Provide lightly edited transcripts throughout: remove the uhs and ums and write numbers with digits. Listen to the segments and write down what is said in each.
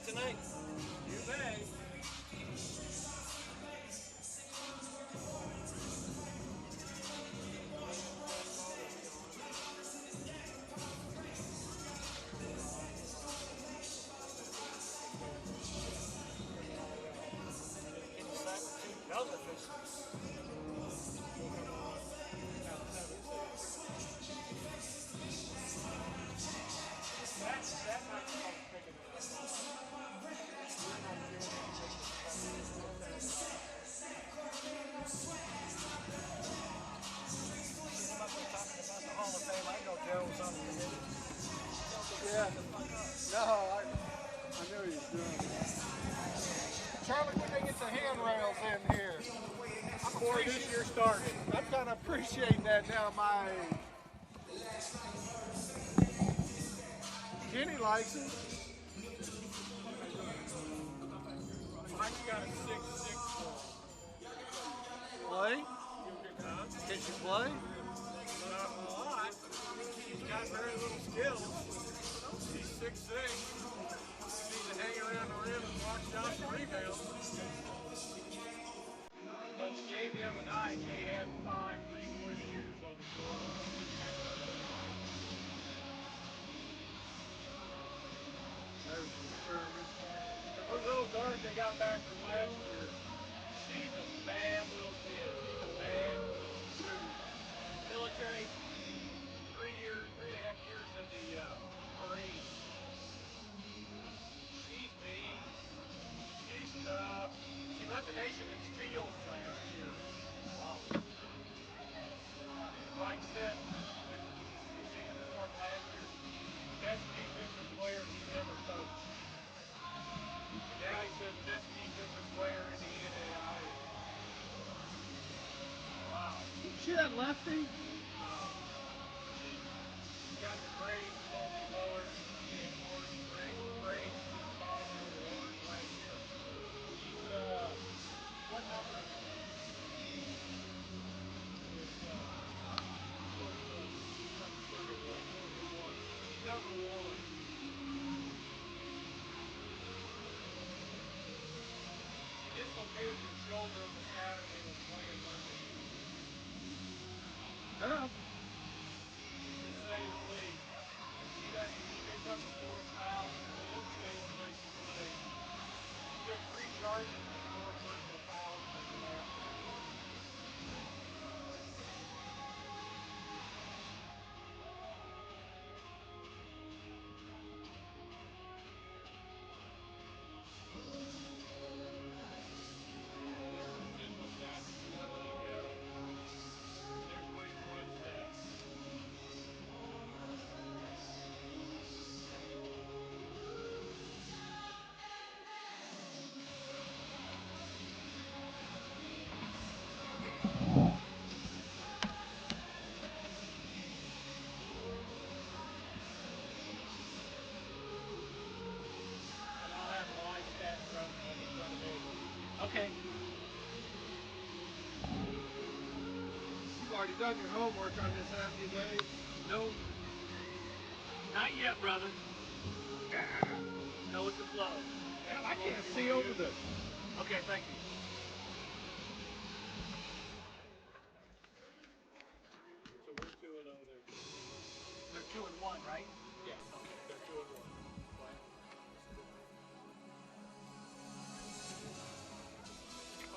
tonight? You may. Get the sack with two jellyfish. We'll come on about 7:06. That microphone's picking it up. We're not hearing anything that's coming. No sound at all. He must be talking about the Hall of Fame. I know Joe was on the committee. Tell him to Yeah. shut the fuck up. No, I knew he was doing that. Charlie, when they get the handrails in here before this year started, I'm kind of appreciating that now. My Kenny likes it. Mike's got a 6'6" play. Can you play? Not a lot. He's got very little skill. He's 6'6". Needs to hang around the rim and watch out the rebound. Let's game the other night. They had 5 3-point shooters on the floor. There's Sherman. Those little guards they got back from last year. He's a bad little kid. He's a bad little dude. Military, 3.5 years in the Marines. He's mean. He's tough. He led the nation in steals last year. Wow. Mike said, he was in the court last year, best defensive player he's ever coached. Now he says best defensive player in the NAIA. Wow. See that lefty? He's got the braids, multicolored, and orange braids to the bottom of the orange last year. He's, what number is he? It's, he's number 1. He dislocated his shoulder on the Saturday when playing Monday. Tough. To say the least. He picked up a 4th foul in his game breaking play. He took 3 charges and 4 personal fouls in the last game. Mental stats if you want to look at them. There's Wayne Wood's stats. And I'll have live stats running right in front of me. Okay. You've already done your homework on this, haven't you, Dave? No. Not yet, brother. Go with the flow. Man, I can't see over the... Okay, thank you. So we're 2-0 there. They're 2-1, right? Yeah. Okay. They're 2-1.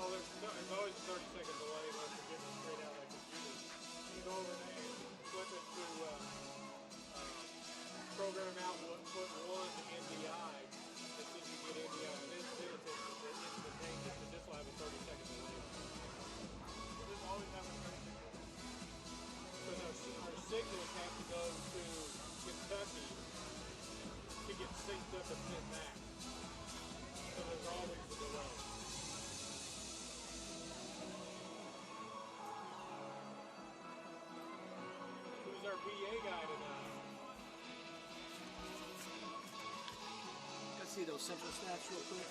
Oh, there's always a 30-second delay unless you're getting it straight out of the computer. You go over there and flip it to program output 1 NDI. As soon as you get NDI, and then it's instantaneous, and this will have a 30-second delay. We'll just always have a 30-second delay. Because our signals have to go to Kentucky to get synced up at 10 max. So there's always a delay. Who's our BA guy tonight? Let's see those simple stats real quick.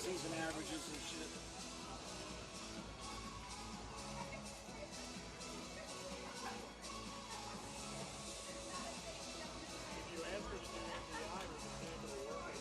Season averages and shit. If you ask her to do NDI, we're just able to work it.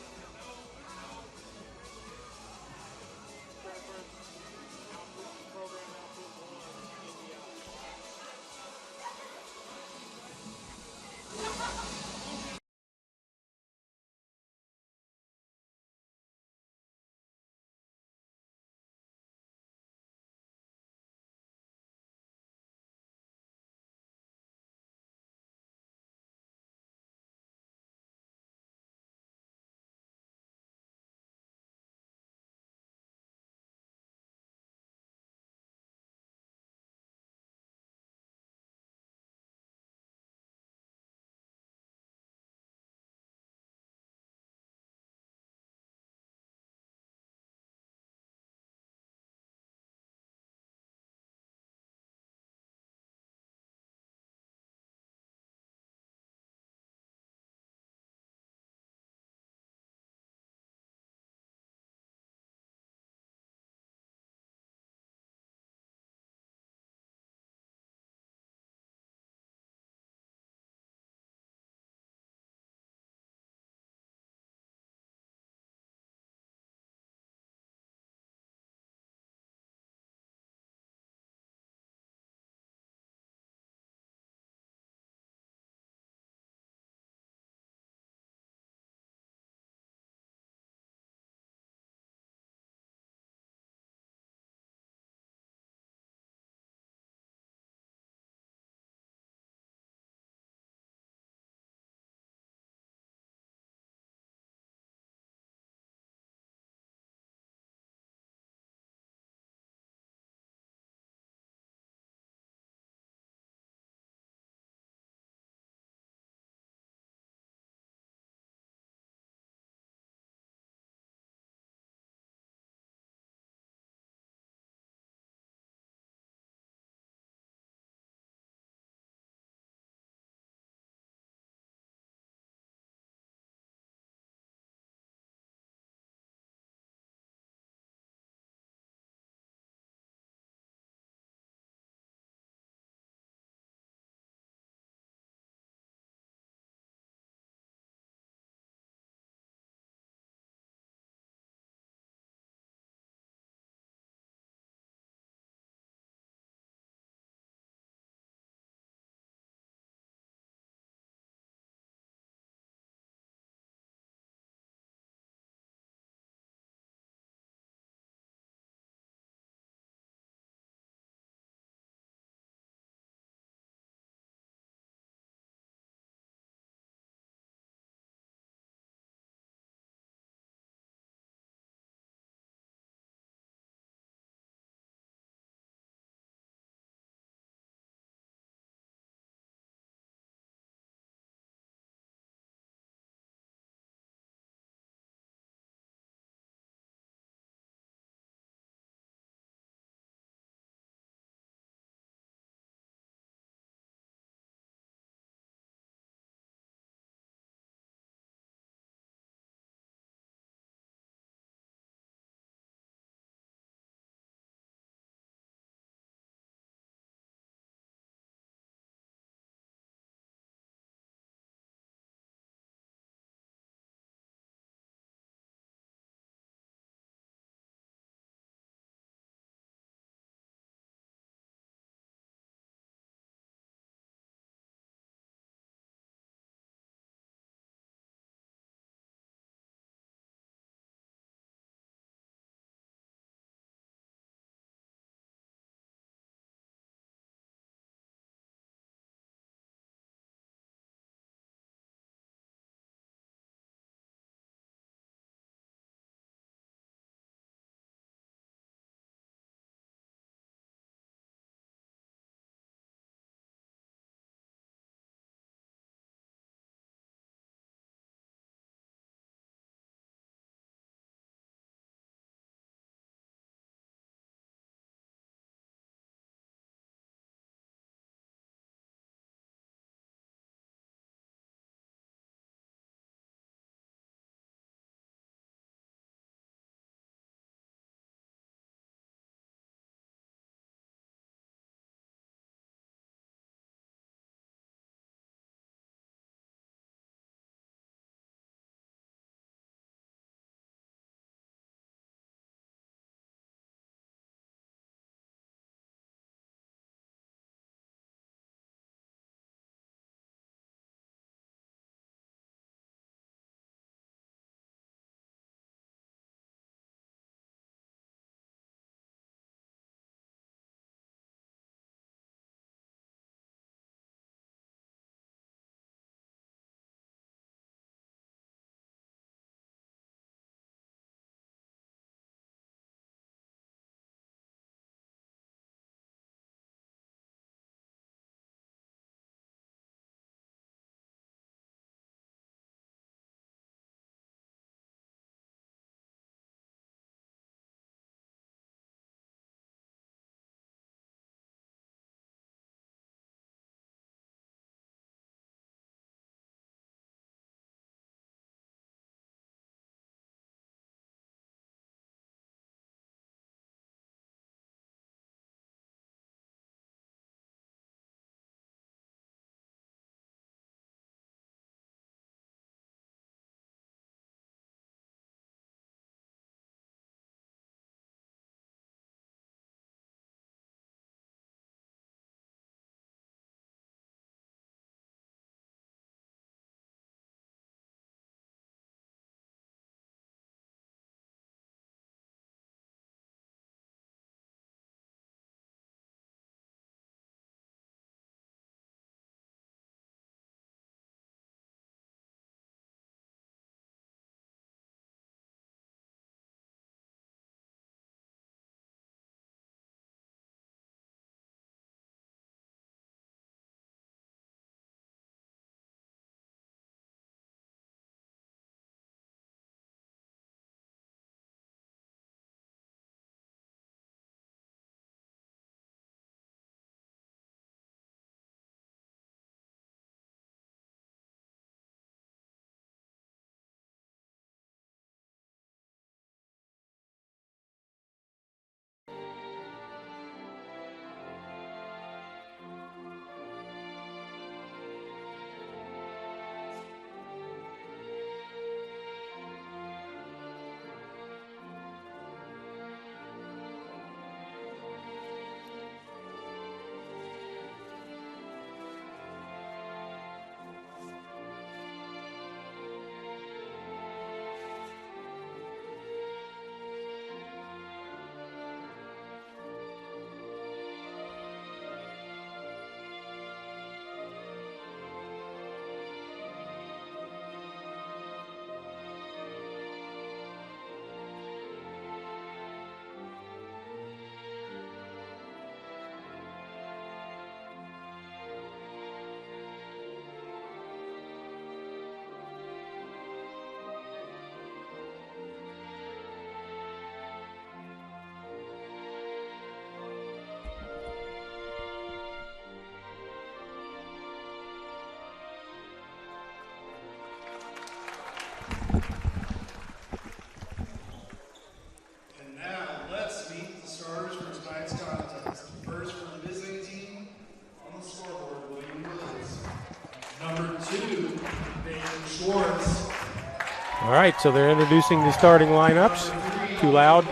All right, so they're introducing the starting lineups. Too loud?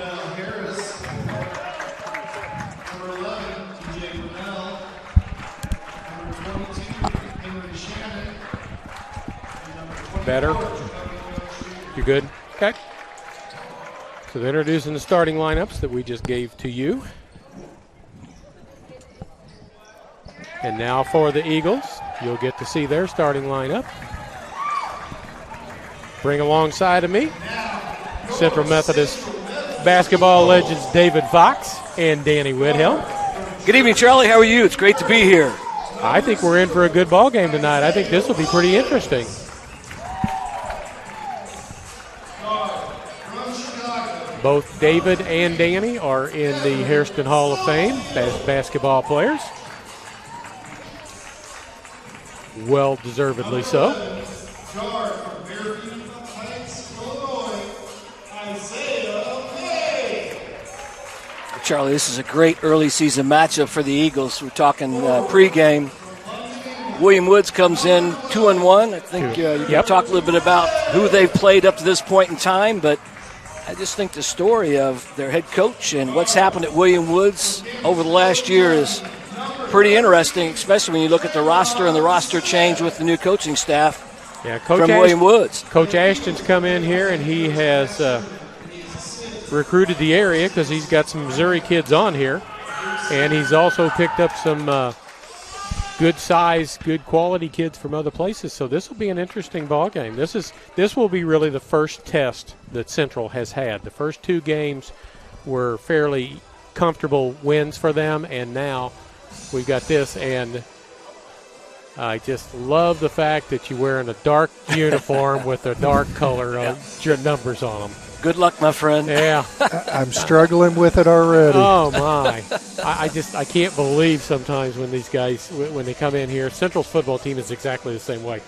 Better? You good? Okay. So they're introducing the starting lineups that we just gave to you. And now for the Eagles, you'll get to see their starting lineup. Bring alongside of me, Central Methodist basketball legends David Fox and Danny Whithelm. Good evening, Charlie. How are you? It's great to be here. I think we're in for a good ball game tonight. I think this will be pretty interesting. Both David and Danny are in the Hairston Hall of Fame as basketball players. Well deservedly so. Charlie, this is a great early season matchup for the Eagles. We're talking pregame. William Woods comes in 2-1. I think you can talk a little bit about who they've played up to this point in time, but I just think the story of their head coach and what's happened at William Woods over the last year is pretty interesting, especially when you look at the roster and the roster change with the new coaching staff from William Woods. Coach Ashton's come in here, and he has recruited the area because he's got some Missouri kids on here, and he's also picked up some good size, good quality kids from other places. So this will be an interesting ball game. This will be really the first test that Central has had. The first two games were fairly comfortable wins for them, and now we've got this. And I just love the fact that you're wearing a dark uniform with a dark color numbers on them. Good luck, my friend. Yeah. I'm struggling with it already. Oh, my. I can't believe sometimes when these guys, when they come in here, Central's football team is exactly the same way.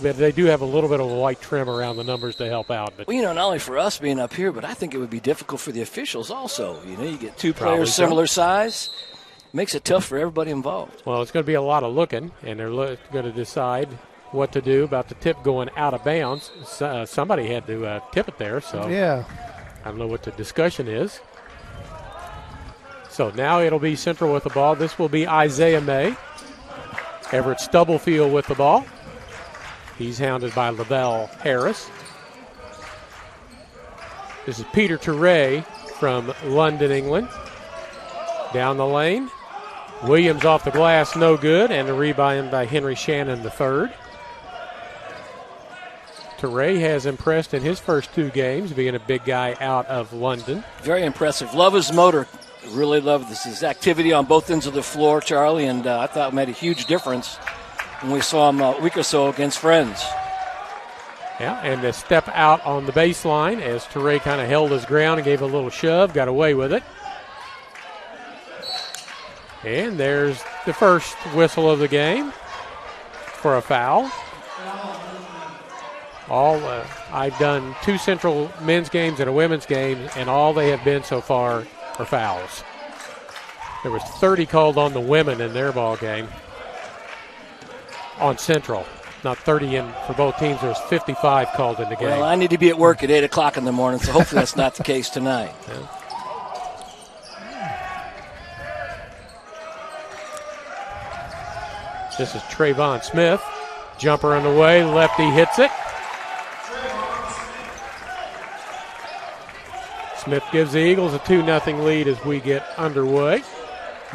But they do have a little bit of a white trim around the numbers to help out. But well, not only for us being up here, but I think it would be difficult for the officials also. You get two players similar size. Makes it tough for everybody involved. Well, it's going to be a lot of looking, and they're going to decide what to do about the tip going out of bounds. Somebody had to tip it there, so yeah. I don't know what the discussion is. So now it'll be Central with the ball. This will be Isaiah May. Everett Stubblefield with the ball. He's hounded by Lavelle Harris. This is Peter Touray from London, England. Down the lane. Williams off the glass, no good, and a rebound by Henry Shannon III. Touray has impressed in his first two games, being a big guy out of London. Very impressive. Love his motor. Really love his activity on both ends of the floor, Charlie, and I thought it made a huge difference when we saw him a week or so against Friends. Yeah, and a step out on the baseline as Touray kind of held his ground and gave a little shove, got away with it. And there's the first whistle of the game for a foul. I've done two Central men's games and a women's game, and all they have been so far are fouls. There was 30 called on the women in their ball game on Central. Not 30 in for both teams. There was 55 called in the game. Well, I need to be at work at 8 o'clock in the morning, so hopefully that's not the case tonight. Yeah. This is Trayvon Smith. Jumper on the way. Lefty hits it. Smith gives the Eagles a 2-0 lead as we get underway.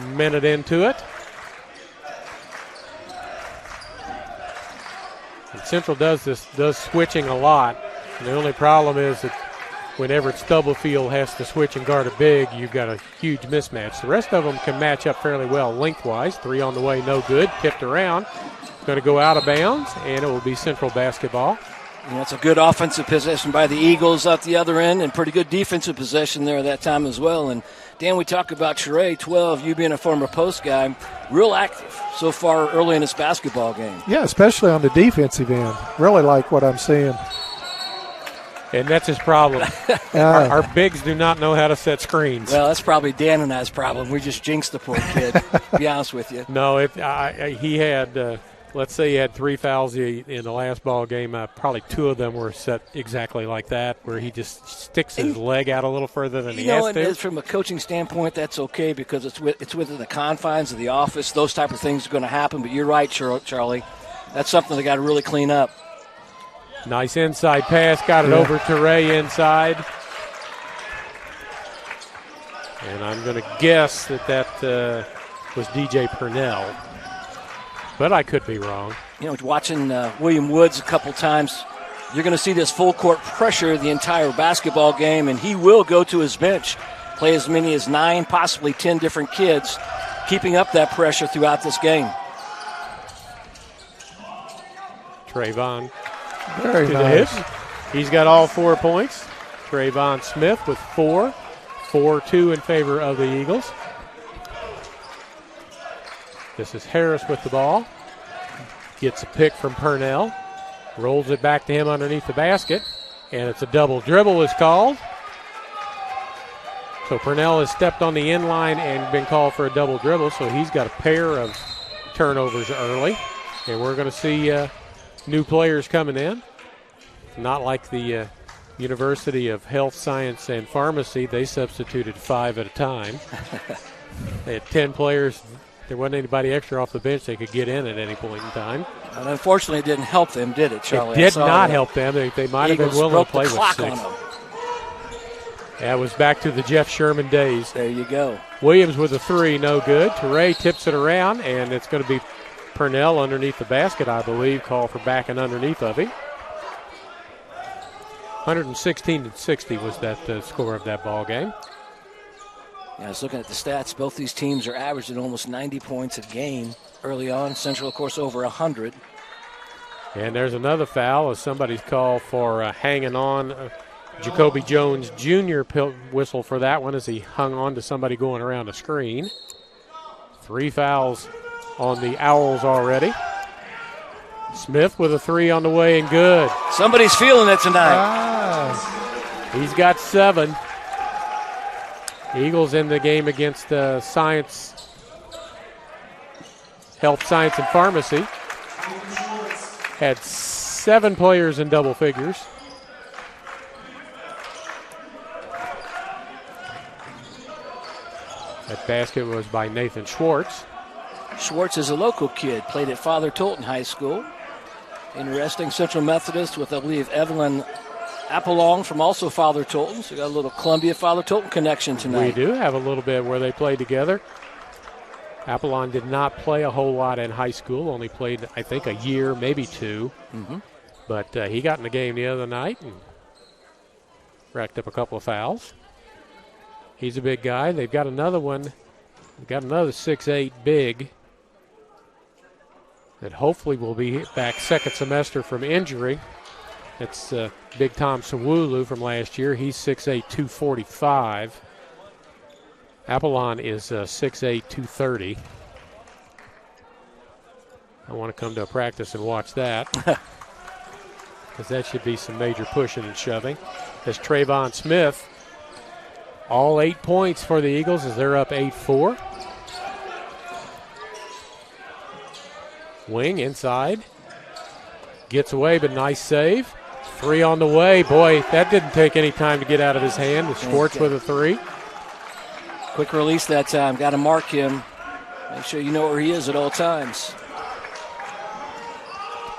Minute into it. And Central does switching a lot. And the only problem is that whenever Stubblefield has to switch and guard a big, you've got a huge mismatch. The rest of them can match up fairly well lengthwise. 3 on the way, no good. Tipped around. Going to go out of bounds, and it will be Central basketball. That's a good offensive possession by the Eagles out the other end, and pretty good defensive possession there that time as well. And, Dan, we talk about Touray, 12, you being a former post guy, real active so far early in this basketball game. Yeah, especially on the defensive end. Really like what I'm seeing. And that's his problem. Our bigs do not know how to set screens. Well, that's probably Dan and I's problem. We just jinxed the poor kid, to be honest with you. No, he had let's say you had 3 fouls in the last ball game, probably 2 of them were set exactly like that, where he just sticks his leg out a little further than he has to. From a coaching standpoint, that's okay because it's within the confines of the office. Those type of things are going to happen. But you're right, Charlie. That's something they got to really clean up. Nice inside pass, got it over to Ray inside. And I'm going to guess that was DJ Purnell. But I could be wrong. Watching William Woods a couple times, you're going to see this full court pressure the entire basketball game, and he will go to his bench, play as many as 9, possibly 10 different kids, keeping up that pressure throughout this game. Trayvon. Very nice. He's got all 4 points. Trayvon Smith with 4. 4-2 in favor of the Eagles. This is Harris with the ball. Gets a pick from Purnell. Rolls it back to him underneath the basket. And it's a double dribble is called. So Purnell has stepped on the end line and been called for a double dribble. So he's got a pair of turnovers early. And we're going to see new players coming in. Not like the University of Health, Science, and Pharmacy. They substituted 5 at a time. They had 10 players. There wasn't anybody extra off the bench they could get in at any point in time. And unfortunately, it didn't help them, did it, Charlie? It did not help them. They might have been willing to play with 6. That was back to the Jeff Sherman days. There you go. Williams with a 3, no good. Teray tips it around, and it's going to be Purnell underneath the basket, I believe, call for backing underneath of him. 116-60 was that score of that ball game. I was looking at the stats. Both these teams are averaging almost 90 points a game early on. Central, of course, over 100. And there's another foul as somebody's called for hanging on. Jacoby Jones Jr. whistle for that one as he hung on to somebody going around a screen. 3 fouls on the Owls already. Smith with a 3 on the way and good. Somebody's feeling it tonight. He's got 7. Eagles in the game against Health, Science, and Pharmacy. Had 7 players in double figures. That basket was by Nathan Schwartz. Schwartz is a local kid, played at Father Tolton High School. Interesting, Central Methodist with, I believe, Evelyn Apollon from also Father Tolton. So we got a little Columbia-Father Tolton connection tonight. We do have a little bit where they played together. Apollon did not play a whole lot in high school, only played, I think, a year, maybe 2. Mm-hmm. But he got in the game the other night and racked up a couple of fouls. He's a big guy. They've got another one. They've got another 6'8" big that hopefully will be back second semester from injury. It's Big Tom Sawulu from last year. He's 6'8", 245. Apollon is 6'8", 230. I want to come to a practice and watch that because that should be some major pushing and shoving. As Trayvon Smith, all 8 points for the Eagles as they're up 8-4. Wing inside. Gets away, but nice save. 3 on the way. Boy, that didn't take any time to get out of his hand. Schwartz with a 3. Quick release that time. Got to mark him. Make sure you know where he is at all times.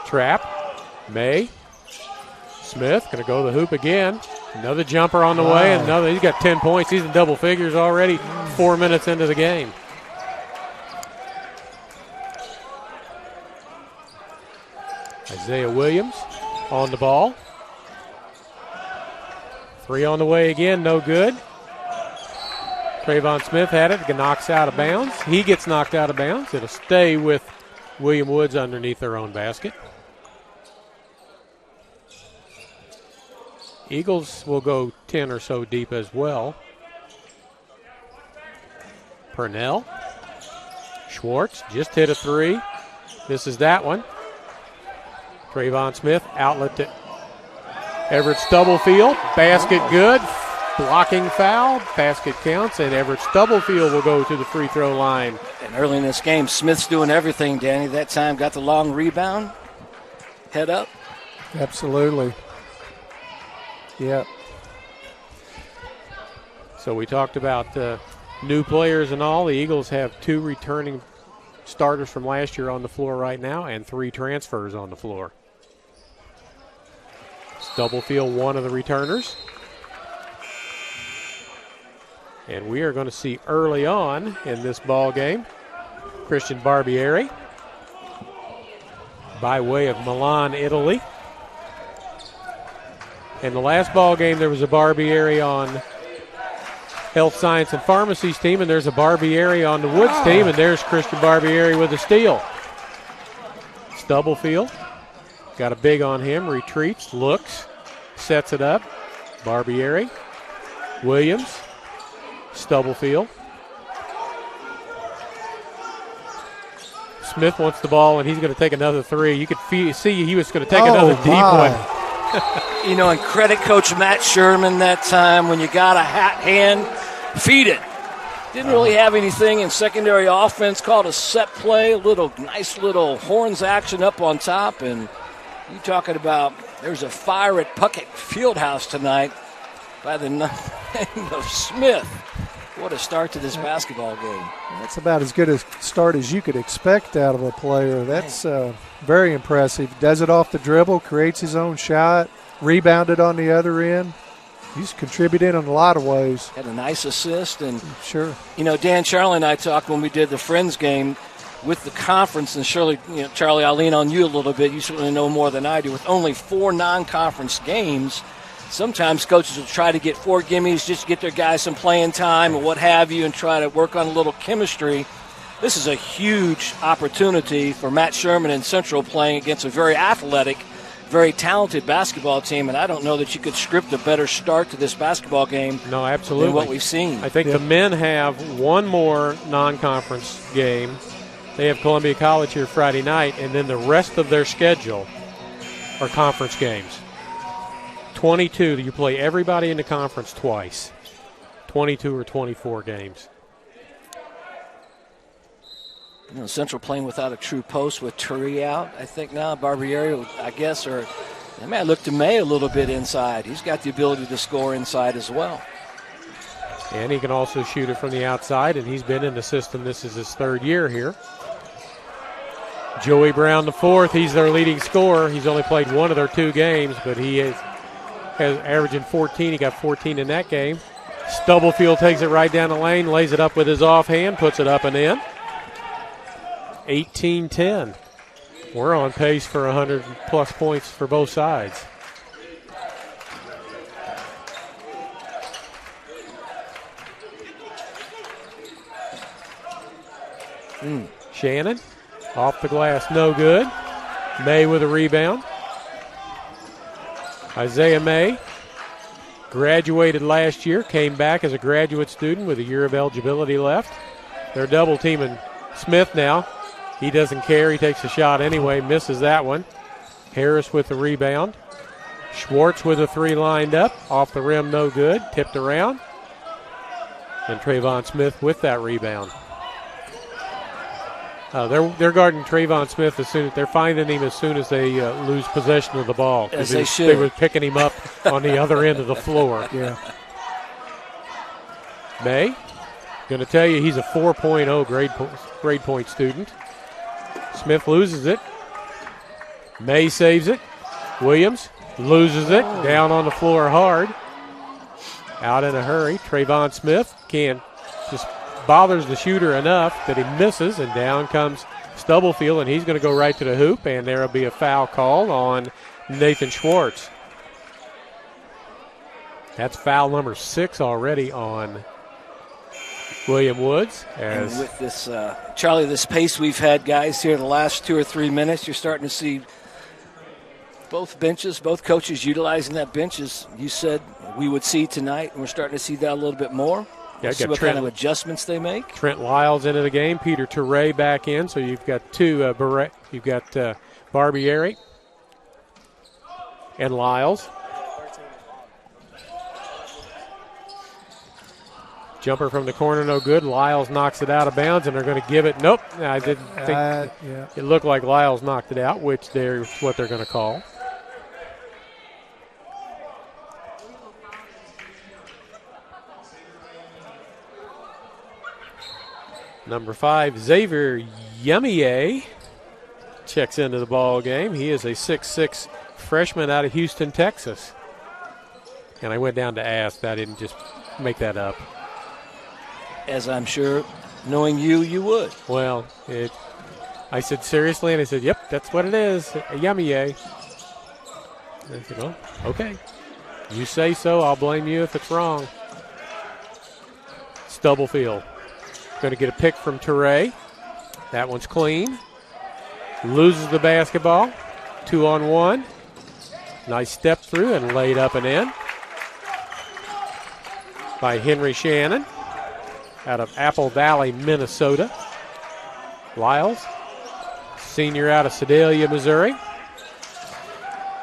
Trap. May. Smith going to go to the hoop again. Another jumper on the way. And he's got 10 points. He's in double figures already 4 minutes into the game. Isaiah Williams on the ball. 3 on the way again, no good. Trayvon Smith had it, knocks out of bounds. He gets knocked out of bounds. It'll stay with William Woods underneath their own basket. Eagles will go 10 or so deep as well. Purnell. Schwartz just hit a 3. Misses that one. Trayvon Smith, outlet to Everett Stubblefield. Basket good. blocking foul. Basket counts, and Everett Stubblefield will go to the free throw line. And early in this game, Smith's doing everything, Danny. That time got the long rebound. Head up. Absolutely. Yeah. So we talked about new players and all. The Eagles have 2 returning starters from last year on the floor right now and 3 transfers on the floor. Stubblefield, one of the returners. And we are going to see early on in this ball game Christian Barbieri by way of Milan, Italy. In the last ball game, there was a Barbieri on Health Science and Pharmacy's team, and there's a Barbieri on the Woods team, and there's Christian Barbieri with a steal. Stubblefield got a big on him, retreats, looks, sets it up. Barbieri, Williams, Stubblefield. Smith wants the ball, and he's going to take another 3. You could see he was going to take another deep one. You know, and credit Coach Matt Sherman that time when you got a hot hand, feed it. Didn't really have anything in secondary offense, called a set play, nice little horns action up on top. And you talking about there's a fire at Puckett Fieldhouse tonight by the name of Smith. What a start to this basketball game. That's about as good a start as you could expect out of a player. That's very impressive. Does it off the dribble, creates his own shot, rebounded on the other end. He's contributing in a lot of ways. Had a nice assist. And sure. You know, Dan, Charlie, and I talked when we did the Friends game with the conference, and surely, you know, Charlie, I'll lean on you a little bit. You certainly know more than I do. With only 4 non-conference games, sometimes coaches will try to get 4 gimmies just to get their guys some playing time or what have you and try to work on a little chemistry. This is a huge opportunity for Matt Sherman and Central playing against a very athletic, very talented basketball team, and I don't know that you could script a better start to this basketball game no, absolutely. than what we've seen. I think the men have one more non-conference game. They have Columbia College here Friday night, and then the rest of their schedule are conference games. 22, you play everybody in the conference twice. 22 or 24 games. You know, Central playing without a true post with Turi out, I think now. Barbieri, I guess, or they might look to May a little bit inside. He's got the ability to score inside as well. And he can also shoot it from the outside, and he's been in the system. This is his 3rd year here. Joey Brown, the 4th, he's their leading scorer. He's only played 1 of their 2 games, but he has averaging 14. He got 14 in that game. Stubblefield takes it right down the lane, lays it up with his offhand, puts it up and in. 18-10. We're on pace for 100-plus points for both sides. Shannon, off the glass, no good. May with a rebound. Isaiah May graduated last year, came back as a graduate student with a year of eligibility left. They're double teaming Smith now. He doesn't care. He takes a shot anyway, misses that one. Harris with the rebound. Schwartz with a 3 lined up. Off the rim, no good. Tipped around. And Trayvon Smith with that rebound. They're guarding Trayvon Smith as soon as they're finding him as soon as they lose possession of the ball. As they should. They were picking him up on the other end of the floor. Yeah. May, going to tell you he's a 4.0 grade point student. Smith loses it. May saves it. Williams loses it. Down on the floor hard. Out in a hurry. Trayvon Smith just bothers the shooter enough that he misses, and down comes Stubblefield, and he's going to go right to the hoop, and there will be a foul called on Nathan Schwartz. That's foul number 6 already on William Woods. And with this, Charlie, this pace we've had, guys, here in the last 2 or 3 minutes, you're starting to see both benches, both coaches utilizing that bench, as you said we would see tonight, and we're starting to see that a little bit more. Yeah, see what kind of adjustments they make. Trent Lyles into the game, Peter Toure back in, so you've got 2, you've got Barbieri and Lyles. Jumper from the corner, no good. Lyles knocks it out of bounds, and they're going to give it. Nope, I didn't think. Yeah. It looked like Lyles knocked it out, which there's what they're going to call. Number 5, Xavier Yemier, checks into the ball game. He is a 6'6" freshman out of Houston, Texas. And I went down to ask. I didn't just make that up. As I'm sure, knowing you would. Well, I said seriously, and I said, yep, that's what it is, a Yemier. I said, well, okay. You say so, I'll blame you if it's wrong. Stubblefield. Going to get a pick from Toure. That one's clean. Loses the basketball. 2-on-1. Nice step through and laid up and in by Henry Shannon out of Apple Valley, Minnesota. Lyles, senior out of Sedalia, Missouri.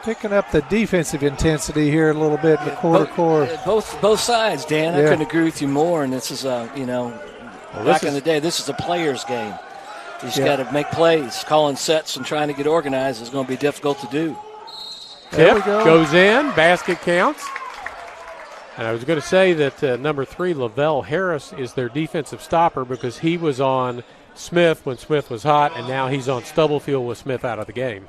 Picking up the defensive intensity here a little bit in the quarter core. Both sides, Dan. Yeah. I couldn't agree with you more. And this is back in the day, this is a player's game. You just got to make plays. Calling sets and trying to get organized is going to be difficult to do. There we Tip go. goes in. Basket counts. And I was going to say that number 3, Lavelle Harris, is their defensive stopper because he was on Smith when Smith was hot, and now he's on Stubblefield with Smith out of the game.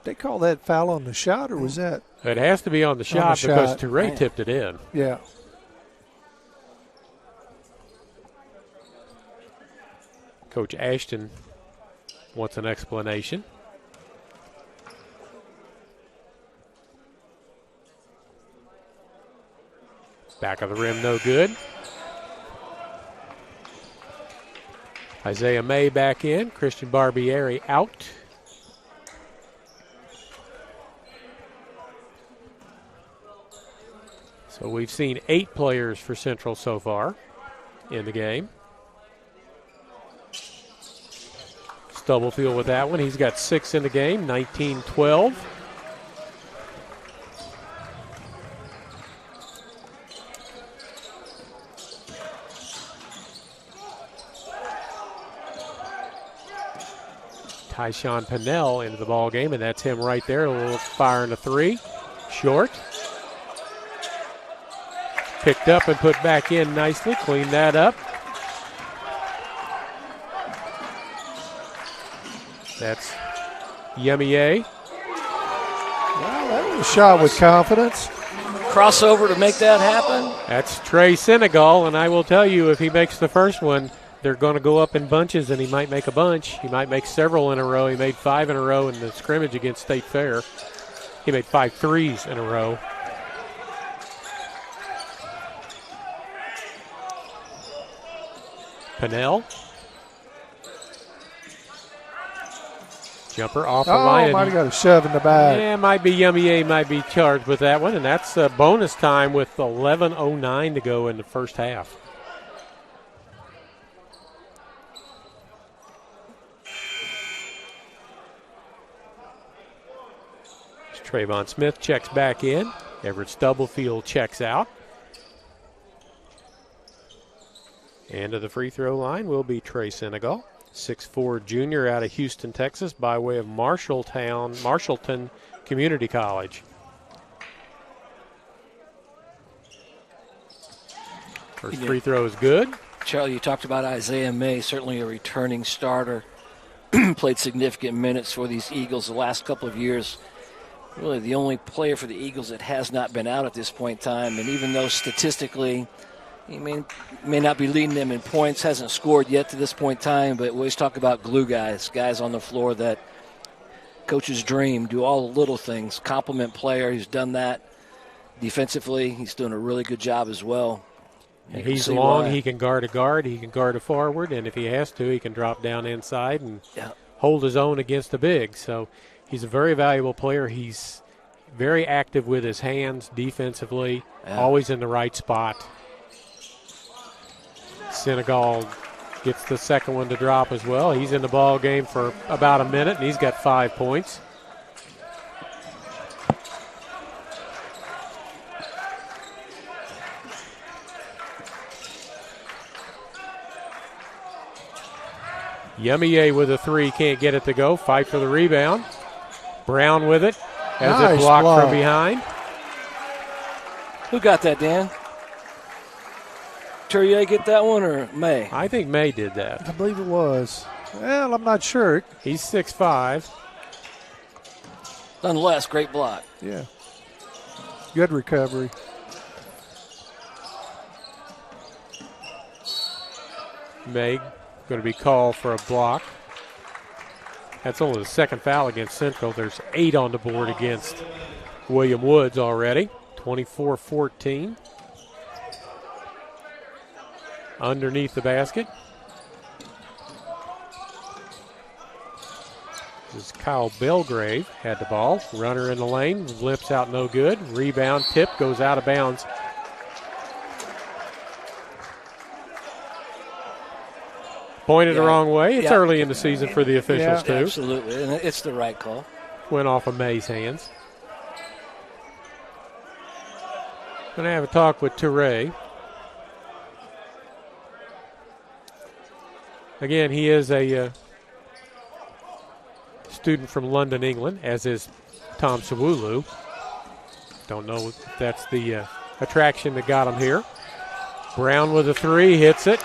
Did they call that foul on the shot, or was that? It has to be on the shot because shot. Toure tipped it in. Yeah. Coach Ashton wants an explanation. Back of the rim, no good. Isaiah May back in. Christian Barbieri out. So we've seen 8 players for Central so far in the game. Stubblefield with that one. He's got 6 in the game, 19-12. Tyshawn Pennell into the ball game, and that's him right there. A little fire in the 3. Short. Picked up and put back in nicely. Clean that up. That's Yemier. Well, that was a shot with confidence. Crossover to make that happen. That's Trey Senegal, and I will tell you, if he makes the first one, they're going to go up in bunches, and he might make a bunch. He might make several in a row. He made 5 in a row in the scrimmage against State Fair. He made 5 threes in a row. Pennell. Jumper off the line. Oh, might have got a shove in the back. Yeah, might be Yemier, might be charged with that one, and that's bonus time with 11:09 to go in the first half. Trayvon Smith checks back in. Everett Stubblefield checks out. And to the free throw line will be Trey Senegal, 6'4" junior out of Houston, Texas, by way of Marshallton Community College. First free throw is good. Charlie, you talked about Isaiah May, certainly a returning starter. Played significant minutes for these Eagles the last couple of years. Really the only player for the Eagles that has not been out at this point in time. And even though statistically he may not be leading them in points, hasn't scored yet to this point in time, but we always talk about glue guys on the floor that coaches dream, do all the little things. Compliment player, he's done that. Defensively, he's doing a really good job as well. He's long, he can guard a guard, he can guard a forward, and if he has to, he can drop down inside and hold his own against the big. So he's a very valuable player. He's very active with his hands defensively, always in the right spot. Senegal gets the second one to drop as well. He's in the ball game for about a minute, and he's got 5 points. Yemier with a 3, can't get it to go. Fight for the rebound. Brown with it. Has Nice it blocked block. from behind. Who got that, Dan? Turier get that one or May? I think May did that. I believe it was. Well, I'm not sure. He's 6'5". Nonetheless, great block. Yeah. Good recovery. May going to be called for a block. That's only the second foul against Central. There's 8 on the board against William Woods already. 24-14. Underneath the basket. This is Kyle Belgrave. Had the ball. Runner in the lane. Lips out no good. Rebound tip goes out of bounds. Pointed the wrong way. It's early in the season for the officials, too. Absolutely, and it's the right call. Went off of May's hands. Going to have a talk with Toure. Again, he is a student from London, England, as is Tom Sawulu. Don't know if that's the attraction that got him here. Brown with a 3, hits it.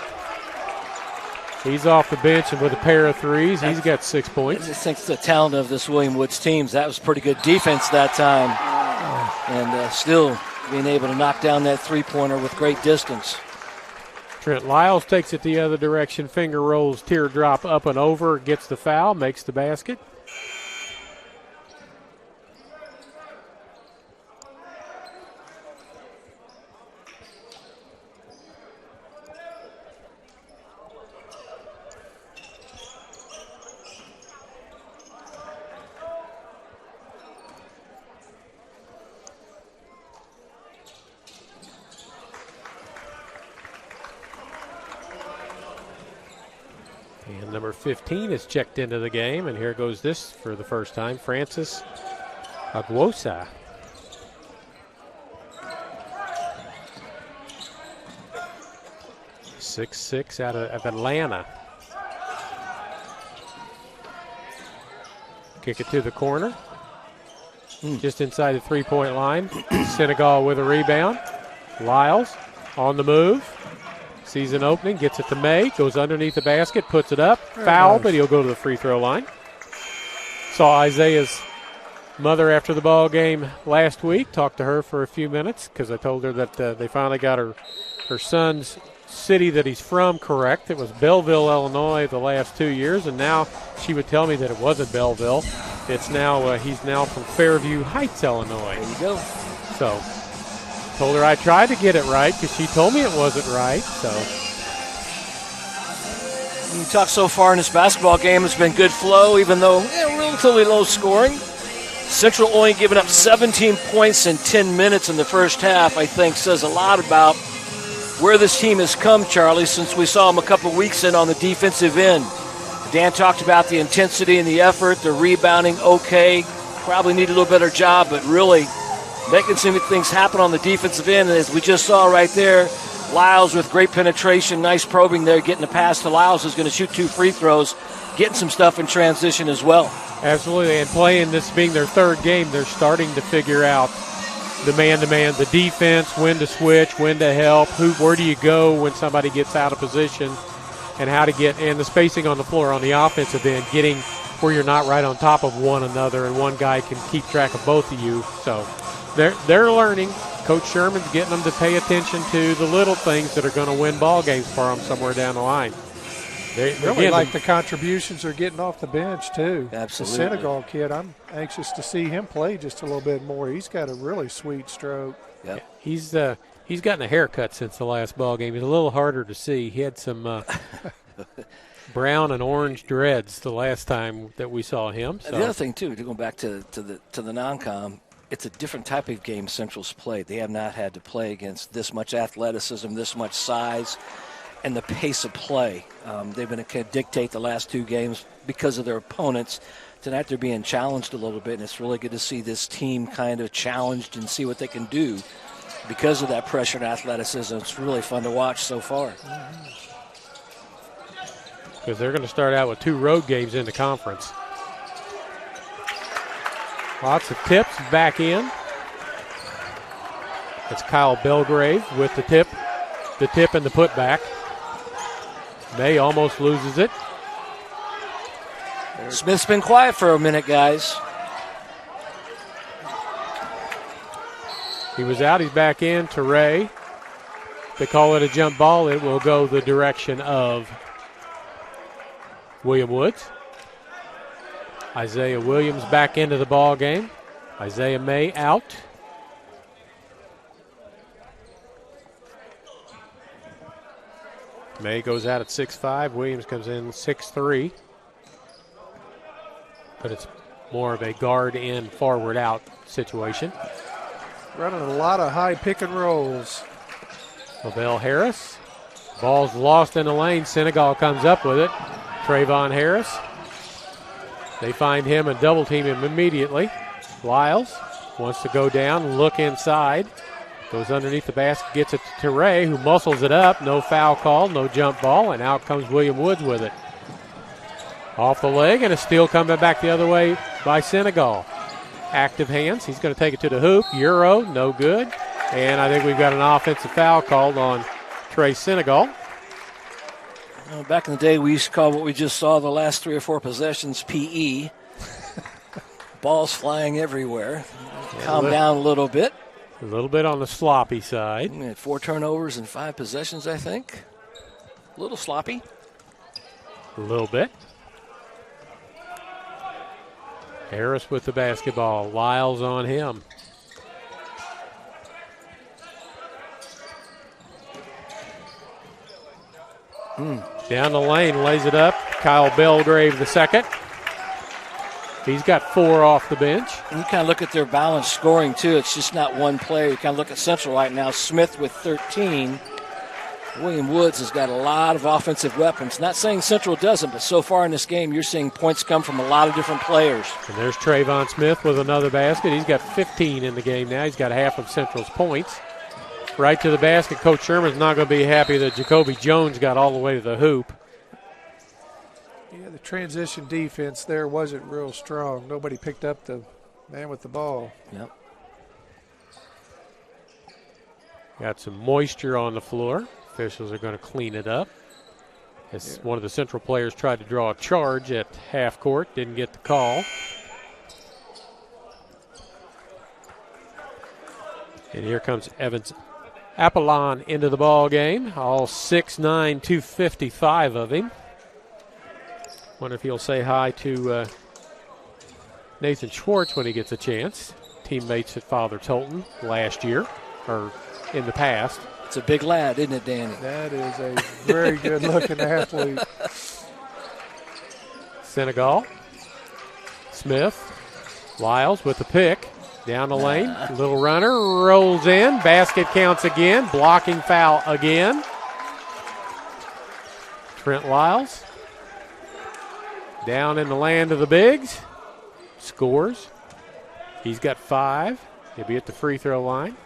He's off the bench and with a pair of 3s. He's got 6 points. I just think it's the talent of this William Woods team. That was pretty good defense that time. And still being able to knock down that three-pointer with great distance. Trent Lyles takes it the other direction. Finger rolls, teardrop up and over. Gets the foul, makes the basket. And number 15 is checked into the game, and here goes this for the first time, Francis Aguosa. .66 out of Atlanta. Kick it to the corner. Just inside the three-point line. Senegal with a rebound. Lyles on the move. Sees an opening, gets it to May, goes underneath the basket, puts it up. Foul, but he'll go to the free throw line. Saw Isaiah's mother after the ball game last week. Talked to her for a few minutes because I told her that they finally got her son's city that he's from correct. It was Belleville, Illinois the last 2 years, and now she would tell me that it wasn't Belleville. It's now he's now from Fairview Heights, Illinois. There you go. So told her I tried to get it right because she told me it wasn't right. So you talk so far in this basketball game, it's been good flow, even though relatively low scoring. Central only giving up 17 points in 10 minutes in the first half, I think says a lot about where this team has come, Charlie, since we saw them a couple weeks in on the defensive end. Dan talked about the intensity and the effort, the rebounding, okay. Probably need a little better job, but really making some things happen on the defensive end. And as we just saw right there, Lyles with great penetration, nice probing there, getting the pass to Lyles, who's going to shoot 2 free throws, getting some stuff in transition as well. Absolutely, and playing this being their third game, they're starting to figure out the man-to-man, the defense, when to switch, when to help, where do you go when somebody gets out of position, and how to get, and the spacing on the floor on the offensive end, getting where you're not right on top of one another and one guy can keep track of both of you. So they're learning. Coach Sherman's getting them to pay attention to the little things that are going to win ball games for them somewhere down the line. They really like the contributions they're getting off the bench, too. Absolutely. The Senegal kid, I'm anxious to see him play just a little bit more. He's got a really sweet stroke. Yep. He's gotten a haircut since the last ball game. He's a little harder to see. He had some brown and orange dreads the last time that we saw him. So. The other thing, too, to go back to the non-com, it's a different type of game Central's played. They have not had to play against this much athleticism, this much size, and the pace of play. They've been able to dictate the last 2 games because of their opponents. Tonight they're being challenged a little bit, and it's really good to see this team kind of challenged and see what they can do because of that pressure and athleticism. It's really fun to watch so far. because they're going to start out with 2 road games in the conference. Lots of tips back in. It's Kyle Belgrave with the tip and the putback. May almost loses it. Smith's been quiet for a minute, guys. He was out. He's back in to Ray. They call it a jump ball. It will go the direction of William Woods. Isaiah Williams back into the ball game. Isaiah May out. May goes out at 6'5". Williams comes in 6'3". But it's more of a guard in, forward out situation. Running a lot of high pick and rolls. Lavelle Harris. Ball's lost in the lane. Senegal comes up with it. Trayvon Harris. They find him and double team him immediately. Lyles wants to go down, look inside. Goes underneath the basket, gets it to Ray, who muscles it up. No foul call, no jump ball, and out comes William Woods with it. Off the leg, and a steal coming back the other way by Senegal. Active hands. He's going to take it to the hoop. Euro, no good. And I think we've got an offensive foul called on Trey Senegal. Back in the day, we used to call what we just saw the last 3 or 4 possessions PE. Balls flying everywhere. Calm down a little bit. A little bit on the sloppy side. We had 4 turnovers and 5 possessions, I think. A little sloppy. A little bit. Harris with the basketball. Lyles on him. Down the lane, lays it up. Kyle Belgrave the second. He's got 4 off the bench. And you kind of look at their balanced scoring, too. It's just not one player. You kind of look at Central right now. Smith with 13. William Woods has got a lot of offensive weapons. Not saying Central doesn't, but so far in this game, you're seeing points come from a lot of different players. And there's Trayvon Smith with another basket. He's got 15 in the game now. He's got half of Central's points. Right to the basket. Coach Sherman's not going to be happy that Jacoby Jones got all the way to the hoop. Yeah, the transition defense there wasn't real strong. Nobody picked up the man with the ball. Yep. Got some moisture on the floor. Officials are going to clean it up. As one of the Central players tried to draw a charge at half court, didn't get the call. And here comes Evans Apollon into the ball game. All 6'9", 255 of him. Wonder if he'll say hi to Nathan Schwartz when he gets a chance. Teammates at Father Tolton last year, or in the past. It's a big lad, isn't it, Danny? That is a very good-looking athlete. Senegal. Smith. Lyles with the pick. Down the lane. Little runner. Rolls in. Basket counts again. Blocking foul again. Trent Lyles. Down in the land of the bigs. Scores. He's got 5. He'll be at the free throw line.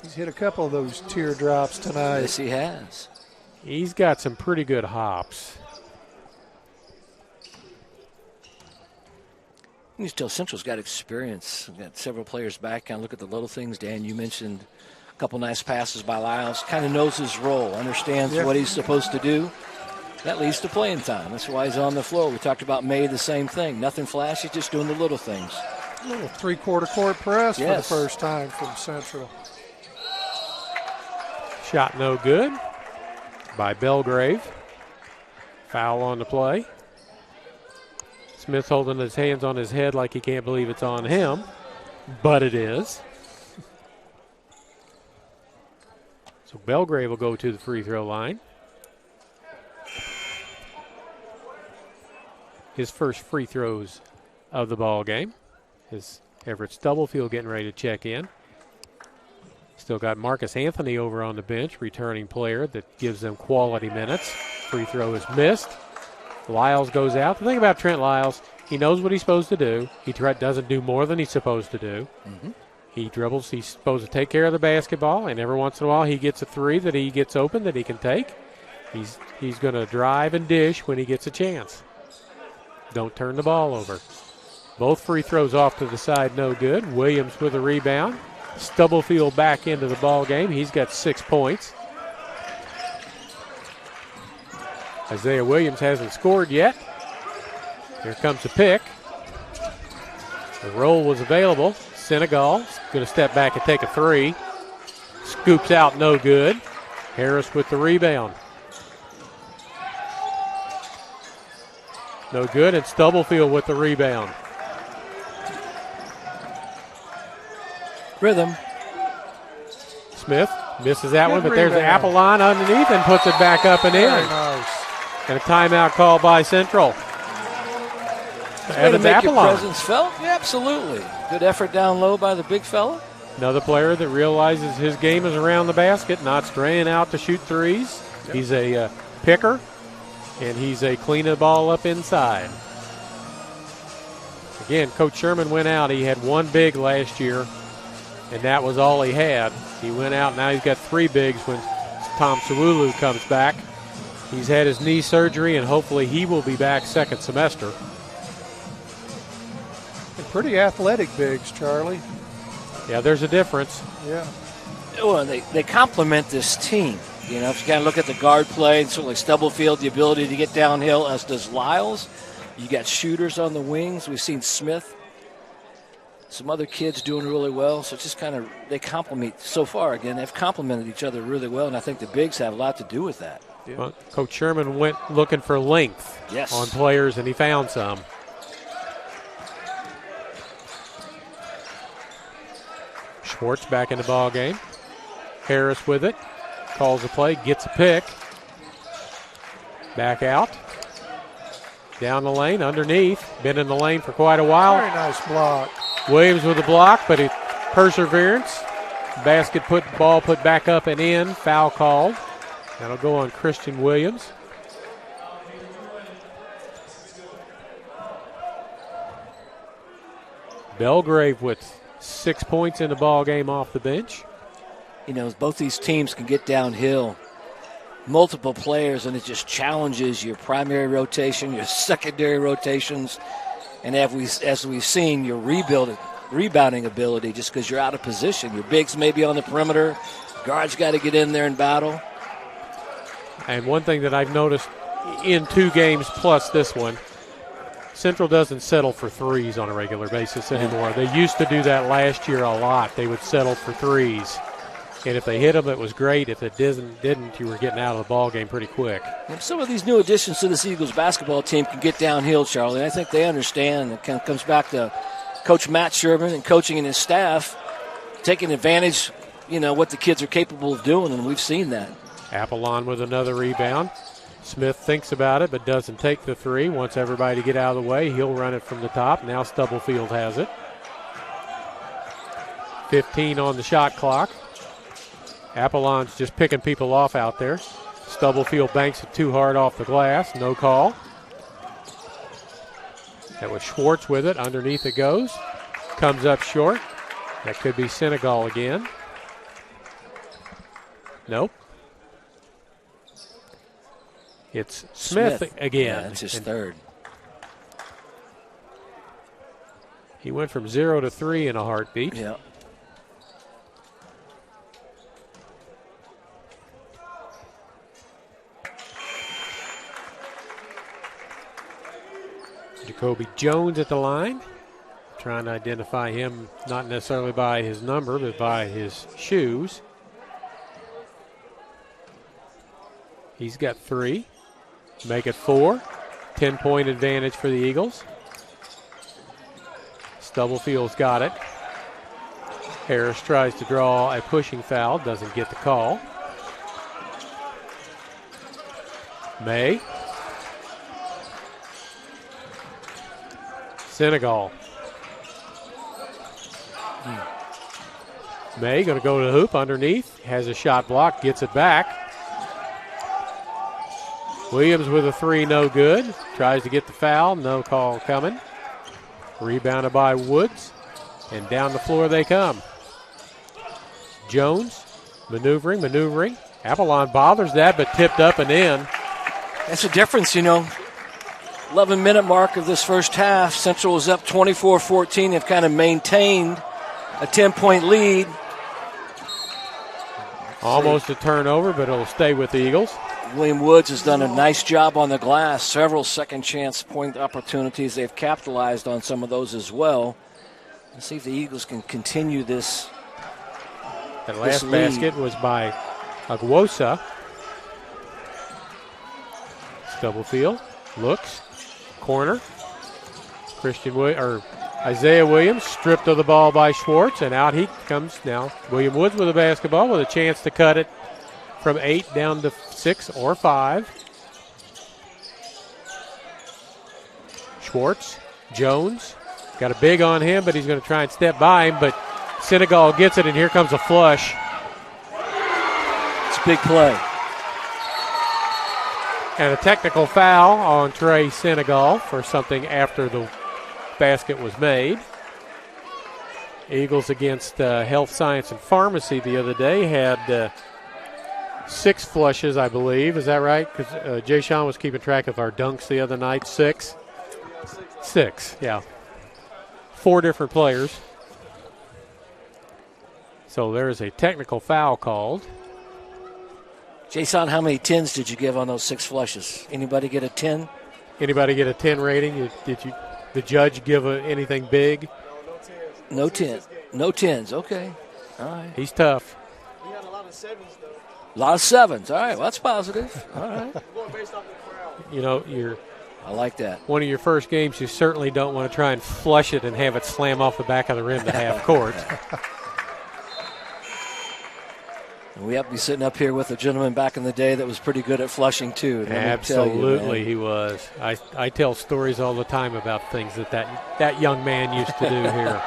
He's hit a couple of those teardrops tonight. Yes, he has. He's got some pretty good hops. You can tell Central's got experience. We've got several players back. Kind of look at the little things. Dan, you mentioned a couple nice passes by Lyles. Kind of knows his role, understands what he's supposed to do. That leads to playing time. That's why he's on the floor. We talked about May, the same thing. Nothing flashy, just doing the little things. A little three-quarter court press for the first time from Central. Shot no good by Belgrave. Foul on the play. Smith holding his hands on his head like he can't believe it's on him, but it is. So Belgrave will go to the free throw line. His first free throws of the ball game. His Everett Stubblefield getting ready to check in. Still got Marcus Anthony over on the bench, returning player that gives them quality minutes. Free throw is missed. Lyles goes out. The thing about Trent Lyles, he knows what he's supposed to do. He doesn't do more than he's supposed to do. Mm-hmm. He dribbles. He's supposed to take care of the basketball, and every once in a while he gets a three that he gets open that he can take. He's going to drive and dish when he gets a chance. Don't turn the ball over. Both free throws off to the side, no good. Williams with a rebound. Stubblefield back into the ball game. He's got 6 points. Isaiah Williams hasn't scored yet. Here comes a pick. The roll was available. Senegal going to step back and take a three. Scoops out, no good. Harris with the rebound. No good, and Stubblefield with the rebound. Rhythm. Smith misses that Good one, but there's rebound. Apollon underneath and puts it back up and in. Very nice. And a timeout call by Central. Way to Evans make your Apollon, presence felt? Yeah, absolutely. Good effort down low by the big fella. another player that realizes his game is around the basket, not straying out to shoot threes. Yep. He's a picker, and he's a cleaning the ball up inside. Again, Coach Sherman went out. He had one big last year, and that was all he had. He went out. Now he's got 3 bigs when Tom Sawulu comes back. He's had his knee surgery, and hopefully he will be back second semester. And pretty athletic bigs, Charlie. Yeah, there's a difference. Yeah. Well, they complement this team. You know, if you kind of look at the guard play, and certainly Stubblefield, the ability to get downhill, as does Lyles. You got shooters on the wings. We've seen Smith. Some other kids doing really well. So it's just kind of, they complement, so far, again, they've complemented each other really well, and I think the bigs have a lot to do with that. Yeah. Well, Coach Sherman went looking for length on players, and he found some. Schwartz back in the ball game. Harris with it. Calls the play, gets a pick. Back out. Down the lane, underneath. Been in the lane for quite a while. Very nice block. Williams with a block, but perseverance. Ball put back up and in. Foul called. That'll go on Christian Williams. Belgrave with 6 points in the ball game off the bench. You know, both these teams can get downhill, multiple players, and it just challenges your primary rotation, your secondary rotations, and as we've seen, your rebounding ability, just because you're out of position. Your bigs may be on the perimeter. Guards got to get in there and battle. And one thing that I've noticed in 2 games plus this one, Central doesn't settle for threes on a regular basis anymore. They used to do that last year a lot. They would settle for threes. And if they hit them, it was great. If it didn't, you were getting out of the ball game pretty quick. And some of these new additions to this Eagles basketball team can get downhill, Charlie. I think they understand. It kind of comes back to Coach Matt Sherman and coaching and his staff, taking advantage, you know, what the kids are capable of doing, and we've seen that. Apollon with another rebound. Smith thinks about it but doesn't take the three. Wants everybody to get out of the way. He'll run it from the top. Now Stubblefield has it. 15 on the shot clock. Apollon's just picking people off out there. Stubblefield banks it too hard off the glass. No call. That was Schwartz with it. Underneath it goes. Comes up short. That could be Senegal again. Nope. It's Smith again. Yeah, that's his third. He went from 0 to 3 in a heartbeat. Yeah. Jacoby Jones at the line. Trying to identify him not necessarily by his number, but by his shoes. He's got 3. Make it 4. 10-point advantage for the Eagles. Stubblefield's got it. Harris tries to draw a pushing foul. Doesn't get the call. May. Senegal. May going to go to the hoop underneath. Has a shot block. Gets it back. Williams with a 3, no good. Tries to get the foul. No call coming. Rebounded by Woods. And down the floor they come. Jones maneuvering. Avalon bothers that, but tipped up and in. That's the difference, 11-minute mark of this first half. Central is up 24-14. They've kind of maintained a 10-point lead. Almost a turnover, but it'll stay with the Eagles. William Woods has done a nice job on the glass. Several second chance point opportunities. They've capitalized on some of those as well. Let's see if the Eagles can continue this. That last basket was by Aguosa. Stubblefield looks, corner. Isaiah Williams stripped of the ball by Schwartz, and out he comes now. William Woods with a basketball with a chance to cut it from 8 down to 6 or 5. Schwartz, Jones, got a big on him, but he's going to try and step by him, but Senegal gets it, and here comes a flush. It's a big play. And a technical foul on Trey Senegal for something after the basket was made. Eagles against Health Science and Pharmacy the other day had 6 flushes, I believe. Is that right? Because Jay Sean was keeping track of our dunks the other night. 6? 6, yeah. 4 different players. So there is a technical foul called. Jason, how many 10s did you give on those 6 flushes? Anybody get a 10? Anybody get a 10 rating? Did the judge give anything big? No 10. No 10s. Okay. All right. He's tough. We had a lot of 7s, though. A lot of 7s. All right. Well, that's positive. All right. Going based off the crowd. I like that. One of your first games, you certainly don't want to try and flush it and have it slam off the back of the rim to half court. We have to be sitting up here with a gentleman back in the day that was pretty good at flushing, too. Absolutely, he was. I tell stories all the time about things that young man used to do here.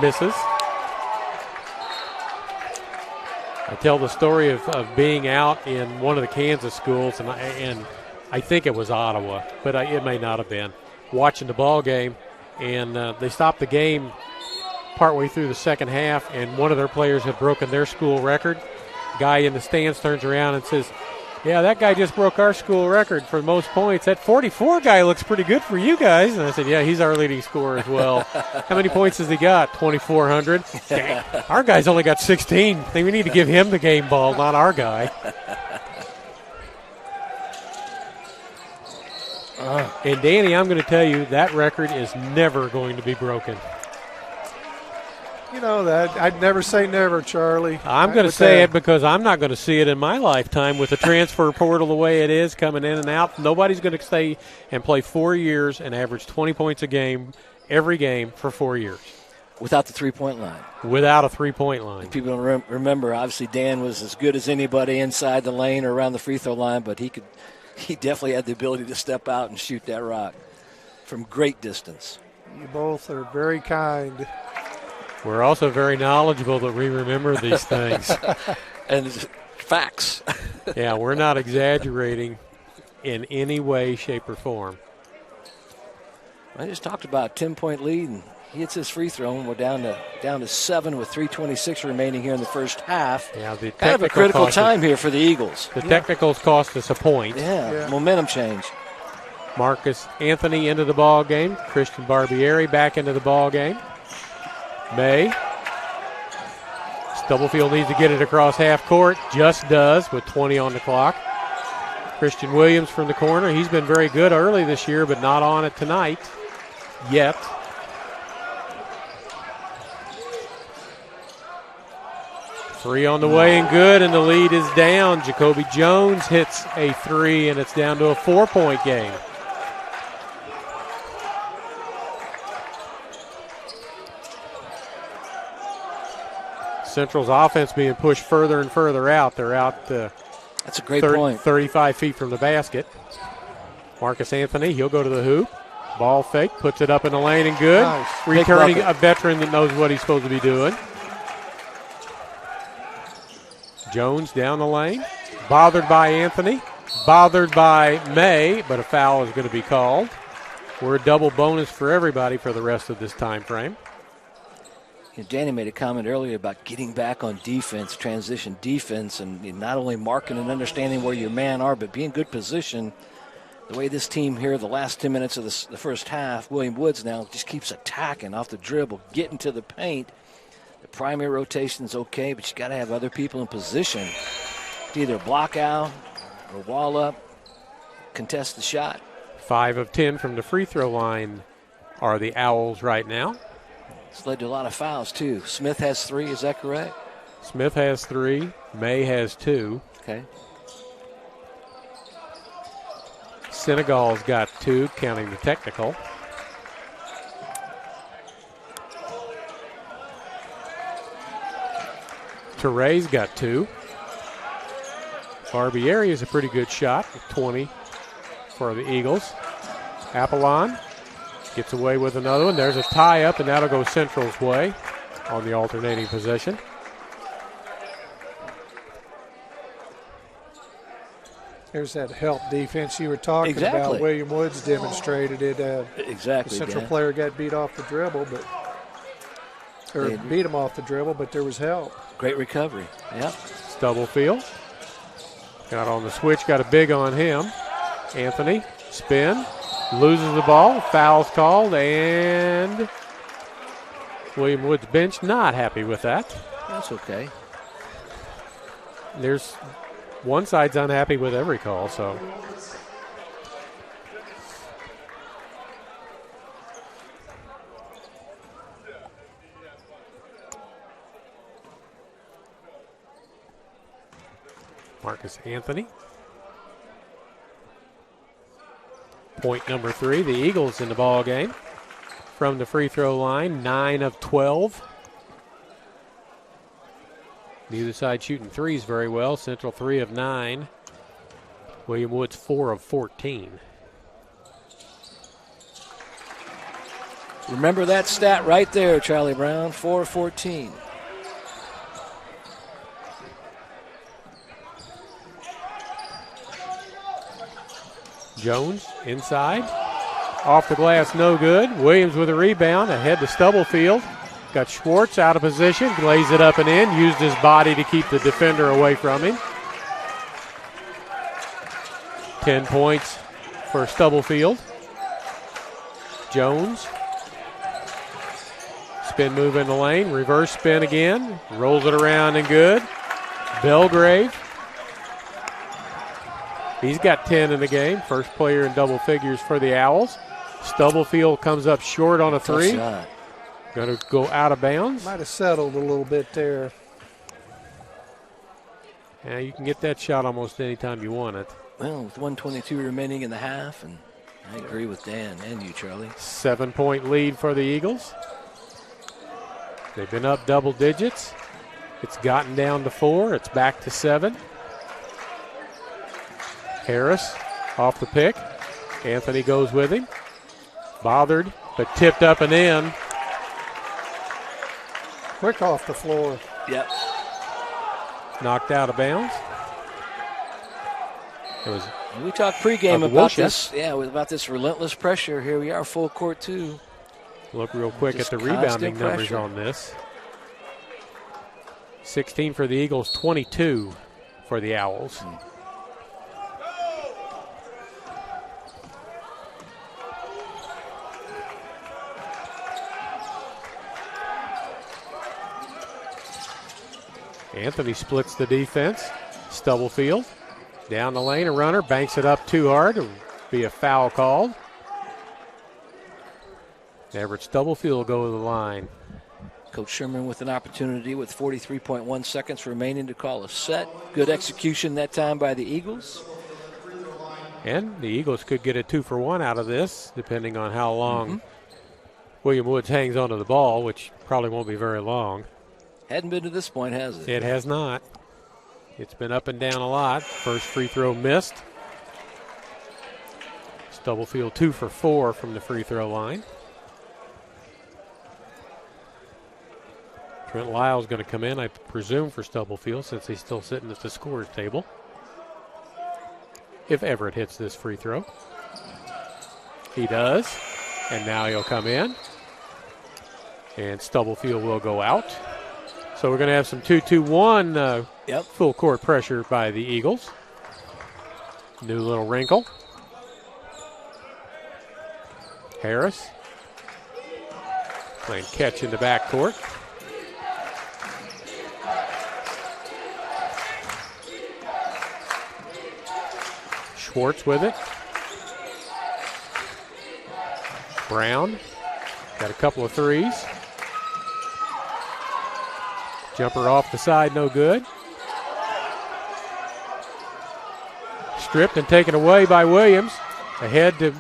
Misses. I tell the story of being out in one of the Kansas schools, and I think it was Ottawa, but it may not have been, watching the ball game, and they stopped the game partway through the second half, and one of their players had broken their school record. Guy in the stands turns around and says, "Yeah, that guy just broke our school record for most points. That 44 guy looks pretty good for you guys." And I said, "Yeah, he's our leading scorer as well." "How many points has he got?" 2,400. Dang, our guy's only got 16. I think we need to give him the game ball, not our guy. And Danny, I'm going to tell you, that record is never going to be broken. You know that. I'd never say never, Charlie. I'm going to say it because I'm not going to see it in my lifetime with the transfer portal the way it is, coming in and out. Nobody's going to stay and play 4 years and average 20 points a game every game for 4 years. Without the three-point line. Without a three-point line. People don't remember, obviously, Dan was as good as anybody inside the lane or around the free throw line, but he definitely had the ability to step out and shoot that rock from great distance. You both are very kind. We're also very knowledgeable that we remember these things. And facts. Yeah, we're not exaggerating in any way, shape, or form. I just talked about a 10-point lead, and he hits his free throw, and we're down to 7 with 3:26 remaining here in the first half. Yeah, kind of a critical time here for the Eagles. The technicals cost us a point. Yeah, momentum change. Marcus Anthony into the ball game. Christian Barbieri back into the ball game. May. Stubblefield needs to get it across half court. Just does with 20 on the clock. Christian Williams from the corner. He's been very good early this year, but not on it tonight yet. Three on the way and good, and the lead is down. Jacoby Jones hits a 3, and it's down to a 4-point game. Central's offense being pushed further and further out. They're out that's a great point. 35 feet from the basket. Marcus Anthony, he'll go to the hoop. Ball fake, puts it up in the lane and good. Nice. Returning a veteran that knows what he's supposed to be doing. Jones down the lane. Bothered by Anthony. Bothered by May, but a foul is going to be called. We're a double bonus for everybody for the rest of this time frame. Danny made a comment earlier about getting back on defense, transition defense, and not only marking and understanding where your man are, but being good position. The way this team here, the last 10 minutes of the first half, William Woods now just keeps attacking off the dribble, getting to the paint. The primary rotation's okay, but you got to have other people in position to either block out or wall up, contest the shot. 5 of 10 from the free throw line are the Owls right now. It's led to a lot of fouls, too. Smith has 3, is that correct? Smith has 3. May has 2. Okay. Senegal's got 2, counting the technical. Touré's got 2. Barbieri is a pretty good shot, 20 for the Eagles. Apollon gets away with another one. There's a tie-up, and that'll go Central's way on the alternating possession. There's that help defense you were talking Exactly. about. William Woods demonstrated it. Exactly. The Central Dan. player got beat off the dribble, beat him off the dribble, but there was help. Great recovery. Yep. Stubblefield got on the switch, got a big on him. Anthony, spin, loses the ball, foul's called, and William Woods bench not happy with that. That's okay. There's one side's unhappy with every call, so. Marcus Anthony. Point number 3, the Eagles in the ball game. From the free throw line, 9 of 12. Neither side shooting threes very well. Central 3 of 9. William Woods 4 of 14. Remember that stat right there, Charlie Brown, 4 of 14. Jones inside. Off the glass, no good. Williams with a rebound, ahead to Stubblefield. Got Schwartz out of position, lays it up and in, used his body to keep the defender away from him. 10 points for Stubblefield. Jones. Spin move in the lane, reverse spin again, rolls it around and good. Belgrave. He's got 10 in the game, first player in double figures for the Owls. Stubblefield comes up short on a 3. Going to go out of bounds. Might have settled a little bit there. Yeah, you can get that shot almost any time you want it. Well, with 1:22 remaining in the half, and I agree with Dan and you, Charlie. 7-point lead for the Eagles. They've been up double digits. It's gotten down to 4. It's back to 7. Harris off the pick. Anthony goes with him. Bothered, but tipped up and in. Quick off the floor. Yep. Knocked out of bounds. It was. We talked pregame about this. Yeah, about this relentless pressure. Here we are, full court 2. Look real quick Just at the rebounding numbers pressure on this. 16 for the Eagles, 22 for the Owls. Anthony splits the defense. Stubblefield down the lane, a runner, banks it up too hard. It'll be a foul called. Everett Stubblefield will go to the line. Coach Sherman with an opportunity with 43.1 seconds remaining to call a set. Good execution that time by the Eagles. And the Eagles could get a 2-for-1 out of this, depending on how long William Woods hangs onto the ball, which probably won't be very long. Hadn't been to this point, has it? It has not. It's been up and down a lot. First free throw missed. Stubblefield 2 for 4 from the free throw line. Trent Lyle's going to come in, I presume, for Stubblefield, since he's still sitting at the scorer's table. If Everett hits this free throw. He does. And now he'll come in. And Stubblefield will go out. So we're going to have some 2-2-1 full court pressure by the Eagles. New little wrinkle. Harris playing catch in the backcourt. Schwartz with it. Brown got a couple of threes. Jumper off the side, no good. Stripped and taken away by Williams. Ahead to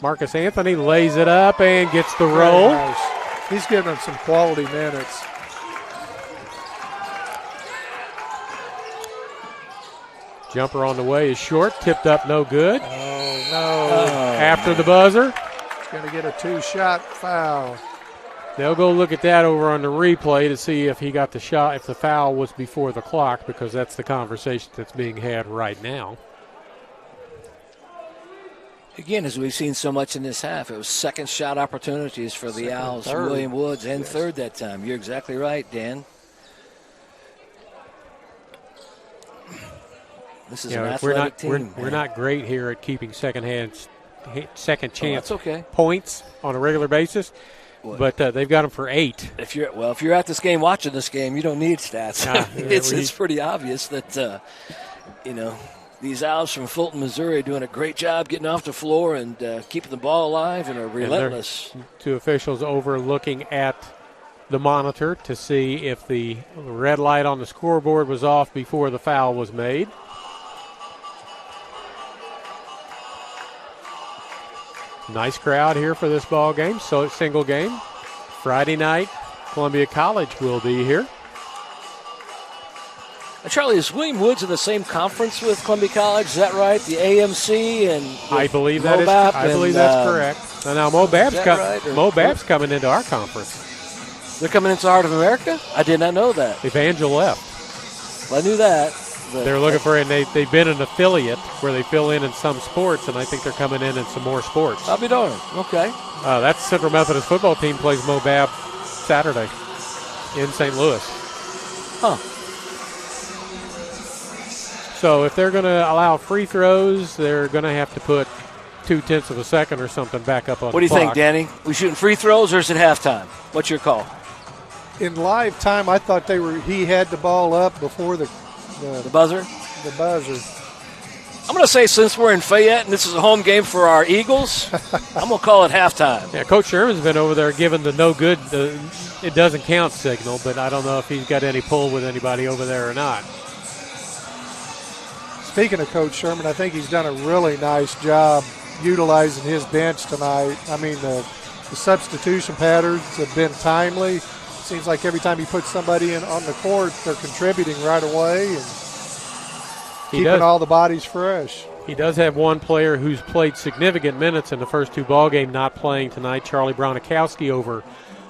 Marcus Anthony, lays it up and gets the roll. Nice. He's giving them some quality minutes. Jumper on the way is short, tipped up, no good. Oh, no. After the buzzer. Going to get a 2-shot foul. They'll go look at that over on the replay to see if he got the shot, if the foul was before the clock, because that's the conversation that's being had right now. Again, as we've seen so much in this half, it was second shot opportunities for the Owls, William Woods, and third that time. You're exactly right, Dan. This is an athletic team. We're not great here at keeping second chance okay. points on a regular basis, but they've got them for 8. If you're at this game watching this game, you don't need stats. It's pretty obvious that these Owls from Fulton, Missouri, are doing a great job getting off the floor and keeping the ball alive and are relentless. And two officials over looking at the monitor to see if the red light on the scoreboard was off before the foul was made. Nice crowd here for this ball game. So it's single game. Friday night, Columbia College will be here. Charlie, is William Woods in the same conference with Columbia College? Is that right? The AMC and I believe that Mobap I believe that's correct. And now Mobap's coming into our conference. They're coming into Heart of America? I did not know that. Evangel left. Well, I knew that. They're looking for, and they've been an affiliate where they fill in some sports, and I think they're coming in some more sports. I'll be darned. Okay. That's Central Methodist football team plays Mobap Saturday in St. Louis. Huh. So if they're going to allow free throws, they're going to have to put 0.2 of a second or something back up on the clock. What do you think, Danny? We shooting free throws or is it halftime? What's your call? In live time, I thought he had the ball up before the buzzer? The buzzer. I'm going to say since we're in Fayette and this is a home game for our Eagles, I'm going to call it halftime. Yeah, Coach Sherman's been over there giving the no good, it doesn't count signal, but I don't know if he's got any pull with anybody over there or not. Speaking of Coach Sherman, I think he's done a really nice job utilizing his bench tonight. I mean, the substitution patterns have been timely. Seems like every time he puts somebody in on the court, they're contributing right away and keeping all the bodies fresh. He does have one player who's played significant minutes in the first 2 ball games not playing tonight, Charlie Bronikowski over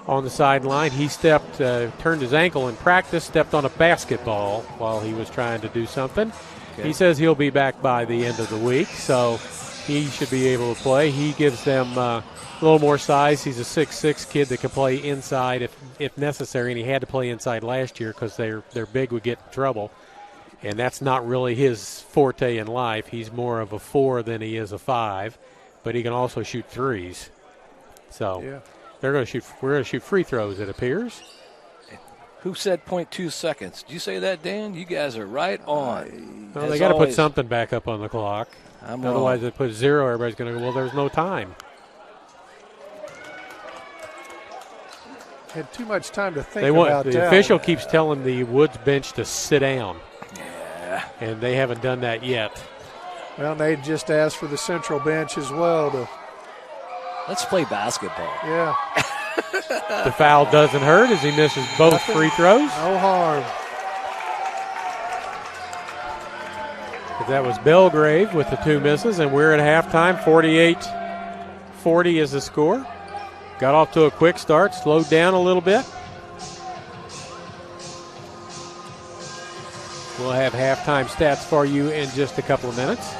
on the sideline. He turned his ankle in practice, stepped on a basketball while he was trying to do something. Okay. He says he'll be back by the end of the week, so he should be able to play. He gives them a little more size. He's a 6'6" kid that can play inside if necessary, and he had to play inside last year because their big would get in trouble. And that's not really his forte in life. He's more of a 4 than he is a 5, but he can also shoot threes. So we're going to shoot free throws, it appears. Who said 0.2 seconds? Did you say that, Dan? You guys are right on. Well, they got to put something back up on the clock. Otherwise, they put 0. Everybody's going to go, well, there's no time. Had too much time to think about that. The official keeps telling the Woods bench to sit down. Yeah. And they haven't done that yet. Well, they just asked for the central bench as well. Let's play basketball. Yeah. The foul doesn't hurt as he misses both free throws. No harm. But that was Belgrave with the 2 misses, and we're at halftime. 48-40 is the score. Got off to a quick start, slowed down a little bit. We'll have halftime stats for you in just a couple of minutes.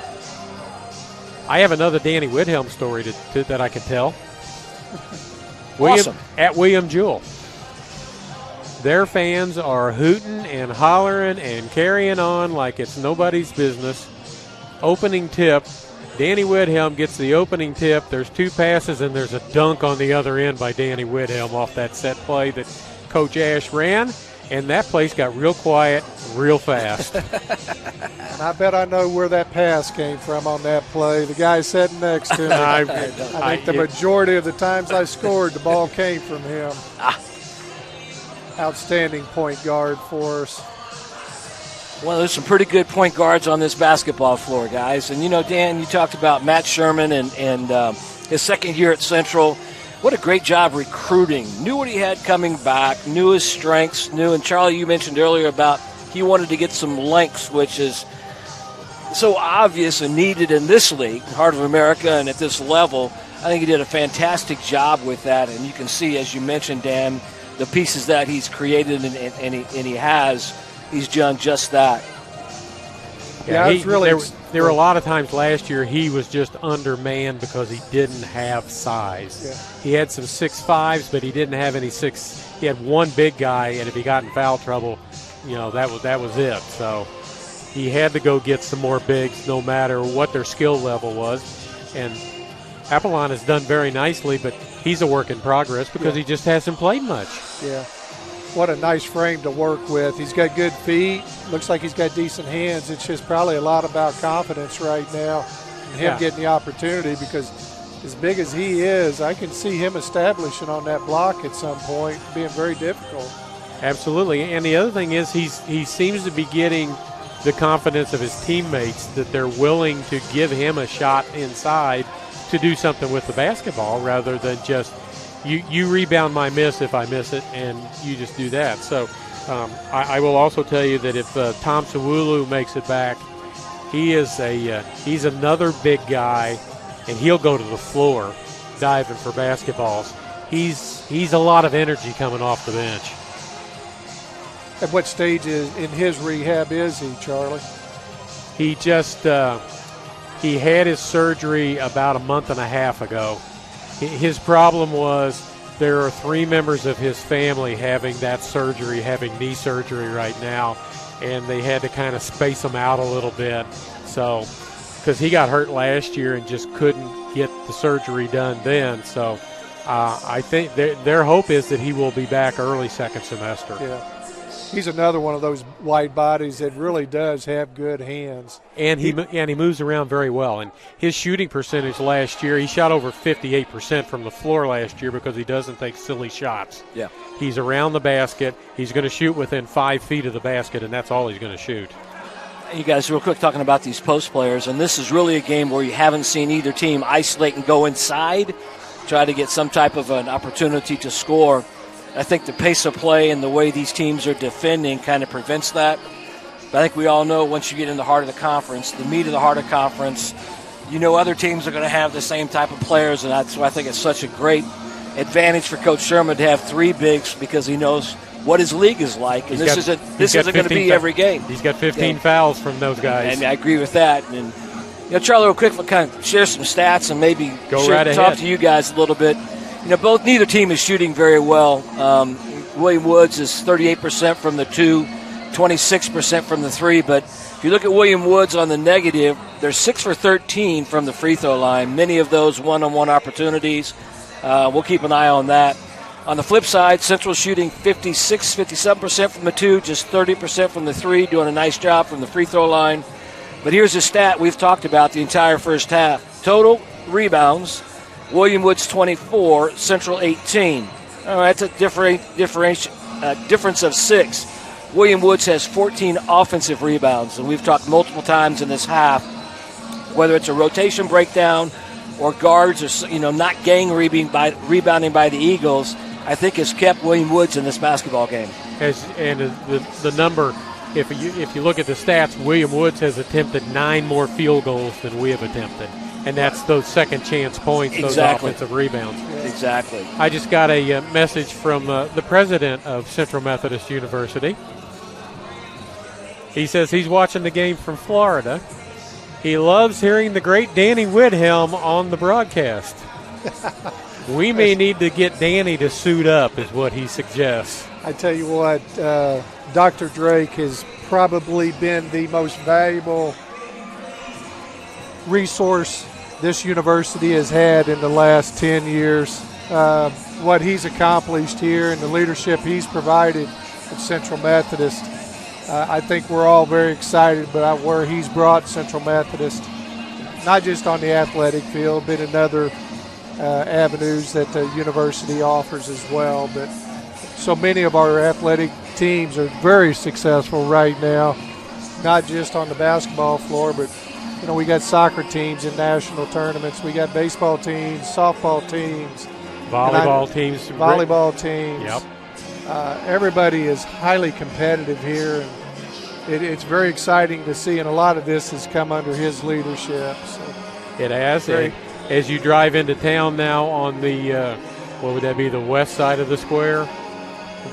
I have another Danny Widhelm story that I can tell. Awesome. At William Jewell. Their fans are hooting and hollering and carrying on like it's nobody's business. Opening tip. Danny Whithelm gets the opening tip. There's 2 passes, and there's a dunk on the other end by Danny Whithelm off that set play that Coach Ash ran. And that place got real quiet real fast. And I bet I know where that pass came from on that play. The guy sitting next to me. I think the majority of the times I scored, the ball came from him. Outstanding point guard for us. Well, there's some pretty good point guards on this basketball floor, guys. And, Dan, you talked about Matt Sherman and his second year at Central. What a great job recruiting. Knew what he had coming back, knew his strengths, and Charlie, you mentioned earlier about he wanted to get some lengths, which is so obvious and needed in this league, Heart of America, and at this level. I think he did a fantastic job with that, and you can see, as you mentioned, Dan, the pieces that he's created he's done just that. Yeah, there were a lot of times last year he was just undermanned because he didn't have size. Yeah. He had some 6'5", but he didn't have any 6. He had one big guy, and if he got in foul trouble, that was it. So he had to go get some more bigs no matter what their skill level was. And Apollon has done very nicely, but he's a work in progress because he just hasn't played much. Yeah. What a nice frame to work with. He's got good feet. Looks like he's got decent hands. It's just probably a lot about confidence right now and him getting the opportunity, because as big as he is, I can see him establishing on that block at some point, being very difficult. Absolutely. And the other thing is he seems to be getting the confidence of his teammates that they're willing to give him a shot inside to do something with the basketball rather than just you rebound my miss if I miss it, and you just do that. So I will also tell you that if Tom Sawulu makes it back, he's another big guy, and he'll go to the floor diving for basketballs. He's a lot of energy coming off the bench. At what stage in his rehab is he, Charlie? He just he had his surgery about a month and a half ago. His problem was there are 3 members of his family having that surgery, having knee surgery right now, and they had to kind of space them out a little bit. So, because he got hurt last year and just couldn't get the surgery done then. So, I think their hope is that he will be back early second semester. Yeah. He's another one of those wide bodies that really does have good hands. And he moves around very well. And his shooting percentage last year, he shot over 58% from the floor last year because he doesn't take silly shots. Yeah. He's around the basket. He's going to shoot within 5 feet of the basket, and that's all he's going to shoot. You guys, real quick, talking about these post players, and this is really a game where you haven't seen either team isolate and go inside, try to get some type of an opportunity to score. I think the pace of play and the way these teams are defending kind of prevents that. But I think we all know once you get in the heart of the conference, the meat of the heart of conference, other teams are going to have the same type of players, and that's why I think it's such a great advantage for Coach Sherman to have 3 bigs, because he knows what his league is like, and this isn't going to be every game. He's got 15 fouls from those guys. And I agree with that. And Charlie, real quick, we'll kind of share some stats and maybe talk to you guys a little bit. Neither team is shooting very well. William Woods is 38% from the 2, 26% from the 3. But if you look at William Woods on the negative, they're 6 for 13 from the free throw line. Many of those one-on-one opportunities. We'll keep an eye on that. On the flip side, Central shooting 57% from the 2, just 30% from the 3, doing a nice job from the free throw line. But here's a stat we've talked about the entire first half. Total rebounds, William Woods 24, Central 18. All right, that's a difference of 6. William Woods has 14 offensive rebounds, and we've talked multiple times in this half, whether it's a rotation breakdown or guards or not gang rebounding by the Eagles, I think has kept William Woods in this basketball game. And the number, if you look at the stats, William Woods has attempted 9 more field goals than we have attempted. And that's those second chance points, those offensive rebounds. Exactly. I just got a message from the president of Central Methodist University. He says he's watching the game from Florida. He loves hearing the great Danny Whithelm on the broadcast. We may need to get Danny to suit up, is what he suggests. I tell you what, Dr. Drake has probably been the most valuable resource this university has had in the last 10 years. What he's accomplished here and the leadership he's provided at Central Methodist, I think we're all very excited about where he's brought Central Methodist, not just on the athletic field, but in other avenues that the university offers as well. But so many of our athletic teams are very successful right now, not just on the basketball floor, but we got soccer teams in national tournaments. We got baseball teams, softball teams, volleyball teams. Yep. Everybody is highly competitive here. And it's very exciting to see, and a lot of this has come under his leadership. So it has. As you drive into town now on the, what would that be, the west side of the square?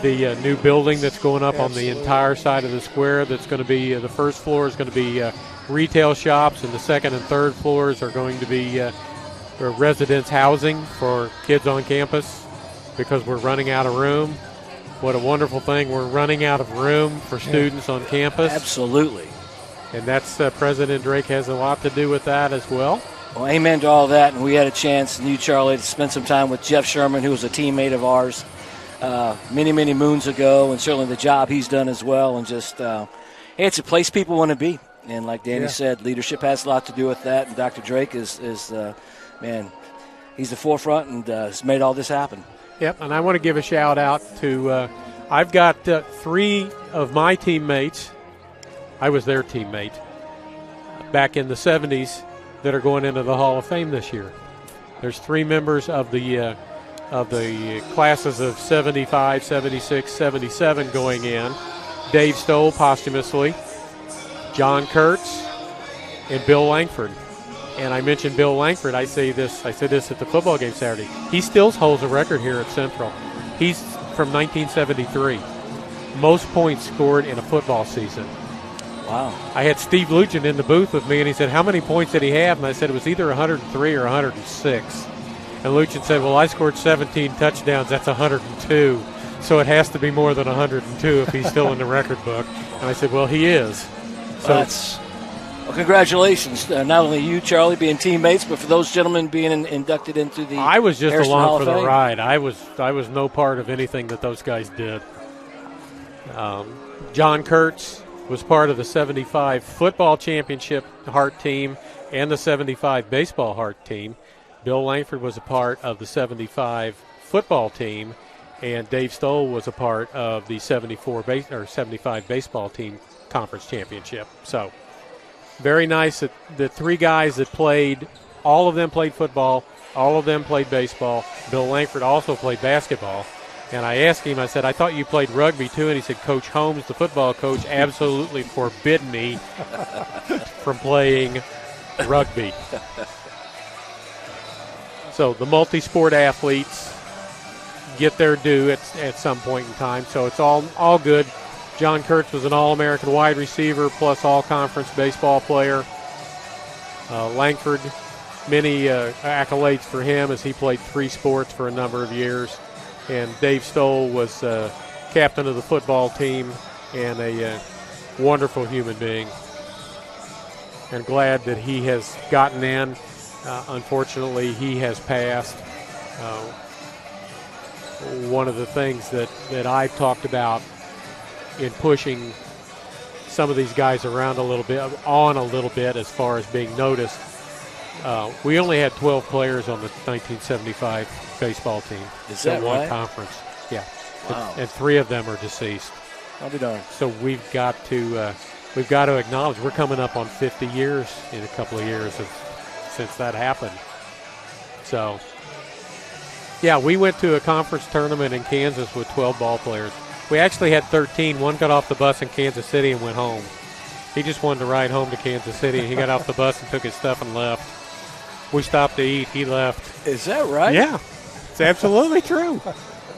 The new building that's going up on the entire side of the square, that's going to be, the first floor is going to be retail shops, and the second and third floors are going to be residence housing for kids on campus because we're running out of room. What a wonderful thing. We're running out of room for students on campus. Absolutely. And that's President Drake has a lot to do with that as well. Well, amen to all that. And we had a chance, and you, Charlie, to spend some time with Jeff Sherman, who was a teammate of ours many, many moons ago, and certainly the job he's done as well. And just, it's a place people want to be. And like Danny said, leadership has a lot to do with that. And Dr. Drake is man, he's the forefront and has made all this happen. Yep, and I want to give a shout-out to I've got 3 of my teammates. I was their teammate back in the 70s that are going into the Hall of Fame this year. There's 3 members of the classes of 75, 76, 77 going in. Dave Stoll posthumously, John Kurtz, and Bill Langford. And I mentioned Bill Langford. I said this at the football game Saturday. He still holds a record here at Central. He's from 1973. Most points scored in a football season. Wow. I had Steve Lucian in the booth with me, and he said, how many points did he have? And I said it was either 103 or 106. And Lucian said, well, I scored 17 touchdowns. That's 102. So it has to be more than 102 if he's still in the record book. And I said, well, he is. So well, congratulations, not only you, Charlie, being teammates, but for those gentlemen being inducted into the I was just Harrison along Hall for the of Fame. ride. I was no part of anything that those guys did. John Kurtz was part of the 75 football championship Hart team and the 75 baseball Hart team. Bill Langford was a part of the 75 football team, and Dave Stoll was a part of the 75 baseball team conference championship. So very nice that the 3 guys that played, all of them played football, all of them played baseball. Bill Langford also played basketball. And I asked him, I said, I thought you played rugby too. And he said, Coach Holmes, the football coach, absolutely forbid me from playing rugby. So the multi-sport athletes get their due at some point in time. So it's all good. John Kurtz was an All-American wide receiver plus all-conference baseball player. Langford, many accolades for him as he played 3 sports for a number of years. And Dave Stoll was captain of the football team and a wonderful human being. And glad that he has gotten in. Unfortunately, he has passed. One of the things that I've talked about in pushing some of these guys around a little bit as far as being noticed, we only had 12 players on the 1975 baseball team. Is that one right? Conference. Yeah. Wow. And 3 of them are deceased. I'll be darned. So we've got to acknowledge we're coming up on 50 years in a couple of years since that happened. So, yeah, we went to a conference tournament in Kansas with 12 ball players. We actually had 13. One got off the bus in Kansas City and went home. He just wanted to ride home to Kansas City, and he got off the bus and took his stuff and left. We stopped to eat. He left. Is that right? Yeah, it's absolutely true.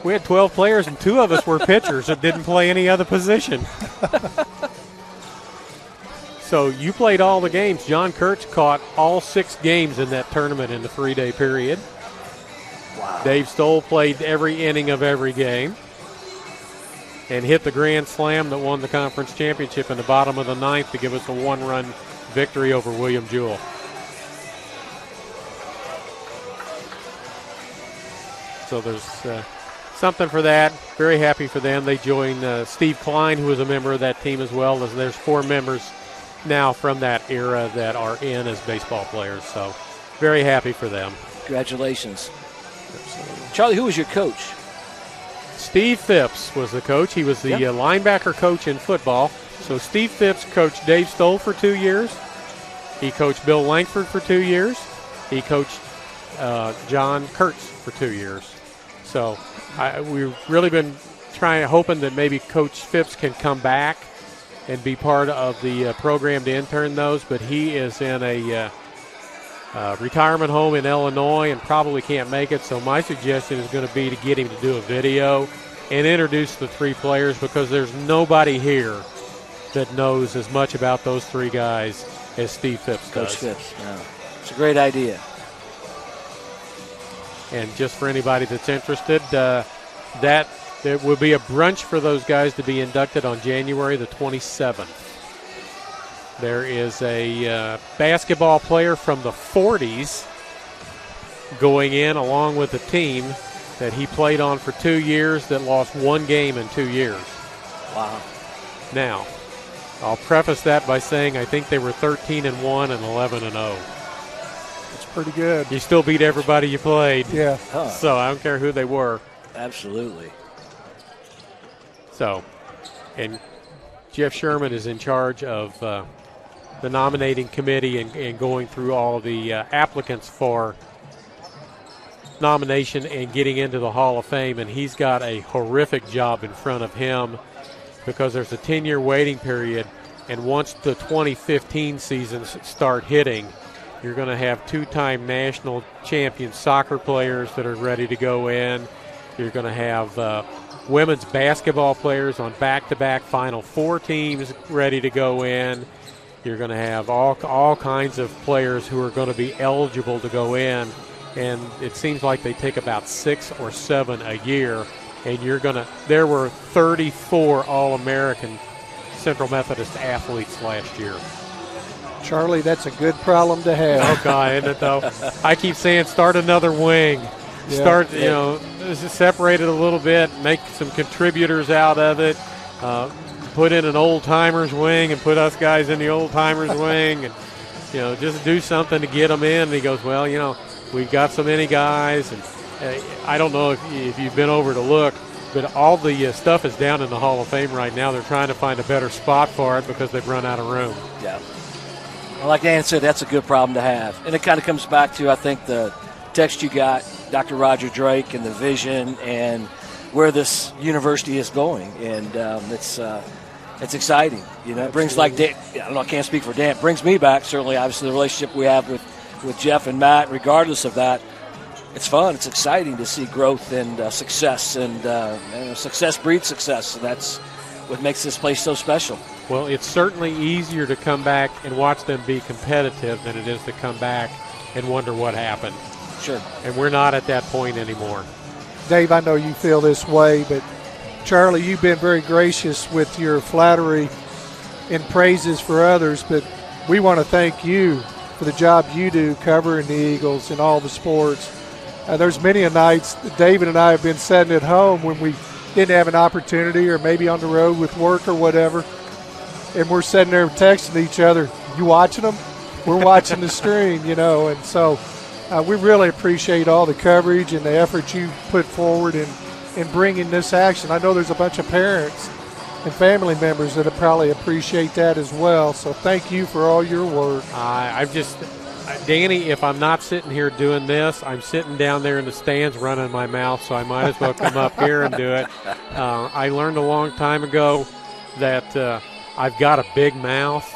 We had 12 players, and 2 of us were pitchers that didn't play any other position. So you played all the games. John Kurtz caught all 6 games in that tournament in the 3-day period. Wow. Dave Stoll played every inning of every game. and hit the grand slam that won the conference championship in the bottom of the ninth to give us a 1-run victory over William Jewell. So there's something for that. Very happy for them. They joined Steve Klein, who was a member of that team as well. As there's 4 members now from that era that are in as baseball players. So very happy for them. Congratulations. Charlie, who was your coach? Steve Phipps was the coach. He was the linebacker coach in football. So Steve Phipps coached Dave Stoll for 2 years. He coached Bill Langford for 2 years. He coached John Kurtz for 2 years. So we've really been hoping that maybe Coach Phipps can come back and be part of the program to intern those, but he is in a retirement home in Illinois and probably can't make it. So my suggestion is going to be to get him to do a video and introduce the 3 players, because there's nobody here that knows as much about those 3 guys as Steve Phipps does. Coach Phipps, yeah. It's a great idea. And just for anybody that's interested, there will be a brunch for those guys to be inducted on January the 27th. There is a basketball player from the 40s going in along with the team that he played on for 2 years that lost 1 game in 2 years. Wow. Now, I'll preface that by saying I think they were 13-1 and 11-0. That's pretty good. You still beat everybody you played. Yeah. Huh. So I don't care who they were. Absolutely. So, and Jeff Sherman is in charge of the nominating committee and going through all the applicants for nomination and getting into the Hall of Fame, and he's got a horrific job in front of him because there's a 10-year waiting period, and once the 2015 seasons start hitting, you're going to have 2-time national champion soccer players that are ready to go in. You're going to have women's basketball players on back-to-back Final Four teams ready to go in. You're going to have all kinds of players who are going to be eligible to go in, and it seems like they take about 6 or 7 a year. And there were 34 All-American Central Methodist athletes last year. Charlie, that's a good problem to have. Oh, God, isn't it, though? I keep saying start another wing. Yeah. Separate it a little bit, make some contributors out of it, put in an old-timers wing and put us guys in the old-timers wing, and, just do something to get them in. And he goes, well, we've got so many guys, and I don't know if you've been over to look, but all the stuff is down in the Hall of Fame right now. They're trying to find a better spot for it because they've run out of room. Yeah. Well, like Dan said, that's a good problem to have. And it kind of comes back to, I think, the text you got, Dr. Roger Drake, and the vision and where this university is going. And it's exciting. It brings, like Dan, I don't know, I can't speak for Dan. It brings me back, certainly, obviously, the relationship we have with Jeff and Matt. Regardless of that, it's fun. It's exciting to see growth and success. And success breeds success. And that's what makes this place so special. Well, it's certainly easier to come back and watch them be competitive than it is to come back and wonder what happened. Sure. And we're not at that point anymore. Dave, I know you feel this way, but Charlie, you've been very gracious with your flattery and praises for others, but we want to thank you for the job you do covering the Eagles in all the sports. There's many a nights that David and I have been sitting at home when we didn't have an opportunity or maybe on the road with work or whatever, and we're sitting there texting each other, you watching them? We're watching the stream, and so we really appreciate all the coverage and the effort you put forward in bringing this action. I know there's a bunch of parents and family members that probably appreciate that as well, so thank you for all your work. Danny, if I'm not sitting here doing this, I'm sitting down there in the stands running my mouth, so I might as well come up here and do it. I learned a long time ago that I've got a big mouth,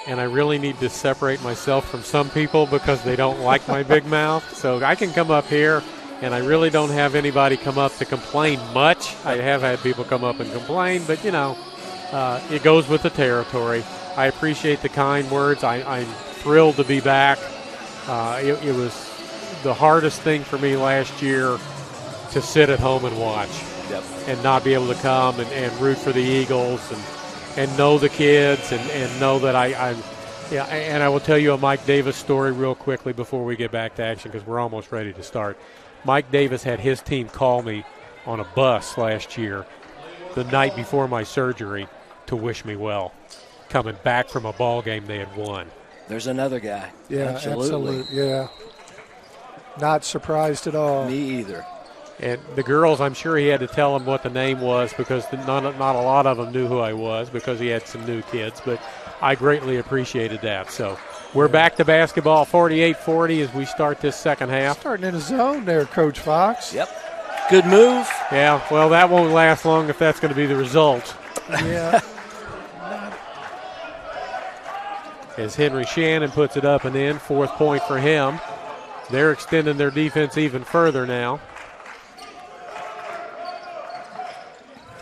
and I really need to separate myself from some people because they don't like my big mouth. So I can come up here, and I really don't have anybody come up to complain much. I have had people come up and complain, but, it goes with the territory. I appreciate the kind words. I'm thrilled to be back. It was the hardest thing for me last year to sit at home and watch. and not be able to come and root for the Eagles and know the kids and know that I'm yeah. And I will tell you a Mike Davis story real quickly before we get back to action because we're almost ready to start. Mike Davis had his team call me on a bus last year the night before my surgery to wish me well, coming back from a ball game they had won. There's another guy. Yeah, absolutely. Yeah. Not surprised at all. Me either. And the girls, I'm sure he had to tell them what the name was because not a lot of them knew who I was because he had some new kids. But I greatly appreciated that. So we're back to basketball, 48-40 as we start this second half. Starting in a zone there, Coach Fox. Yep. Good move. Yeah, well, that won't last long if that's going to be the result. Yeah. As Henry Shannon puts it up and in, 4th point for him. They're extending their defense even further now.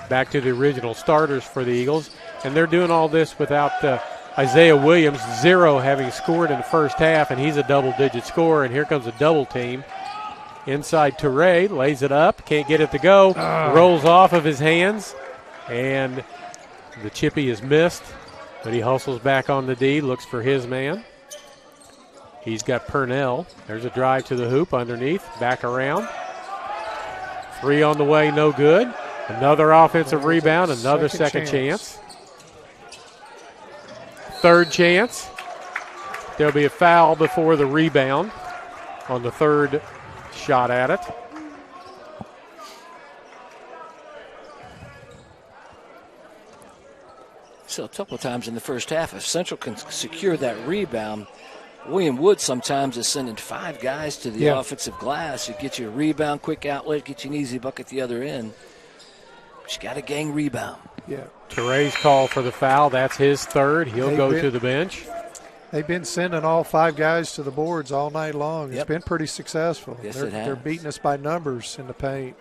Back to the original starters for the Eagles, and they're doing all this without Isaiah Williams, 0 having scored in the first half, and he's a double-digit scorer, and here comes a double team. Inside Toure, lays it up, can't get it to go, rolls off of his hands, and the chippy is missed, but he hustles back on the D, looks for his man. He's got Purnell. There's a drive to the hoop underneath, back around. 3 on the way, no good. Another offensive rebound, another second chance. 3rd chance. There'll be a foul before the rebound on the 3rd shot at it. So a couple of times in the first half, if Central can secure that rebound, William Wood sometimes is sending 5 guys to the offensive glass. You get you a rebound, quick outlet, get you an easy bucket at the other end. But you got a gang rebound. Yeah. Toure's call for the foul. That's his 3rd. He'll go to the bench. They've been sending all 5 guys to the boards all night long. It's been pretty successful. Yes, They're beating us by numbers in the paint.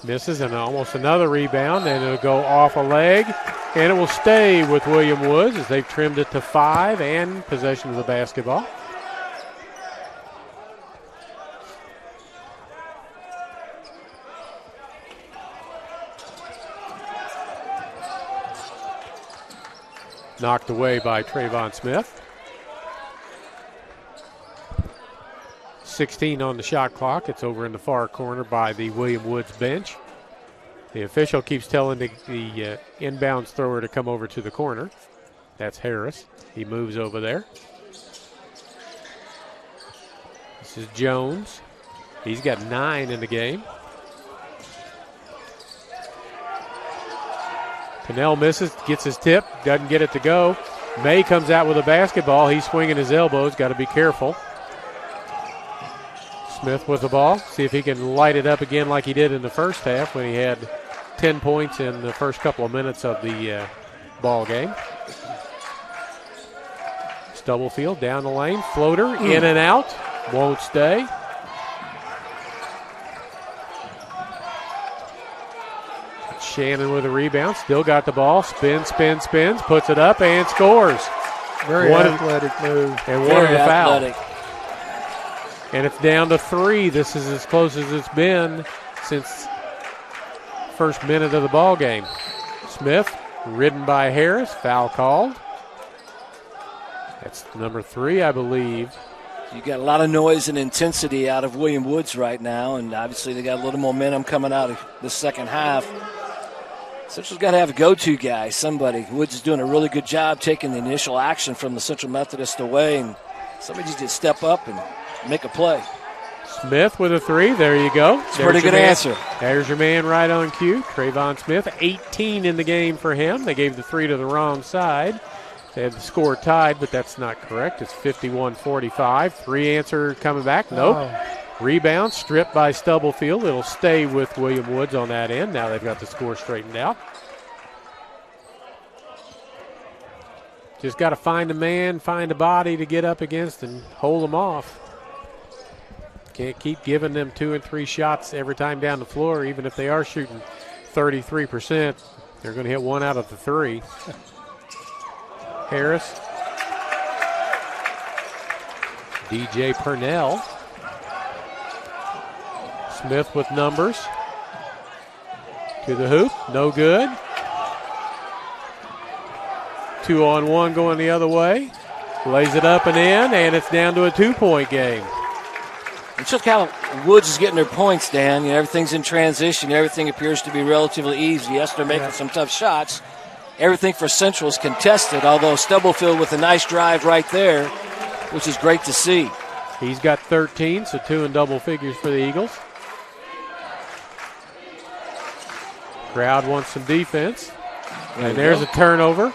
Misses, and almost another rebound, and it'll go off a leg, and it will stay with William Woods as they've trimmed it to 5 and possession of the basketball. Knocked away by Trayvon Smith. 16 on the shot clock. It's over in the far corner by the William Woods bench. The official keeps telling the inbounds thrower to come over to the corner. That's Harris. He moves over there. This is Jones. He's got 9 in the game. Cannell misses, gets his tip, doesn't get it to go. May comes out with a basketball. He's swinging his elbows, got to be careful. Smith with the ball. See if he can light it up again like he did in the first half when he had 10 points in the first couple of minutes of the ball game. Stubblefield down the lane. Floater in and out. Won't stay. Shannon with a rebound. Still got the ball. Spins, puts it up and scores. Very athletic move. And wanted a foul. And it's down to 3. This is as close as it's been since first minute of the ball game. Smith, ridden by Harris, foul called. That's number 3, I believe. You got a lot of noise and intensity out of William Woods right now, and obviously they got a little momentum coming out of the second half. Central's got to have a go-to guy, somebody. Woods is doing a really good job taking the initial action from the Central Methodist away, and somebody just needs to step up and make a play. Smith with a 3. There you go. It's a pretty good answer. There's your man right on cue. Trayvon Smith, 18 in the game for him. They gave the 3 to the wrong side. They had the score tied, but that's not correct. It's 51-45. 3 answer coming back. Nope. Oh. Rebound stripped by Stubblefield. It'll stay with William Woods on that end. Now they've got the score straightened out. Just got to find a man, find a body to get up against and hold them off. Can't keep giving them 2 and 3 shots every time down the floor, even if they are shooting 33%. They're going to hit 1 out of the 3. Harris. DJ Purnell. Smith with numbers. To the hoop, no good. 2-on-1 going the other way. Lays it up and in, and it's down to a 2-point game. It's just how Woods is getting their points, Dan. Everything's in transition. Everything appears to be relatively easy. Yes, they're making some tough shots. Everything for Central is contested, although Stubblefield with a nice drive right there, which is great to see. He's got 13, so 2 in double figures for the Eagles. Crowd wants some defense. And there's a turnover.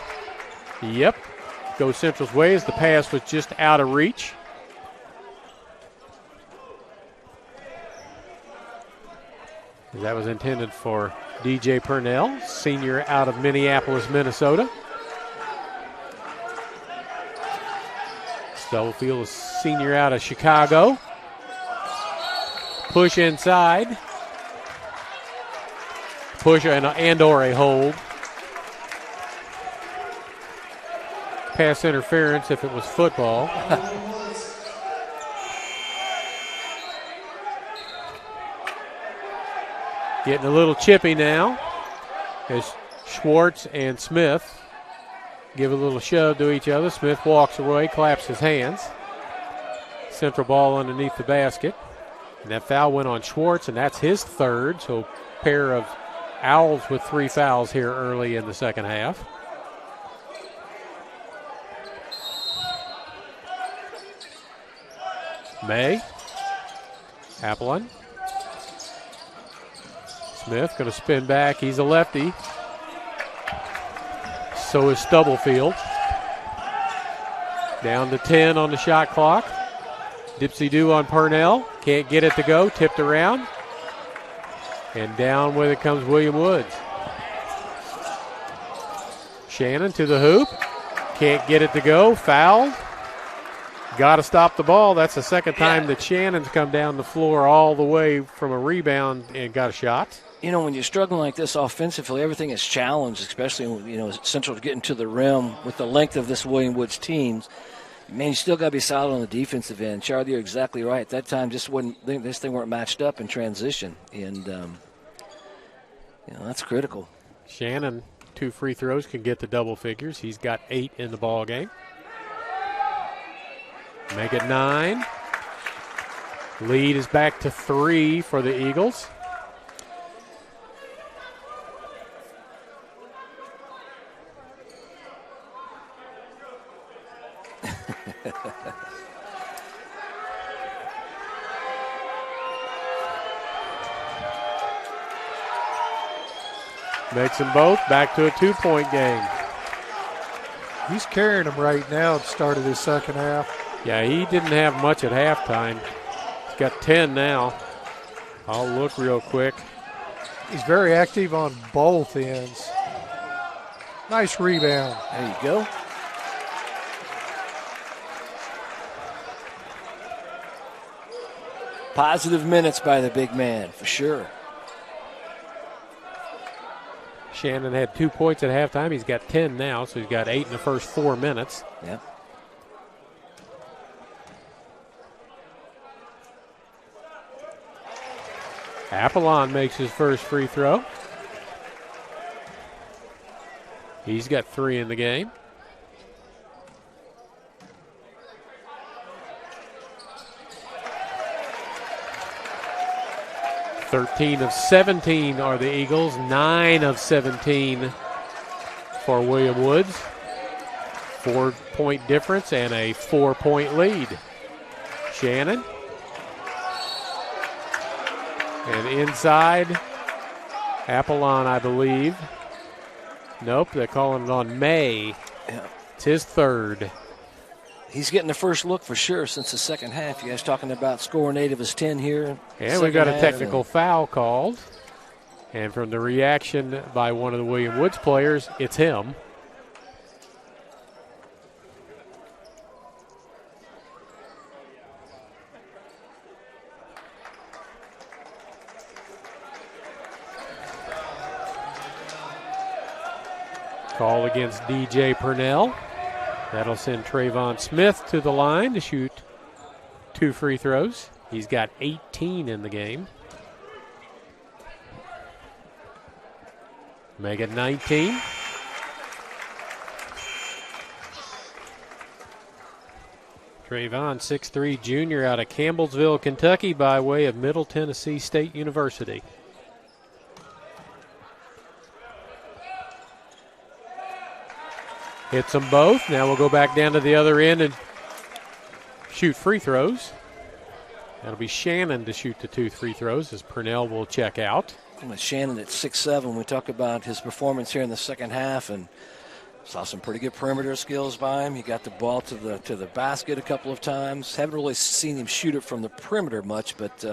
Yep. Goes Central's way as the pass was just out of reach. That was intended for DJ Purnell, senior out of Minneapolis, Minnesota. Stubblefield is senior out of Chicago. Push inside. Push and or a hold. Pass interference if it was football. Getting a little chippy now as Schwartz and Smith give a little shove to each other. Smith walks away, claps his hands. Central ball underneath the basket. And that foul went on Schwartz, and that's his third. So pair of Owls with 3 fouls here early in the second half. May. Applin. Smith going to spin back. He's a lefty. So is Stubblefield. Down to 10 on the shot clock. Dipsy-do on Purnell. Can't get it to go. Tipped around. And down with it comes William Woods. Shannon to the hoop. Can't get it to go. Fouled. Got to stop the ball. That's the second time that Shannon's come down the floor all the way from a rebound and got a shot. When you're struggling like this offensively, everything is challenged, especially when, Central's getting to the rim with the length of this William Woods teams. Man, you still got to be solid on the defensive end. Charlie, you're exactly right. At that time, this thing weren't matched up in transition, and that's critical. Shannon, 2 free throws, can get the double figures. He's got 8 in the ball game. Make it 9. Lead is back to 3 for the Eagles. Makes them both back to a 2-point game. He's carrying them right now at the start of this second half. Yeah, he didn't have much at halftime. He's got 10 now. I'll look real quick. He's very active on both ends. Nice rebound. There you go. Positive minutes by the big man, for sure. Shannon had 2 points at halftime. He's got 10 now, so he's got 8 in the first 4 minutes. Yep. Apollon makes his first free throw. He's got 3 in the game. (13 of 17 are the Eagles. 9 of 17 for William Woods. 4-point difference and a 4-point lead. Shannon. And inside, Apollon, I believe. Nope, they're calling it on May. Yeah. It's his third. He's getting the first look for sure since the second half. You guys talking about scoring 8 of his 10 here. And we got a technical foul called. And from the reaction by one of the William Woods players, it's him. Call against DJ Purnell. That'll send Trayvon Smith to the line to shoot 2 free throws. He's got 18 in the game. Make it 19. Trayvon, 6'3", junior out of Campbellsville, Kentucky, by way of Middle Tennessee State University. Hits them both. Now we'll go back down to the other end and shoot free throws. That'll be Shannon to shoot the 2 free throws as Purnell will check out. With Shannon at 6'7", we talk about his performance here in the second half, and saw some pretty good perimeter skills by him. He got the ball to the basket a couple of times. Haven't really seen him shoot it from the perimeter much, but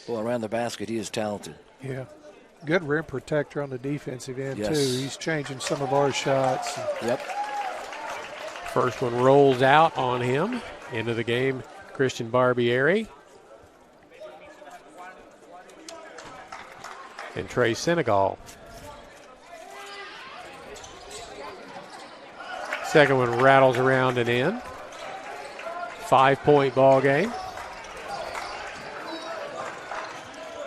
around the basket, he is talented. Yeah. Good rim protector on the defensive end, yes, too. He's changing some of our shots. Yep. First one rolls out on him. Into the game, Christian Barbieri. And Trey Senegal. Second one rattles around and in. 5-point ball game.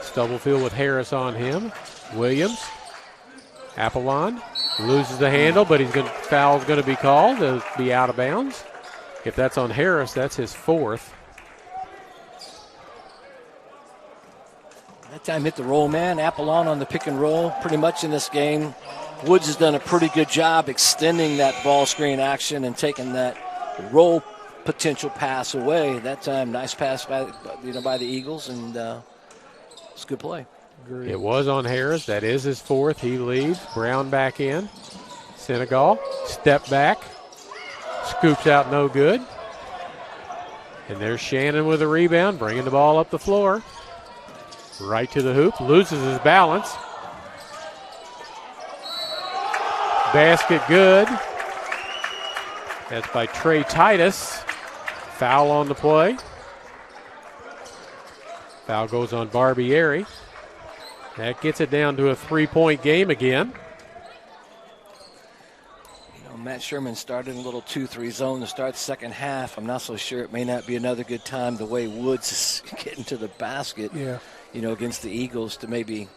Stubblefield with Harris on him. Williams. Apollon loses the handle, but foul's going to be called. It'll be out of bounds. If that's on Harris, that's his 4th. That time hit the roll man. Apollon on the pick and roll pretty much in this game. Woods has done a pretty good job extending that ball screen action and taking that roll potential pass away. That time, nice pass by the Eagles, and it's a good play. Great. It was on Harris. That is his 4th. He leads. Brown back in. Senegal, step back. Scoops out, no good. And there's Shannon with a rebound, bringing the ball up the floor. Right to the hoop, loses his balance. Basket good. That's by Trey Titus. Foul on the play. Foul goes on Barbieri. That gets it down to a 3-point game again. Matt Sherman started in a little 2-3 zone to start the second half. I'm not so sure. It may not be another good time the way Woods is getting to the basket, against the Eagles, to maybe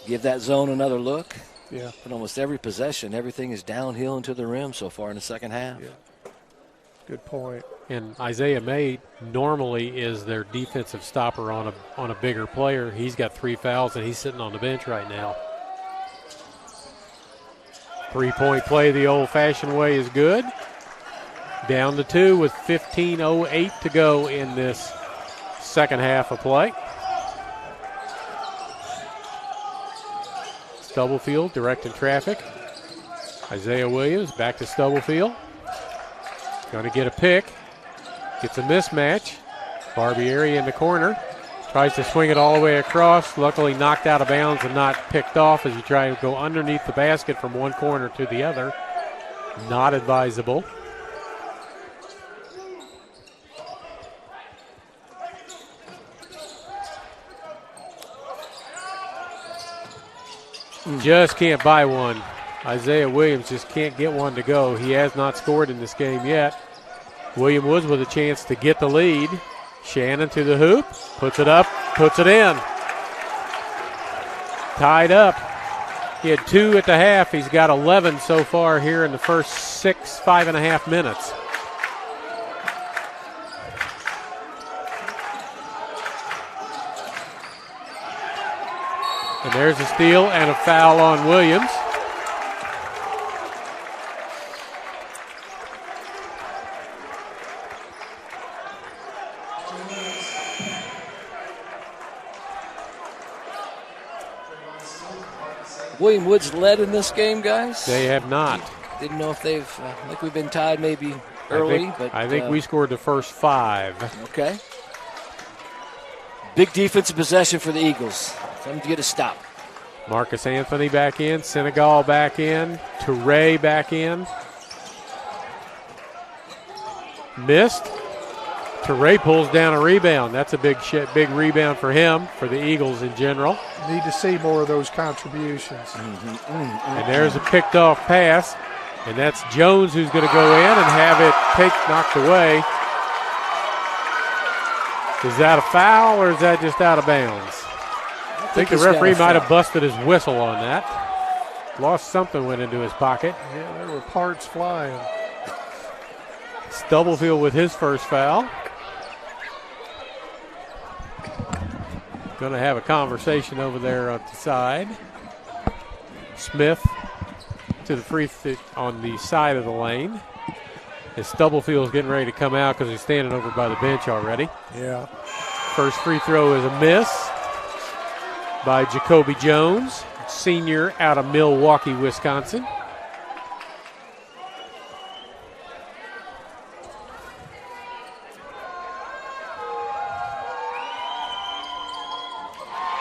give that zone another look. Yeah. But almost every possession, everything is downhill into the rim so far in the second half. Yeah. Good point. And Isaiah May normally is their defensive stopper on a bigger player. He's got 3 fouls, and he's sitting on the bench right now. 3-point play the old-fashioned way is good. Down to 2 with 15:08 to go in this second half of play. Stubblefield directing traffic. Isaiah Williams back to Stubblefield. Going to get a pick. Gets a mismatch. Barbieri in the corner. Tries to swing it all the way across. Luckily knocked out of bounds and not picked off as he tried to go underneath the basket from one corner to the other. Not advisable. Just can't buy one. Isaiah Williams just can't get one to go. He has not scored in this game yet. William Woods with a chance to get the lead. Shannon to the hoop, puts it up, puts it in. Tied up. He had 2 at the half. He's got 11 so far here in the first 5.5 minutes. And there's a steal and a foul on Williams. William Woods led in this game, guys. They have not. Didn't know if they've, I think we've been tied maybe early. I think we scored the first 5. Okay. Big defensive possession for the Eagles. Time to get a stop. Marcus Anthony back in, Senegal back in, Toure back in. Missed. Toure pulls down a rebound. That's a big rebound for him, for the Eagles in general. Need to see more of those contributions. And there's a picked off pass, and that's Jones who's going to go in and have it knocked away. Is that a foul or is that just out of bounds? I think the referee might have busted his whistle on that. lost something, went into his pocket. Yeah, there were parts flying. Stubblefield with his first foul. Going to have a conversation over there on the side. Smith to the free throw on the side of the lane. As Stubblefield's getting ready to come out because he's standing over by the bench already. Yeah. First free throw is a miss by Jacoby Jones, senior out of Milwaukee, Wisconsin.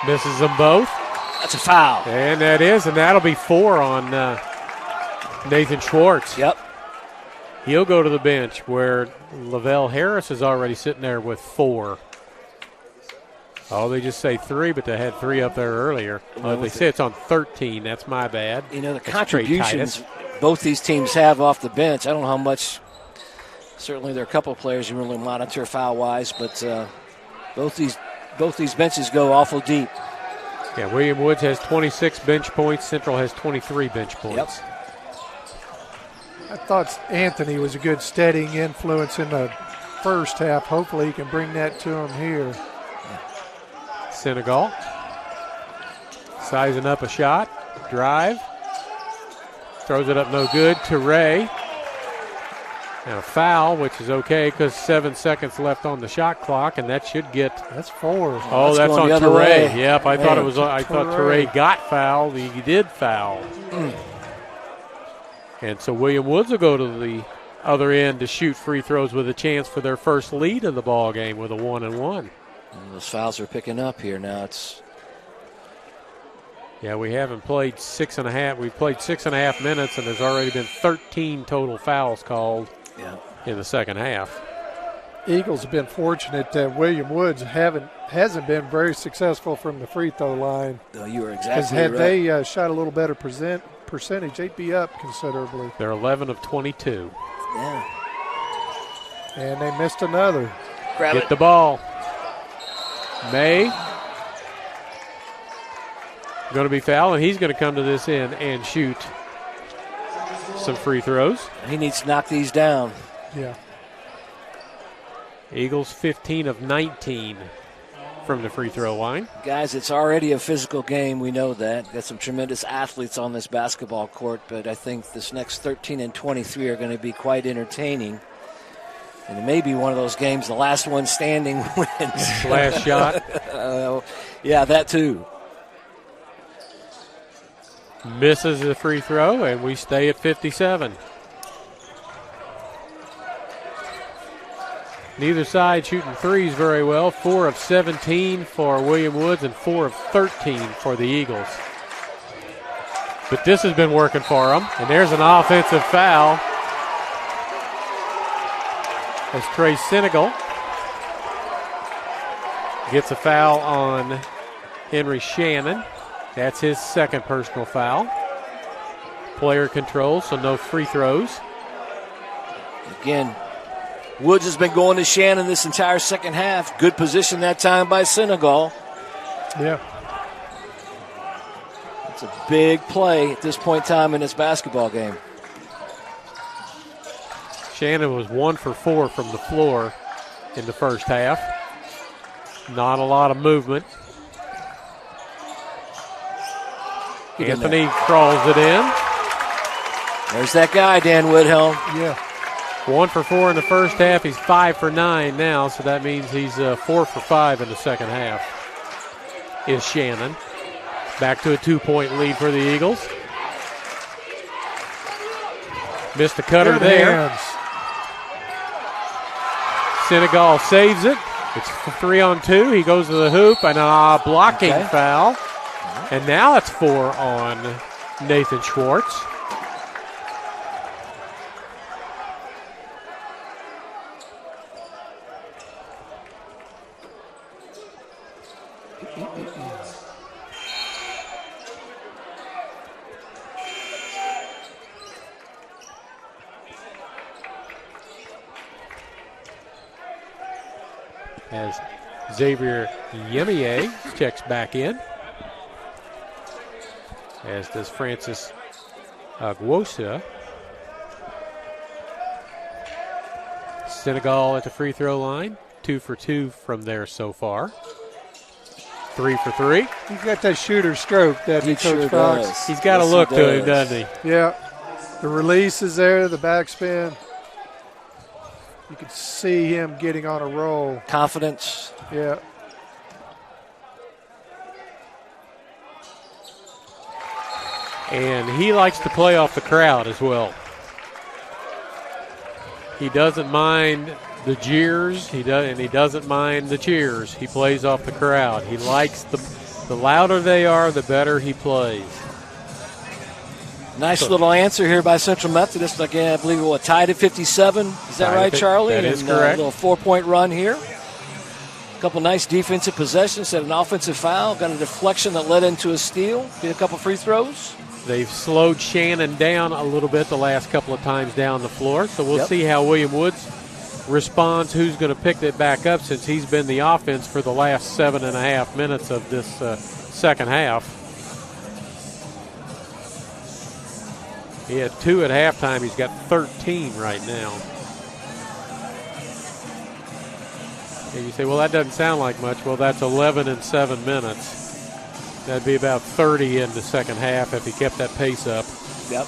Misses them both. That's a foul. And that'll be 4 on Nathan Schwartz. Yep. He'll go to the bench where Lavelle Harris is already sitting there with 4. Oh, they just say 3, but they had 3 up there earlier. They say it's on 13. That's my bad. You know, the That's contributions both these teams have off the bench. I don't know how much. Certainly there are a couple of players you really monitor foul-wise, but both these benches go awful deep. Yeah, William Woods has 26 bench points. Central has 23 bench points. Yep. I thought Anthony was a good steadying influence in the first half. Hopefully he can bring that to him here. Senegal sizing up a shot. Drive. Throws it up no good to Ray. And a foul, which is okay because 7 seconds left on the shot clock, and that should get. That's 4. Oh, that's on Teray. Yep, I thought it was. I thought Teray Teray got fouled. He did foul. And so William Woods will go to the other end to shoot free throws with a chance for their first lead of the ball game with a 1-and-1. Those fouls are picking up here now. Yeah, we haven't played 6.5. We've played 6.5 minutes, and there's already been 13 total fouls called in the second half. Eagles have been fortunate that William Woods hasn't been very successful from the free throw line. No, you are exactly right. Because had they shot a little better percentage, they'd be up considerably. They're 11 of 22. Yeah. And they missed another. Get the ball. May going to be fouled, and he's going to come to this end and shoot some free throws. He needs to knock these down. Yeah. Eagles 15 of 19 from the free throw line. Guys, it's already a physical game. We know that. Got some tremendous athletes on this basketball court, but I think this next 13 and 23 are going to be quite entertaining. And it may be one of those games, the last one standing wins. Last shot. Yeah, that too. Misses the free throw, and we stay at 57. Neither side shooting threes very well. 4 of 17 for William Woods and 4 of 13 for the Eagles. But this has been working for them, and there's an offensive foul. As Trey Senegal gets a foul on Henry Shannon. That's his second personal foul. Player control, so no free throws. Again, Woods has been going to Shannon this entire second half. Good position that time by Senegal. Yeah. It's a big play at this point in time in this basketball game. Shannon was 1 for 4 from the floor in the first half. Not a lot of movement. Anthony crawls it in. There's that guy, Dan Woodhelm. Yeah. 1 for 4 in the first half. He's 5 for 9 now, so that means he's 4 for 5 in the second half. Is Shannon. Back to a 2-point lead for the Eagles. Missed the cutter there. Senegal saves it. It's 3-on-2. He goes to the hoop, and a blocking foul. And now it's 4 on Nathan Schwartz. As Xavier Yemier checks back in. As does Francis Aguosa. Senegal at the free throw line. 2 for 2 from there so far. 3 for 3. He's got that shooter stroke, doesn't he, Coach Fox? He's got a look to him, doesn't he? Yeah. The release is there, the backspin. You can see him getting on a roll. Confidence. Yeah. And he likes to play off the crowd as well. He doesn't mind the jeers, he doesn't mind the cheers. He plays off the crowd. He likes the louder they are, the better he plays. Nice little answer here by Central Methodist. Again, I believe it was tied at 57. Is that right, Charlie? That is correct. A little 4-point run here. A couple nice defensive possessions, had an offensive foul, got a deflection that led into a steal, get a couple free throws. They've slowed Shannon down a little bit the last couple of times down the floor, so we'll see how William Woods responds, who's going to pick it back up since he's been the offense for the last 7.5 minutes of this second half. He had 2 at halftime. He's got 13 right now. And you say, well, that doesn't sound like much. Well, that's 11 in 7 minutes. That'd be about 30 in the second half if he kept that pace up. Yep.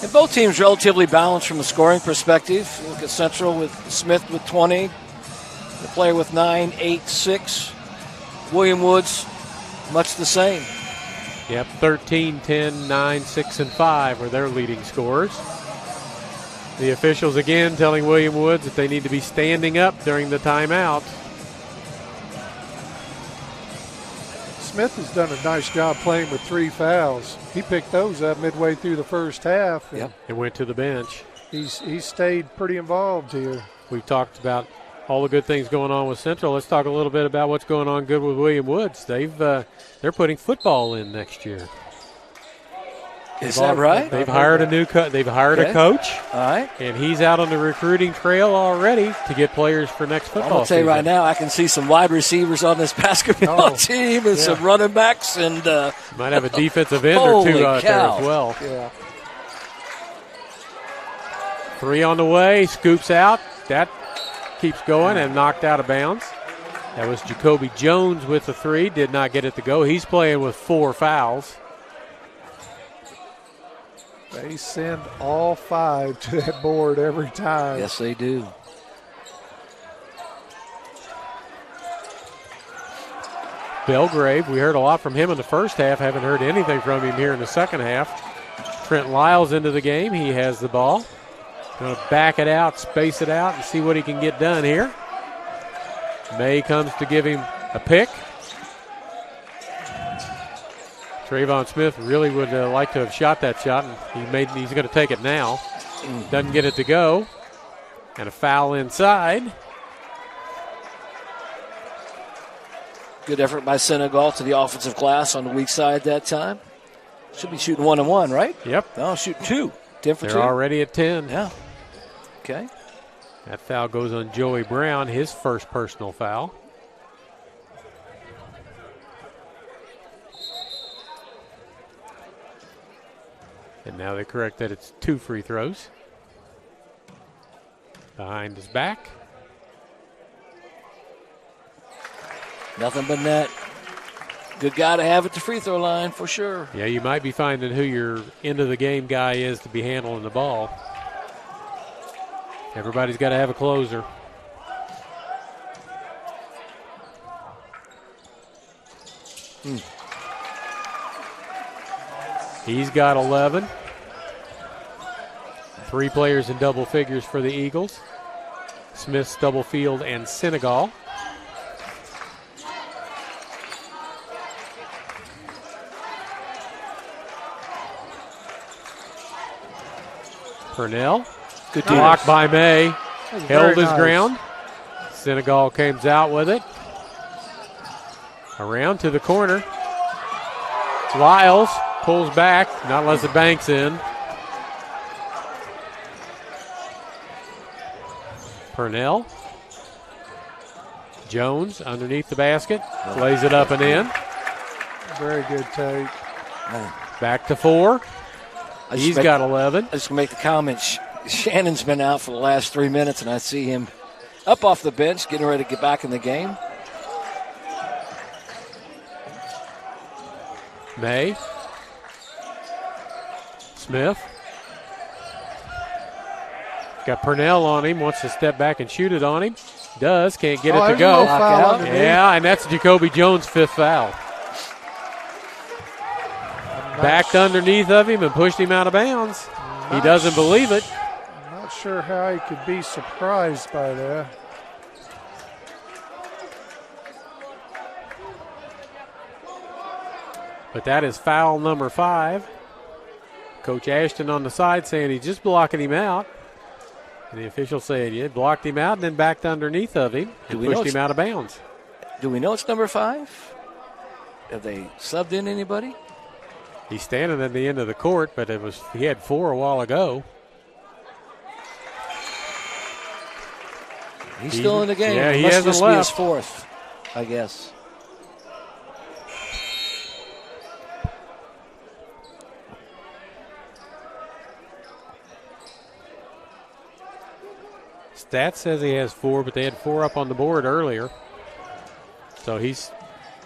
And both teams relatively balanced from a scoring perspective. You look at Central with Smith with 20, the player with 9, 8, 6. William Woods, much the same. Yep, 13, 10, 9, 6, and 5 were their leading scorers. The officials again telling William Woods that they need to be standing up during the timeout. Smith has done a nice job playing with 3 fouls. He picked those up midway through the first half. And went to the bench. He's stayed pretty involved here. We've talked about all the good things going on with Central. Let's talk a little bit about what's going on good with William Woods. They're putting football in next year. Is that right? They've hired a new they've hired a coach. All right. And he's out on the recruiting trail already to get players for next football season. I'll tell you right now, I can see some wide receivers on this basketball team and some running backs. And might have a defensive end or two out there as well. Yeah. 3 on the way, scoops out. That keeps going and knocked out of bounds. That was Jacoby Jones with the 3, did not get it to go. He's playing with 4 fouls. They send all 5 to that board every time. Yes, they do. Belgrave, we heard a lot from him in the first half. Haven't heard anything from him here in the second half. Trent Lyles into the game. He has the ball. Going to back it out, space it out, and see what he can get done here. May comes to give him a pick. Trayvon Smith really would like to have shot that shot, and he's going to take it now. Doesn't get it to go. And a foul inside. Good effort by Senegal to the offensive glass on the weak side that time. Should be shooting 1-1, right? Yep. No, shooting 2. 10 for 2. They're already at 10. Yeah. Okay. That foul goes on Joey Brown, his first personal foul. And now they correct that it's 2 free throws. Behind his back. Nothing but net. Good guy to have at the free throw line for sure. Yeah, you might be finding who your end of the game guy is to be handling the ball. Everybody's got to have a closer. He's got 11. 3 players in double figures for the Eagles. Smith, Stubblefield, and Senegal. Purnell. Good block by May. Held his nice ground. Senegal comes out with it. Around to the corner. Lyles pulls back, not unless it banks in. Purnell. Jones underneath the basket. Lays it up and in. Very good take. Back to 4. He's got 11. I just make the comment. Shannon's been out for the last 3 minutes, and I see him up off the bench, getting ready to get back in the game. May. Smith. Got Purnell on him, wants to step back and shoot it on him. Does, can't get it to go. Yeah, and that's Jacoby Jones' 5th foul. Backed underneath of him and pushed him out of bounds. He doesn't believe it. I'm not sure how he could be surprised by that. But that is foul number 5. Coach Ashton on the side saying he's just blocking him out. And the official saying, yeah, blocked him out and then backed underneath of him and pushed him out of bounds. Do we know it's number 5? Have they subbed in anybody? He's standing at the end of the court, but he had 4 a while ago. He's still in the game. Yeah, he must hasn't just left. Be his 4th, I guess. Stats says he has 4, but they had 4 up on the board earlier. So he's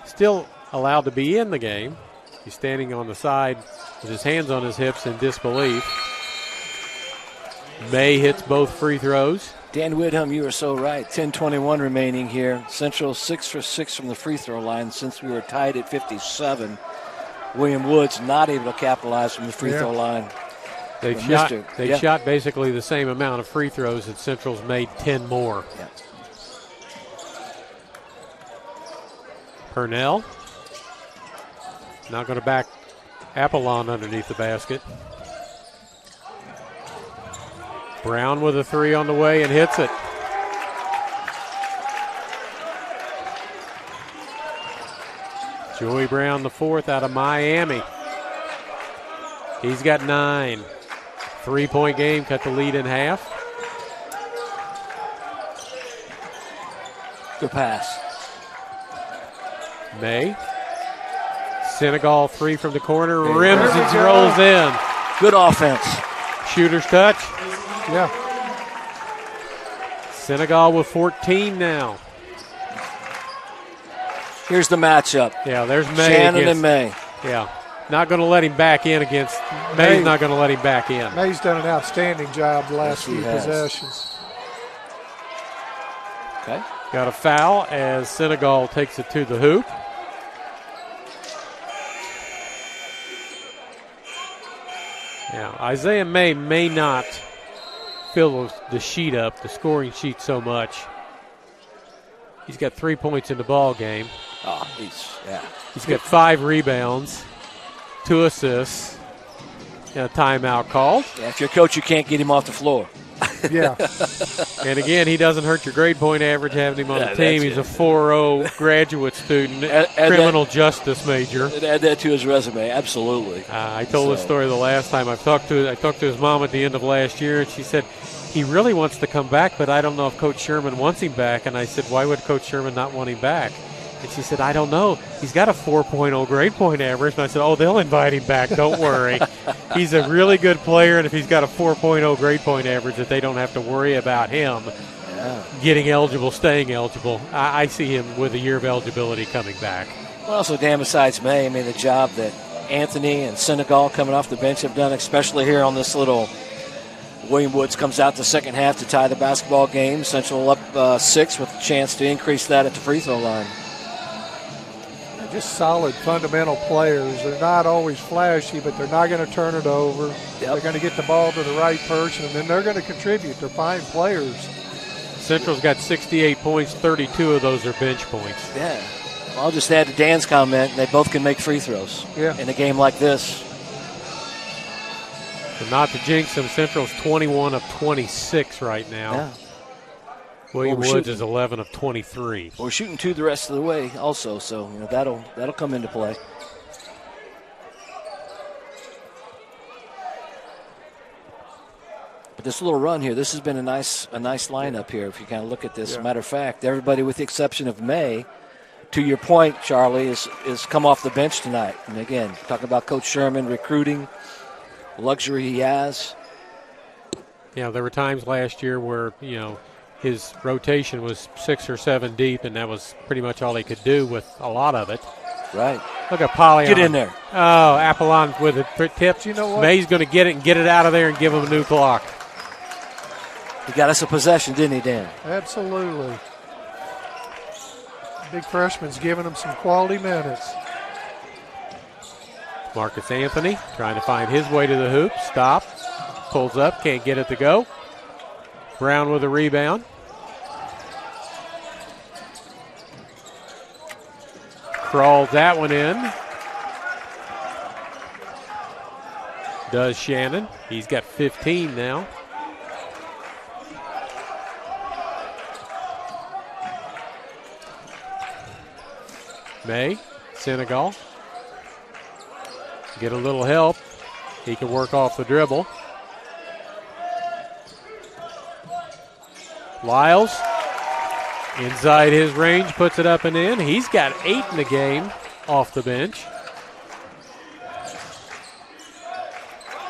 still allowed to be in the game. He's standing on the side with his hands on his hips in disbelief. May hits both free throws. Dan Widham, you were so right. 10:21 remaining here. Central 6 for 6 from the free throw line since we were tied at 57. William Woods not able to capitalize from the free throw line. They shot basically the same amount of free throws, and Central's made 10 more. Yeah. Purnell. Not going to back Apollon underneath the basket. Brown with a 3 on the way and hits it. Joey Brown, the 4th out of Miami. He's got 9. 3-point game, cut the lead in half. Good pass. May. Senegal 3 from the corner. Rims and rolls in. Good offense. Shooter's touch. Yeah. Senegal with 14 now. Here's the matchup. Yeah, there's May. Shannon and May. Yeah. Not going to let him back in against. May's not going to let him back in. May's done an outstanding job the last few possessions. Okay. Got a foul as Senegal takes it to the hoop. Now, Isaiah may not fill the sheet up, the scoring sheet so much. He's got 3 points in the ball game. Oh, He's got 5 rebounds, 2 assists, and a timeout called. Yeah, if you're a coach, you can't get him off the floor. Yeah. And again, he doesn't hurt your grade point average having him on the team. He's a 4.0 graduate student, criminal justice major. Add that to his resume, absolutely. I told this story the last time. I talked to his mom at the end of last year, and she said, he really wants to come back, but I don't know if Coach Sherman wants him back. And I said, why would Coach Sherman not want him back? And she said, I don't know. He's got a 4.0 grade point average. And I said, they'll invite him back. Don't worry. He's a really good player, and if he's got a 4.0 grade point average, that they don't have to worry about him getting eligible, staying eligible. I see him with a year of eligibility coming back. Well, also, Dan, besides May, the job that Anthony and Senegal coming off the bench have done, especially here on this little William Woods comes out the second half to tie the basketball game. Central up 6 with a chance to increase that at the free throw line. They're just solid fundamental players. They're not always flashy, but they're not going to turn it over. Yep. They're going to get the ball to the right person, and then they're going to contribute. They're fine players. Central's got 68 points, 32 of those are bench points. Yeah. Well, I'll just add to Dan's comment, they both can make free throws in a game like this. So not to jinx them, Central's 21 of 26 right now. Yeah. William Woods is 11 of 23. We're shooting 2 the rest of the way also, so that'll come into play. But this little run here, this has been a nice lineup here if you kind of look at this. Matter of fact, everybody with the exception of May, to your point, Charlie, is come off the bench tonight. And again, talking about Coach Sherman recruiting. luxury he has. There were times last year where, his rotation was 6 or 7 deep, and that was pretty much all he could do with a lot of it. Right. Look at Polly. Get in there. Oh, Apollon with it. Tips. You know what? May's going to get it and get it out of there and give him a new clock. He got us a possession, didn't he, Dan? Absolutely. Big freshman's giving him some quality minutes. Marcus Anthony trying to find his way to the hoop. Stop. Pulls up. Can't get it to go. Brown with a rebound. Crawls that one in. Does Shannon. He's got 15 now. May, Senegal. Get a little help. He can work off the dribble. Lyles, inside his range, puts it up and in. He's got 8 in the game off the bench.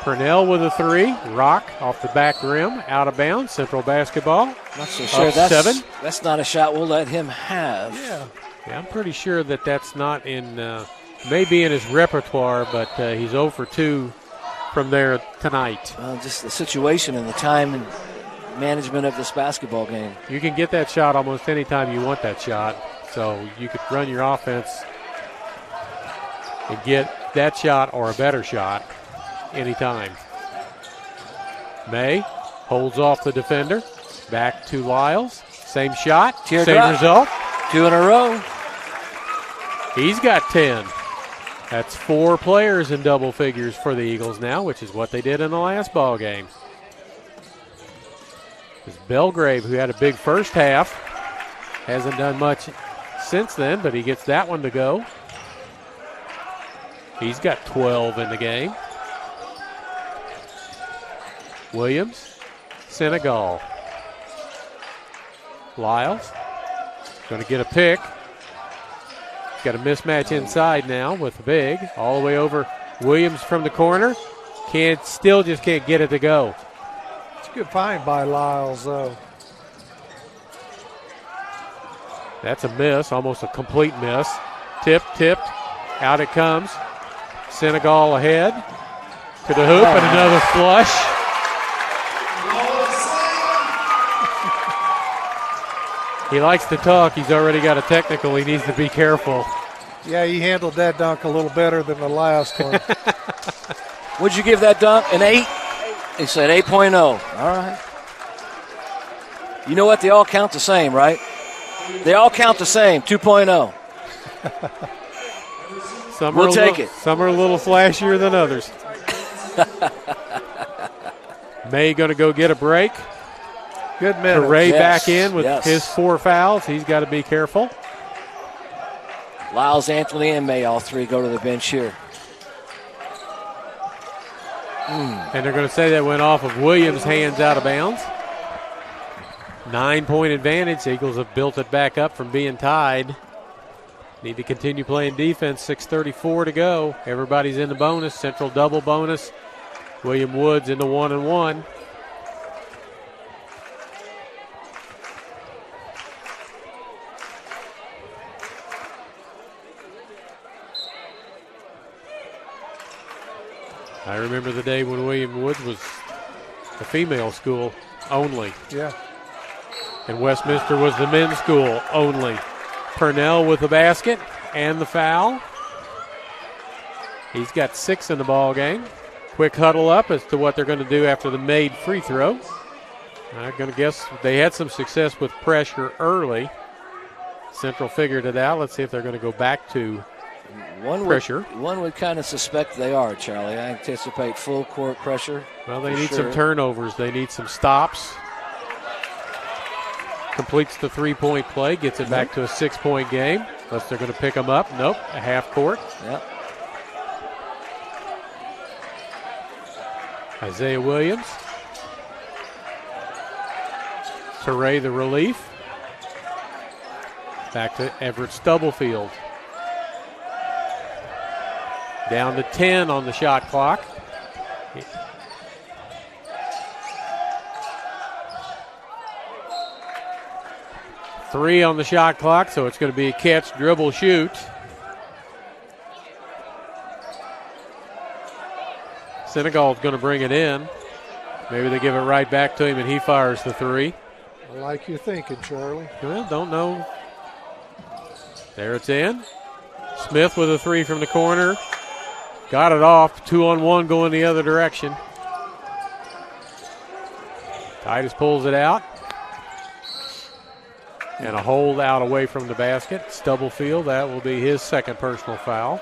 Purnell with a 3. Rock off the back rim, out of bounds. Central basketball. Not so sure. That's not a shot we'll let him have. Yeah, I'm pretty sure that's not in, maybe in his repertoire, but he's 0 for 2 from there tonight. Just the situation and the time and management of this basketball game. You can get that shot almost any time you want that shot, so you could run your offense and get that shot or a better shot anytime. May holds off the defender. Back to Lyles. Same shot. Same result. 2 in a row. He's got 10. That's 4 players in double figures for the Eagles now, which is what they did in the last ball game. It's Belgrave, who had a big first half. Hasn't done much since then, but he gets that one to go. He's got 12 in the game. Williams, Senegal. Lyles going to get a pick. Got a mismatch inside now with the big. All the way over. Williams from the corner. Still just can't get it to go. It's a good find by Lyles, though. That's a miss, almost a complete miss. Tipped. Out it comes. Senegal ahead to the hoop and another flush. He likes to talk. He's already got a technical. He needs to be careful. Yeah, he handled that dunk a little better than the last one. Would you give that dunk an 8? He said 8.0. All right. You know what? They all count the same, right? They all count the same, 2.0. We'll take it. Some are a little flashier than others. May going to go get a break. Good minute. Ray back in with his 4 fouls. He's got to be careful. Lyles, Anthony, and May, all 3 go to the bench here. And they're going to say that went off of Williams' hands out of bounds. 9-point advantage. Eagles have built it back up from being tied. Need to continue playing defense. 6:34 to go. Everybody's in the bonus. Central double bonus. William Woods in the 1-and-1. I remember the day when William Woods was the female school only. Yeah. And Westminster was the men's school only. Purnell with the basket and the foul. He's got 6 in the ball game. Quick huddle up as to what they're going to do after the made free throw. I'm going to guess they had some success with pressure early. Central figured it out. Let's see if they're going to go back to pressure. One would kind of suspect they are, Charlie. I anticipate full court pressure. Well, they need some turnovers. They need some stops. Completes the 3-point play, gets it back to a 6-point game. Unless they're going to pick them up. Nope, a half court. Yep. Isaiah Williams. Teray the relief. Back to Everett Stubblefield. Down to 10 on the shot clock. 3 on the shot clock, so it's going to be a catch, dribble, shoot. Senegal's going to bring it in. Maybe they give it right back to him and he fires the 3. I like your thinking, Charlie. Well, don't know. There it's in. Smith with a 3 from the corner. Got it off. 2-on-1 going the other direction. Titus pulls it out. And a hold out away from the basket. Stubblefield, that will be his second personal foul.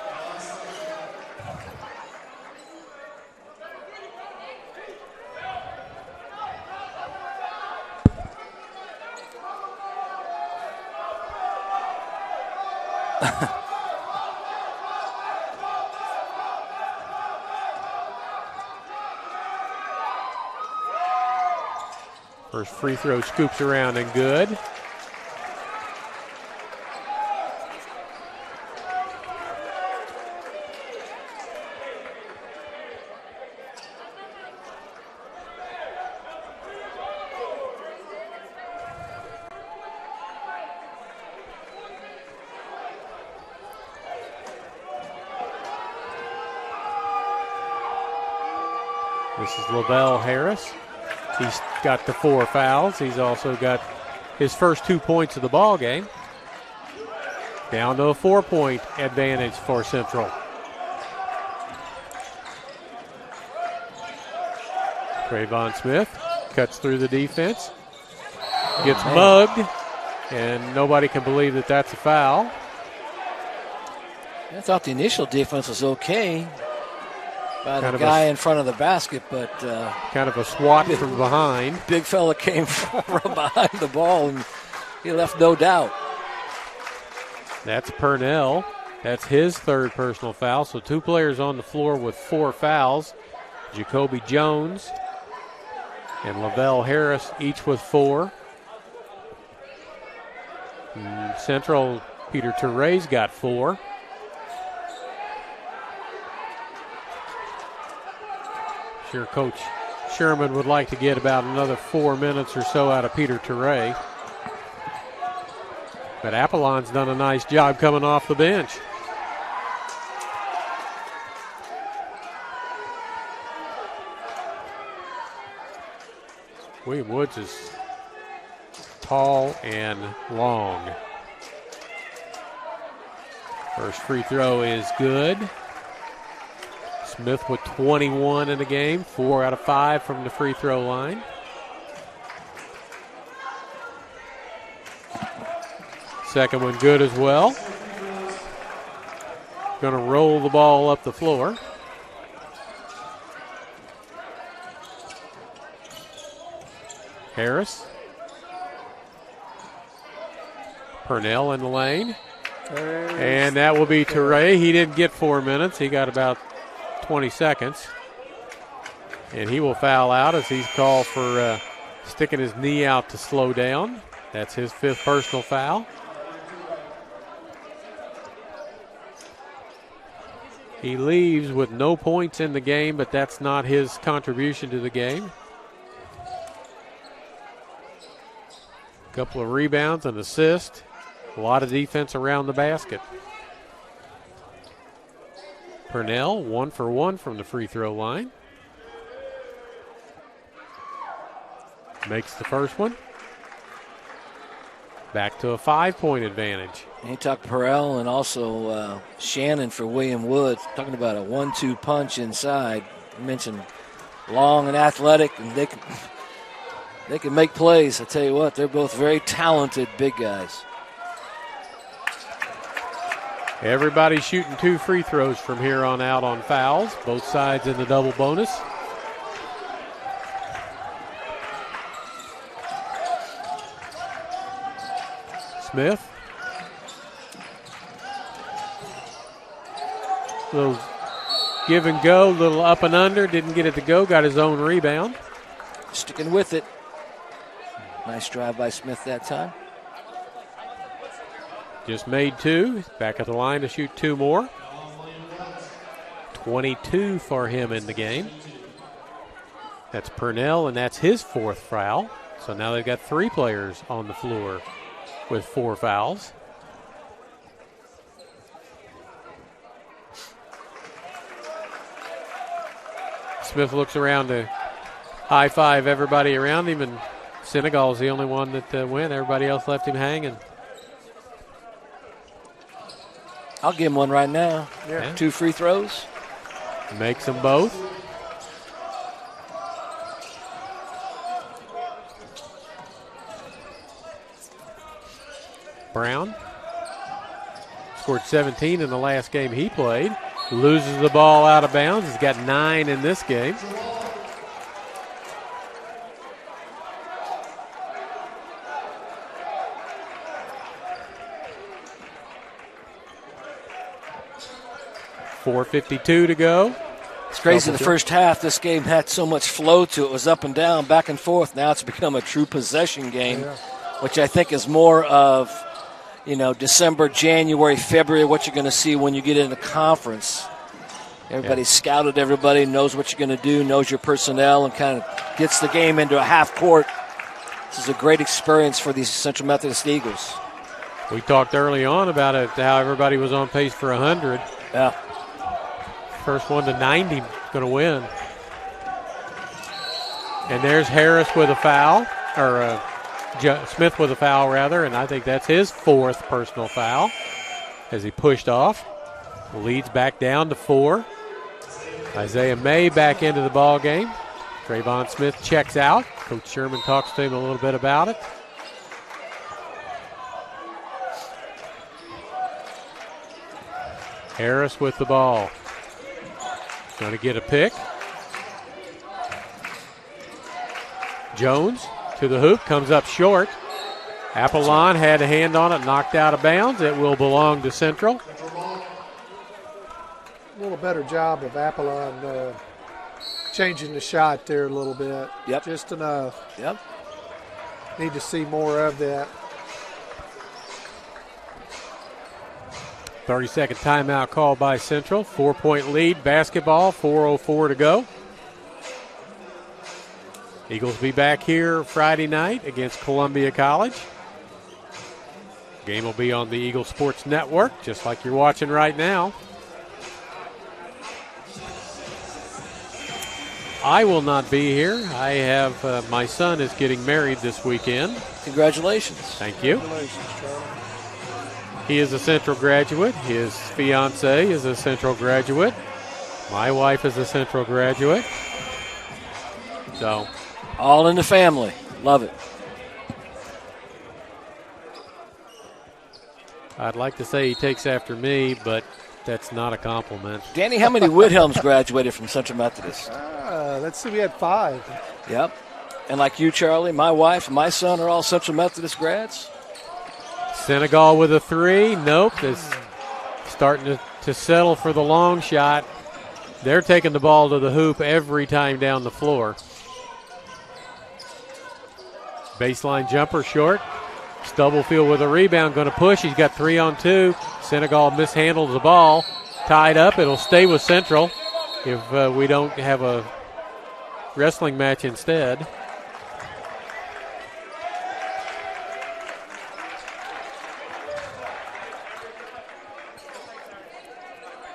First free throw scoops around and good. This is Lavelle Harris. He's got the 4 fouls. He's also got his first 2 points of the ball game. Down to a 4-point advantage for Central. Trayvon Smith cuts through the defense. Gets mugged, and nobody can believe that that's a foul. I thought the initial defense was okay by the guy in front of the basket, but kind of a swat from behind. Big fella came from behind the ball, and he left no doubt. That's Purnell. That's his third personal foul. So 2 players on the floor with 4 fouls. Jacoby Jones and Lavelle Harris, each with 4. And Central, Peter Touré's got 4. Sure, Coach Sherman would like to get about another 4 minutes or so out of Peter Touré. But Apollon's done a nice job coming off the bench. William Woods is tall and long. First free throw is good. Smith with 21 in the game, 4 out of 5 from the free throw line. Second one good as well. Going to roll the ball up the floor. Harris. Purnell in the lane. And that will be Touré. He didn't get 4 minutes. He got about 20 seconds. And he will foul out as he's called for sticking his knee out to slow down. That's his 5th personal foul. He leaves with no points in the game, but that's not his contribution to the game. A couple of rebounds and assists. A lot of defense around the basket. Purnell, 1 for 1 from the free throw line. Makes the first one. Back to a 5-point advantage. He talked Purnell and also Shannon for William Woods. Talking about a 1-2 punch inside. You mentioned long and athletic, and they can make plays. I tell you what, they're both very talented big guys. Everybody's shooting 2 free throws from here on out on fouls. Both sides in the double bonus. Smith. Little give and go, little up and under. Didn't get it to go. Got his own rebound. Sticking with it. Nice drive by Smith that time. Just made 2. Back at the line to shoot 2 more. 22 for him in the game. That's Purnell, and that's his 4th foul. So now they've got 3 players on the floor with 4 fouls. Smith looks around to high-five everybody around him, and Senegal's the only one that went. Everybody else left him hanging. I'll give him one right now. Yeah. 2 free throws. Makes them both. Brown scored 17 in the last game he played. Loses the ball out of bounds. He's got 9 in this game. .452 to go. It's crazy. The first half, this game had so much flow to it. It was up and down, back and forth. Now it's become a true possession game, which I think is more of, December, January, February, what you're going to see when you get into conference. Everybody scouted everybody, knows what you're going to do, knows your personnel, and kind of gets the game into a half court. This is a great experience for these Central Methodist Eagles. We talked early on about it, how everybody was on pace for 100. Yeah. First one to 90 going to win. And there's Harris with a foul, or Smith with a foul, rather, and I think that's his 4th personal foul as he pushed off. Leads back down to 4. Isaiah May back into the ball game. Trayvon Smith checks out. Coach Sherman talks to him a little bit about it. Harris with the ball. Going to get a pick. Jones to the hoop, comes up short. Apollon had a hand on it, knocked out of bounds. It will belong to Central. A little better job of Apollon changing the shot there a little bit. Yep. Just enough. Yep. Need to see more of that. 30-second timeout called by Central. 4-point lead, basketball, 4:04 to go. Eagles be back here Friday night against Columbia College. Game will be on the Eagle Sports Network, just like you're watching right now. I will not be here. I have my son is getting married this weekend. Congratulations. Thank you. Congratulations, Charlie. He is a Central graduate. His fiance is a Central graduate. My wife is a Central graduate. So, all in the family. Love it. I'd like to say he takes after me, but that's not a compliment. Danny, how many Whithelms graduated from Central Methodist? Let's see, we had 5. Yep. And like you, Charlie, my wife and my son are all Central Methodist grads. Senegal with a 3. Nope. It's starting to settle for the long shot. They're taking the ball to the hoop every time down the floor. Baseline jumper short. Stubblefield with a rebound, going to push. He's got 3 on 2. Senegal mishandles the ball. Tied up. It'll stay with Central if we don't have a wrestling match instead.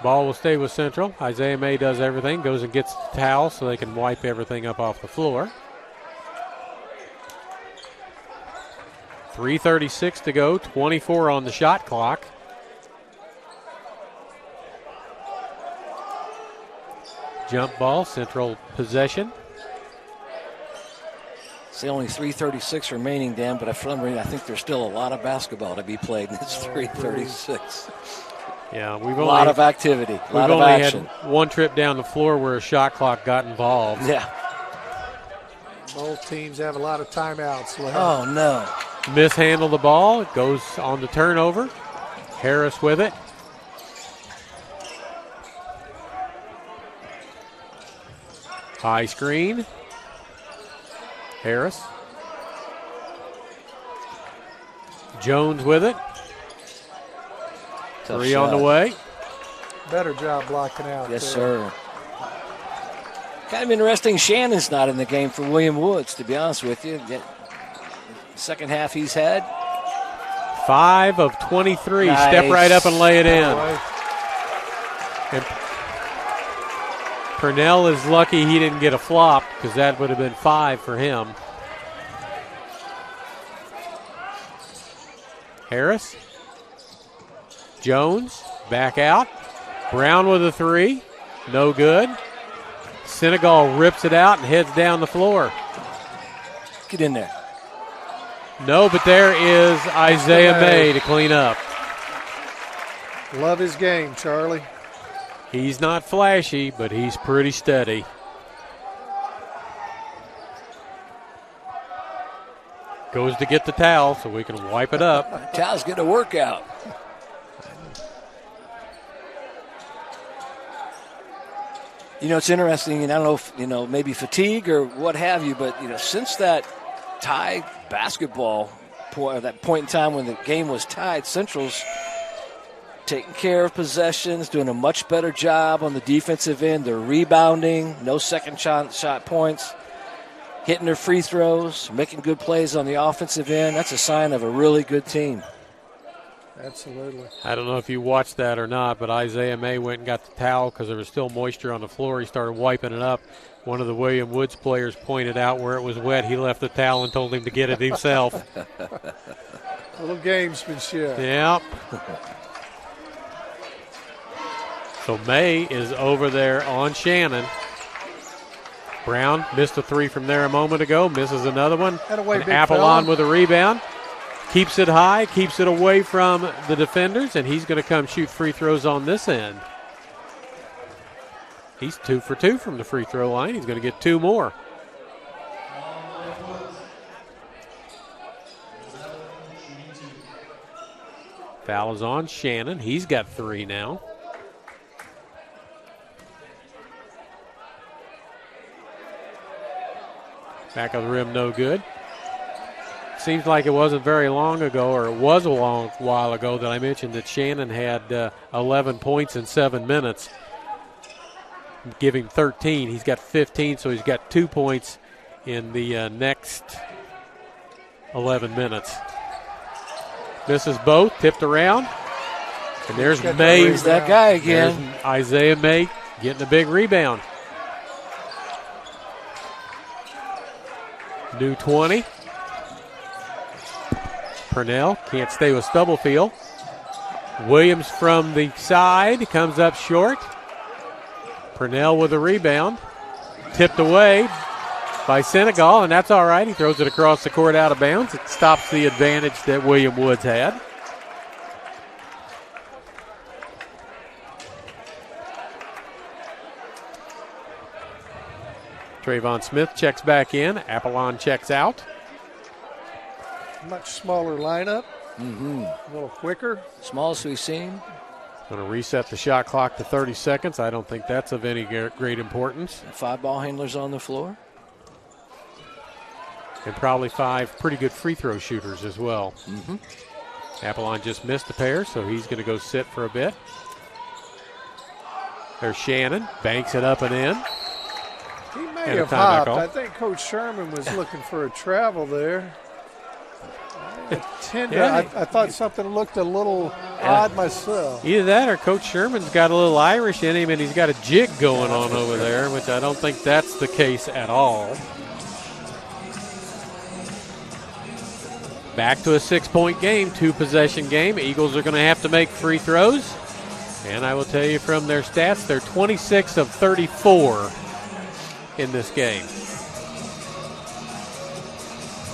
Ball will stay with Central. Isaiah May does everything, goes and gets the towel so they can wipe everything up off the floor. 3:36 to go, 24 on the shot clock. Jump ball, Central possession. It's only 3:36 remaining, Dan, but for some reason I think there's still a lot of basketball to be played, and it's 3:36. Yeah, a lot of activity, a lot of action. We've only had one trip down the floor where a shot clock got involved. Yeah. Both teams have a lot of timeouts left. Oh, no. Mishandle the ball. It goes on the turnover. Harris with it. High screen. Harris. Jones with it. Tough 3 shot. on the way. Better job blocking out. Yes, there. sir. Kind of interesting Shannon's not in the game for William Woods, to be honest with you. Second half he's had. 5 of 23. Nice. Step right up and lay it in. And Purnell is lucky he didn't get a flop because that would have been 5 for him. Harris. Jones back out. Brown with a 3. No good. Senegal rips it out and heads down the floor. Get in there. No, but there is Isaiah May to clean up. Love his game, Charlie. He's not flashy, but he's pretty steady. Goes to get the towel so we can wipe it up. Towel's getting a workout. You know, it's interesting, and I don't know if, maybe fatigue or what have you, but, since that tie basketball point, that point in time when the game was tied, Central's taking care of possessions, doing a much better job on the defensive end. They're rebounding, no second shot points, hitting their free throws, making good plays on the offensive end. That's a sign of a really good team. Absolutely. I don't know if you watched that or not, but Isaiah May went and got the towel because there was still moisture on the floor. He started wiping it up. One of the William Woods players pointed out where it was wet. He left the towel and told him to get it himself. A little gamesmanship. Yeah. So May is over there on Shannon. Brown missed a 3 from there a moment ago, misses another one. Away, and Apollon with a rebound. Keeps it high, keeps it away from the defenders, and he's going to come shoot free throws on this end. He's 2 for 2 from the free throw line. He's going to get 2 more. Foul is on Shannon. He's got 3 now. Back of the rim, no good. Seems like it wasn't very long ago, or it was a long while ago, that I mentioned that Shannon had 11 points in 7 minutes. Give him 13. He's got 15, so he's got 2 points in the next 11 minutes. Misses both, tipped around. And there's May. There's that guy again. There's Isaiah May getting a big rebound. New 20. Purnell can't stay with Stubblefield. Williams from the side comes up short. Purnell with a rebound. Tipped away by Senegal, and that's all right. He throws it across the court out of bounds. It stops the advantage that William Woods had. Trayvon Smith checks back in. Apollon checks out. Much smaller lineup. A little quicker. Smallest we've seen. Going to reset the shot clock to 30 seconds. I don't think that's of any great importance. 5 ball handlers on the floor. And probably 5 pretty good free throw shooters as well. Apollon just missed a pair, so he's going to go sit for a bit. There's Shannon. Banks it up and in. He may have hopped. I think Coach Sherman was looking for a travel there. I thought something looked a little odd myself. Either that or Coach Sherman's got a little Irish in him and he's got a jig going on over there, which I don't think that's the case at all. Back to a 6-point game, 2-possession game. Eagles are going to have to make free throws. And I will tell you from their stats, they're 26 of 34 in this game.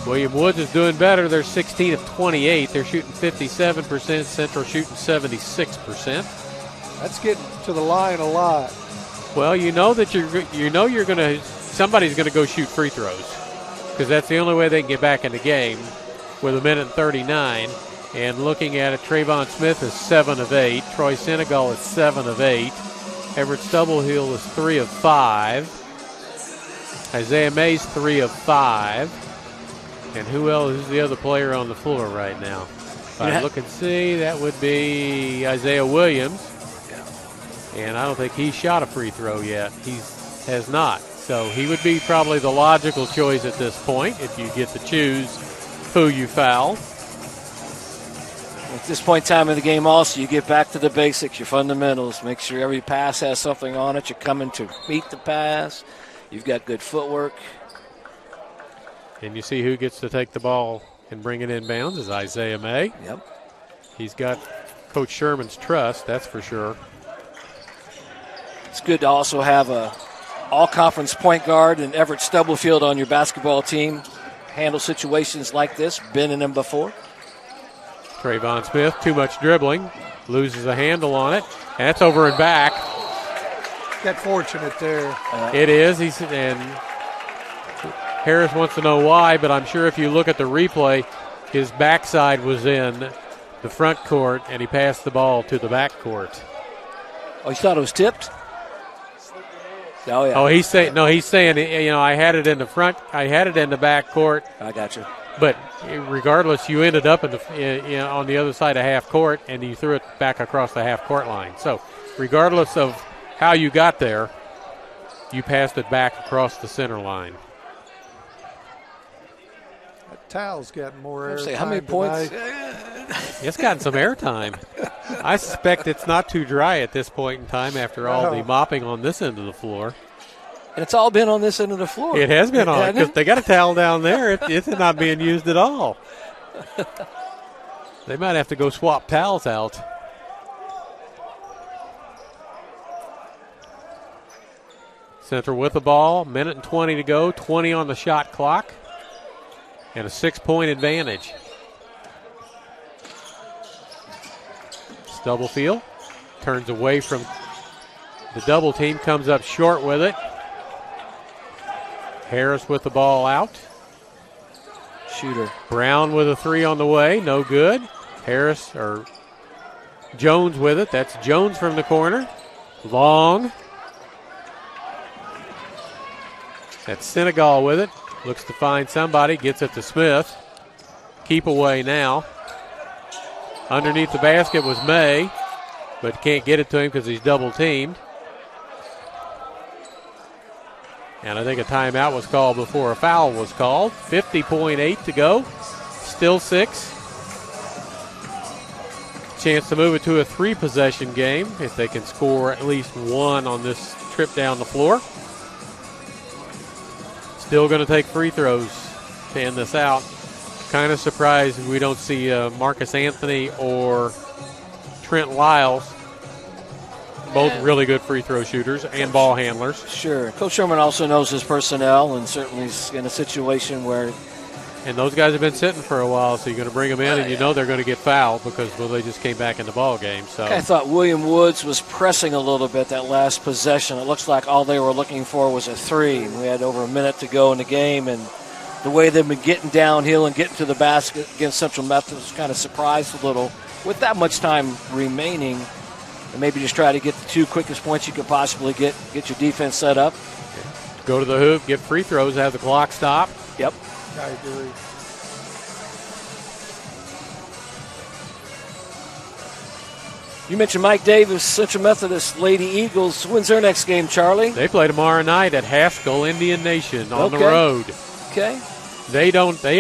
William Woods is doing better. They're 16 of 28. They're shooting 57%. Central shooting 76%. That's getting to the line a lot. Well, you know that you're going to somebody's going to go shoot free throws because that's the only way they can get back in the game with 1:39. And looking at it, Trayvon Smith is 7 of 8. Troy Senegal is 7 of 8. Everett Stubblehill is 3 of 5. Isaiah Mays 3 of 5. And who else is the other player on the floor right now? If I look and see, that would be Isaiah Williams. And I don't think he shot a free throw yet. He has not. So he would be probably the logical choice at this point if you get to choose who you foul. At this point in time in the game also, you get back to the basics, your fundamentals. Make sure every pass has something on it. You're coming to meet the pass. You've got good footwork. And you see who gets to take the ball and bring it inbounds is Isaiah May. Yep. He's got Coach Sherman's trust, that's for sure. It's good to also have a all-conference point guard and Everett Stubblefield on your basketball team. Handle situations like this, been in them before. Trayvon Smith, too much dribbling, loses a handle on it, and it's over and back. Got fortunate there. It is. And Harris wants to know why, but I'm sure if you look at the replay, his backside was in the front court, and he passed the ball to the back court. Oh, you thought it was tipped? Oh, yeah. Oh, he's saying, I had it in the front, I had it in the back court. I got you. But regardless, you ended up on the other side of half court, and you threw it back across the half court line. So regardless of how you got there, you passed it back across the center line. That towel's gotten more air time. How many points? It's gotten some airtime. I suspect it's not too dry at this point in time after all the mopping on this end of the floor. And it's all been on this end of the floor. It has been on, because they got a towel down there. It's not being used at all. They might have to go swap towels out. Central with the ball, minute and 20 to go, 20 on the shot clock, and a 6-point advantage. Stubblefield turns away from the double team, comes up short with it. Harris with the ball out. Shooter. Brown with a three on the way, no good. Jones with it. That's Jones from the corner. Long. That's Senegal with it. Looks to find somebody, gets it to Smith. Keep away now. Underneath the basket was May, but can't get it to him because he's double teamed. And I think a timeout was called before a foul was called. 50.8 to go. Still 6. Chance to move it to a 3-possession game if they can score at least one on this trip down the floor. Still going to take free throws to end this out. Kind of surprised we don't see Marcus Anthony or Trent Lyles. Both really good free throw shooters and ball handlers. Sure. Coach Sherman also knows his personnel and certainly is in a situation where. And those guys have been sitting for a while, so you're going to bring them in and you know they're going to get fouled because, they just came back in the ball game. So I thought William Woods was pressing a little bit that last possession. It looks like all they were looking for was a three. We had over a minute to go in the game, and the way they've been getting downhill and getting to the basket against Central Methodist kind of surprised a little. With that much time remaining, and maybe just try to get the 2 quickest points you could possibly get your defense set up. Go to the hoop, get free throws, have the clock stop. Yep. I agree. You mentioned Mike Davis, Central Methodist Lady Eagles. When's their next game, Charlie? They play tomorrow night at Haskell Indian Nation on the road. Okay. They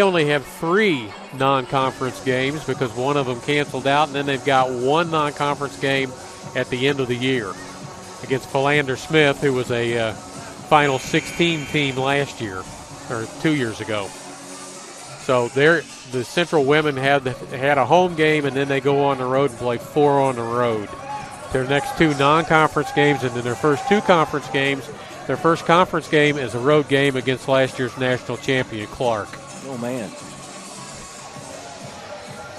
only have 3 non-conference games because one of them canceled out, and then they've got 1 non-conference game at the end of the year against Philander Smith, who was a Final 16 team last year or 2 years ago. So the Central women had a home game, and then they go on the road and play 4 on the road. Their next 2 non-conference games, and then their first 2 conference games. Their first conference game is a road game against last year's national champion, Clark. Oh, man.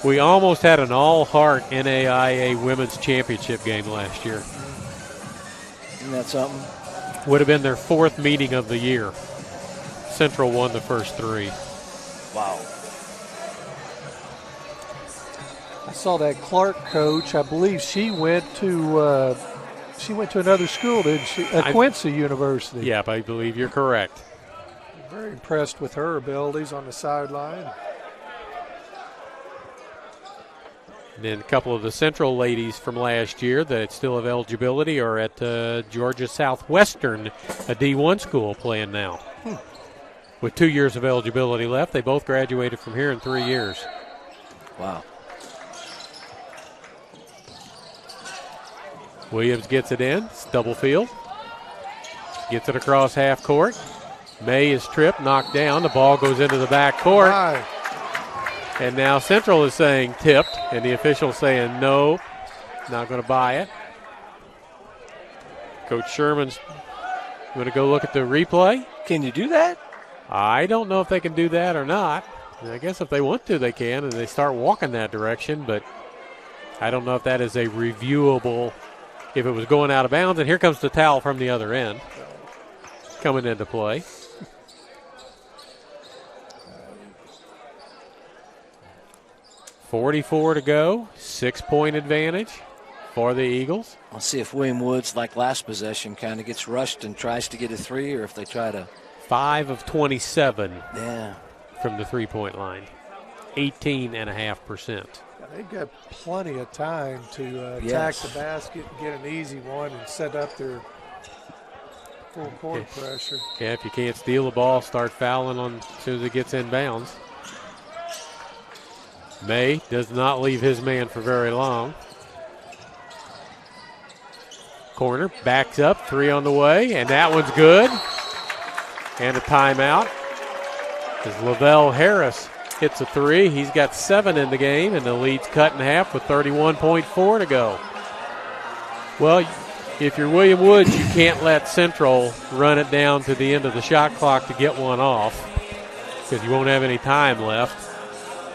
We almost had an all-heart NAIA women's championship game last year. Isn't that something? Would have been their 4th meeting of the year. Central won the first 3. Wow. I saw that Clark coach. I believe she went to another school, didn't she? At Quincy University. Yeah, I believe you're correct. Very impressed with her abilities on the sideline. And then a couple of the Central ladies from last year that still have eligibility are at Georgia Southwestern, a D1 school, playing now. With 2 years of eligibility left, they both graduated from here in 3 years. Wow. Williams gets it in. Stubblefield gets it across half court. May is tripped, knocked down. The ball goes into the back court. And now Central is saying tipped, and the official saying no, not going to buy it. Coach Sherman's going to go look at the replay. Can you do that? I don't know if they can do that or not. I guess if they want to, they can, and they start walking that direction, but I don't know if that is a reviewable, if it was going out of bounds. And here comes the towel from the other end coming into play. .44 to go, 6-point advantage for the Eagles. Let's see if William Woods, like last possession, kind of gets rushed and tries to get a three, or if they try to. 5 of 27 Yeah. from the three-point line, 18.5%. They've got plenty of time to attack the basket and get an easy one and set up their full court pressure. Yeah, if you can't steal the ball, start fouling on as soon as it gets inbounds. May does not leave his man for very long. Corner, backs up, 3 on the way, and that one's good. And a timeout. As Lavelle Harris hits a 3. He's got 7 in the game, and the lead's cut in half with 31.4 to go. Well, if you're William Woods, you can't let Central run it down to the end of the shot clock to get one off because you won't have any time left.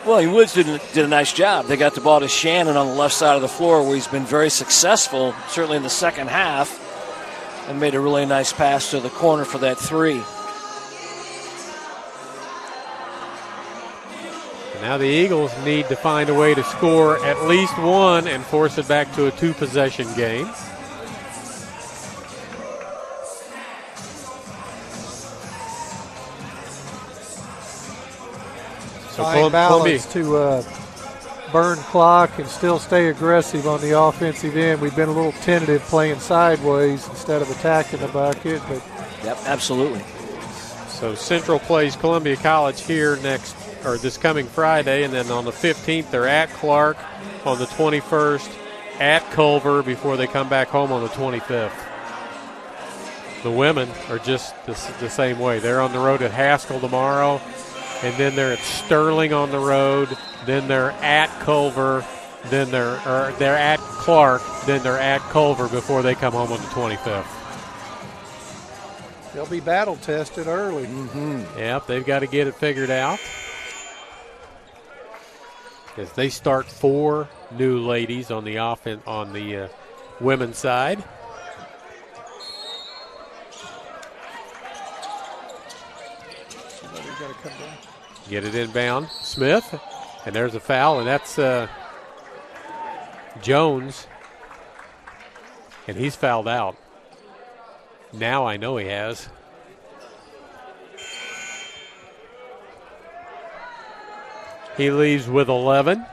Well, Woods did a nice job. They got the ball to Shannon on the left side of the floor, where he's been very successful, certainly in the second half, and made a really nice pass to the corner for that 3. And now the Eagles need to find a way to score at least one and force it back to a 2-possession game. Fine balance to burn clock and still stay aggressive on the offensive end. We've been a little tentative playing sideways instead of attacking the bucket. But yep, absolutely. So Central plays Columbia College here this coming Friday, and then on the 15th they're at Clark, on the 21st at Culver before they come back home on the 25th. The women are just the same way. They're on the road at Haskell tomorrow, and then they're at Sterling on the road, then they're at Culver, then they're at Clark, then they're at Culver before they come home on the 25th. They'll be battle tested early. Yep, they've got to get it figured out. As they start 4 new ladies on the women's side. Get it inbound. Smith. And there's a foul, and that's Jones. And he's fouled out. Now I know he has. He leaves with 11.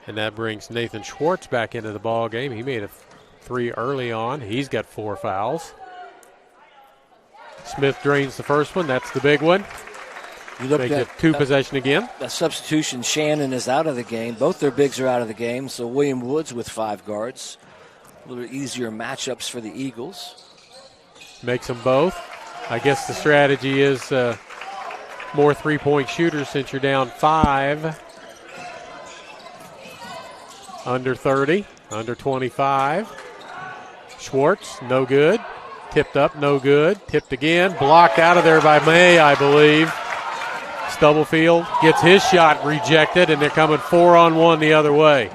And that brings Nathan Schwartz back into the ball game. He made a 3 early on. He's got 4 fouls. Smith drains the first one. That's the big one. Make it 2 possession again. That substitution, Shannon is out of the game. Both their bigs are out of the game. So William Woods with 5 guards. A little easier matchups for the Eagles. Makes them both. I guess the strategy is more 3-point shooters since you're down 5. Under 30, under 25. Schwartz, no good. Tipped up, no good. Tipped again. Blocked out of there by May, I believe. Stubblefield gets his shot rejected, and they're coming 4-on-1 the other way.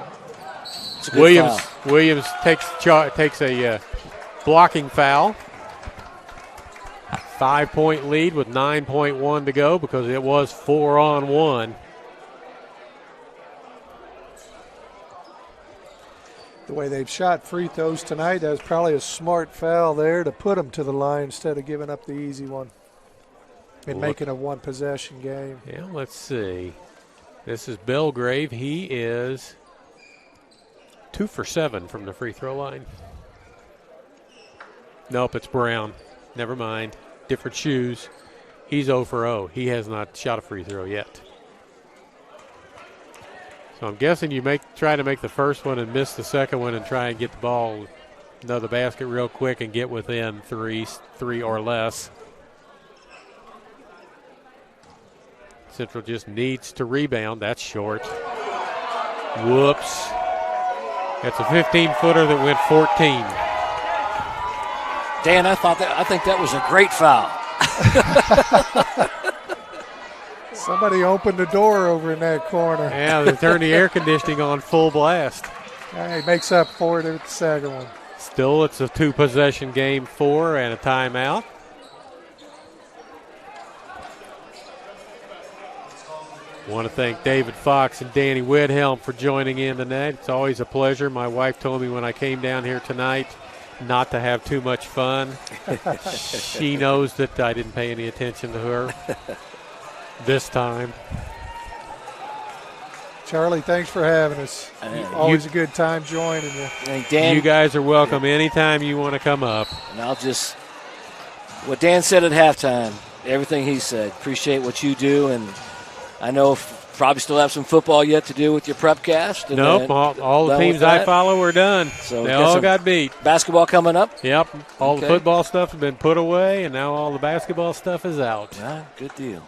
Williams takes a blocking foul. 5-point lead with 9.1 to go because it was 4-on-1. the way they've shot free throws tonight, that was probably a smart foul there to put them to the line instead of giving up the easy one and making a one-possession game. Yeah, let's see. This is Belgrave. He is 2 for 7 from the free throw line. Nope, it's Brown. Never mind. Different shoes. He's 0 for 0. He has not shot a free throw yet. So I'm guessing you try to make the first one and miss the second one and try and get the ball into the basket real quick and get within three or less. Central just needs to rebound. That's short. Whoops. That's a 15-footer that went 14. Dan, I think that was a great foul. Somebody opened the door over in that corner. Yeah, they turned the air conditioning on full blast. He makes up for it with the second one. Still, it's a 2-possession game, 4 and a timeout. Want to thank David Fox and Danny Widhelm for joining in tonight. It's always a pleasure. My wife told me when I came down here tonight not to have too much fun. She knows that I didn't pay any attention to her this time. Charlie, thanks for having us. Always a good time joining you. Dan, you guys are welcome anytime you want to come up. And what Dan said at halftime, everything he said. Appreciate what you do, and I know probably still have some football yet to do with your prep cast. Nope, all the teams I follow are done. So they all got beat. Basketball coming up? Yep, all the football stuff has been put away, and now all the basketball stuff is out. Yeah, good deal.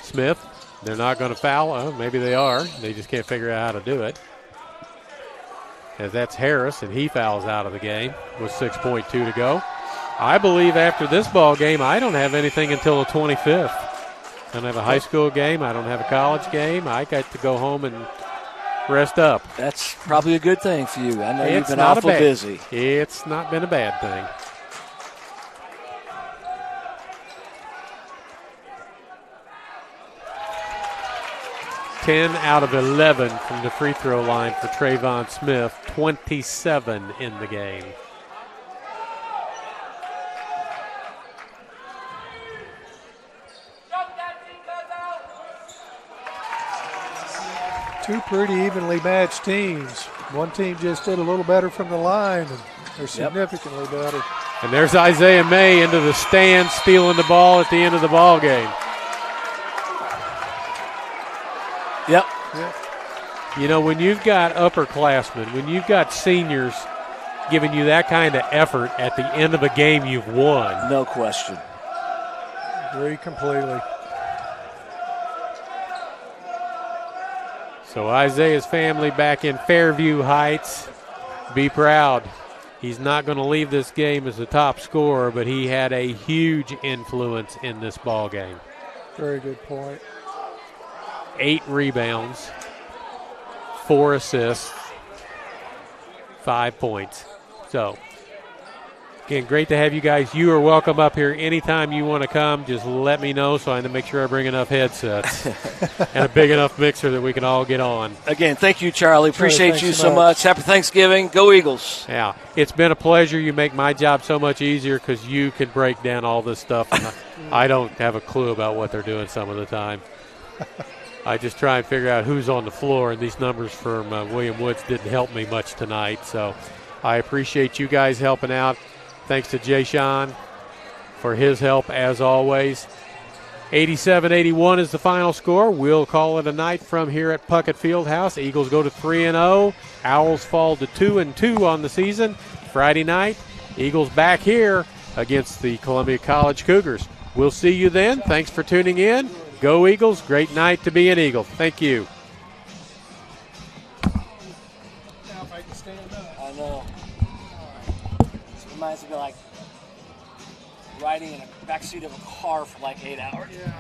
Smith, they're not going to foul. Oh, maybe they are. They just can't figure out how to do it. As that's Harris, and he fouls out of the game with 6.2 to go. I believe after this ball game, I don't have anything until the 25th. I don't have a high school game. I don't have a college game. I got to go home and rest up. That's probably a good thing for you. I know you've been awful busy. It's not been a bad thing. Ten out of 11 from the free throw line for Trayvon Smith, 27 in the game. Two pretty evenly matched teams. One team just did a little better from the line, and they're significantly better. And there's Isaiah May into the stand, stealing the ball at the end of the ball game. Yep. You know, when you've got upperclassmen, when you've got seniors giving you that kind of effort at the end of a game you've won. No question. Agree completely. So Isaiah's family back in Fairview Heights. Be proud. He's not going to leave this game as the top scorer, but he had a huge influence in this ball game. Very good point. 8 rebounds, 4 assists, 5 points. So, again, great to have you guys. You are welcome up here anytime you want to come. Just let me know so I can make sure I bring enough headsets and a big enough mixer that we can all get on. Again, thank you, Charlie. Appreciate you so much. Happy Thanksgiving. Go Eagles. Yeah, it's been a pleasure. You make my job so much easier because you can break down all this stuff. And I don't have a clue about what they're doing some of the time. I just try and figure out who's on the floor, and these numbers from William Woods didn't help me much tonight. So I appreciate you guys helping out. Thanks to Jay Sean for his help, as always. 87-81 is the final score. We'll call it a night from here at Puckett Fieldhouse. Eagles go to 3-0. Owls fall to 2-2 on the season. Friday night, Eagles back here against the Columbia College Cougars. We'll see you then. Thanks for tuning in. Go Eagles. Great night to be an Eagle. Thank you. I know. It reminds me of like riding in a backseat of a car for like 8 hours. Yeah.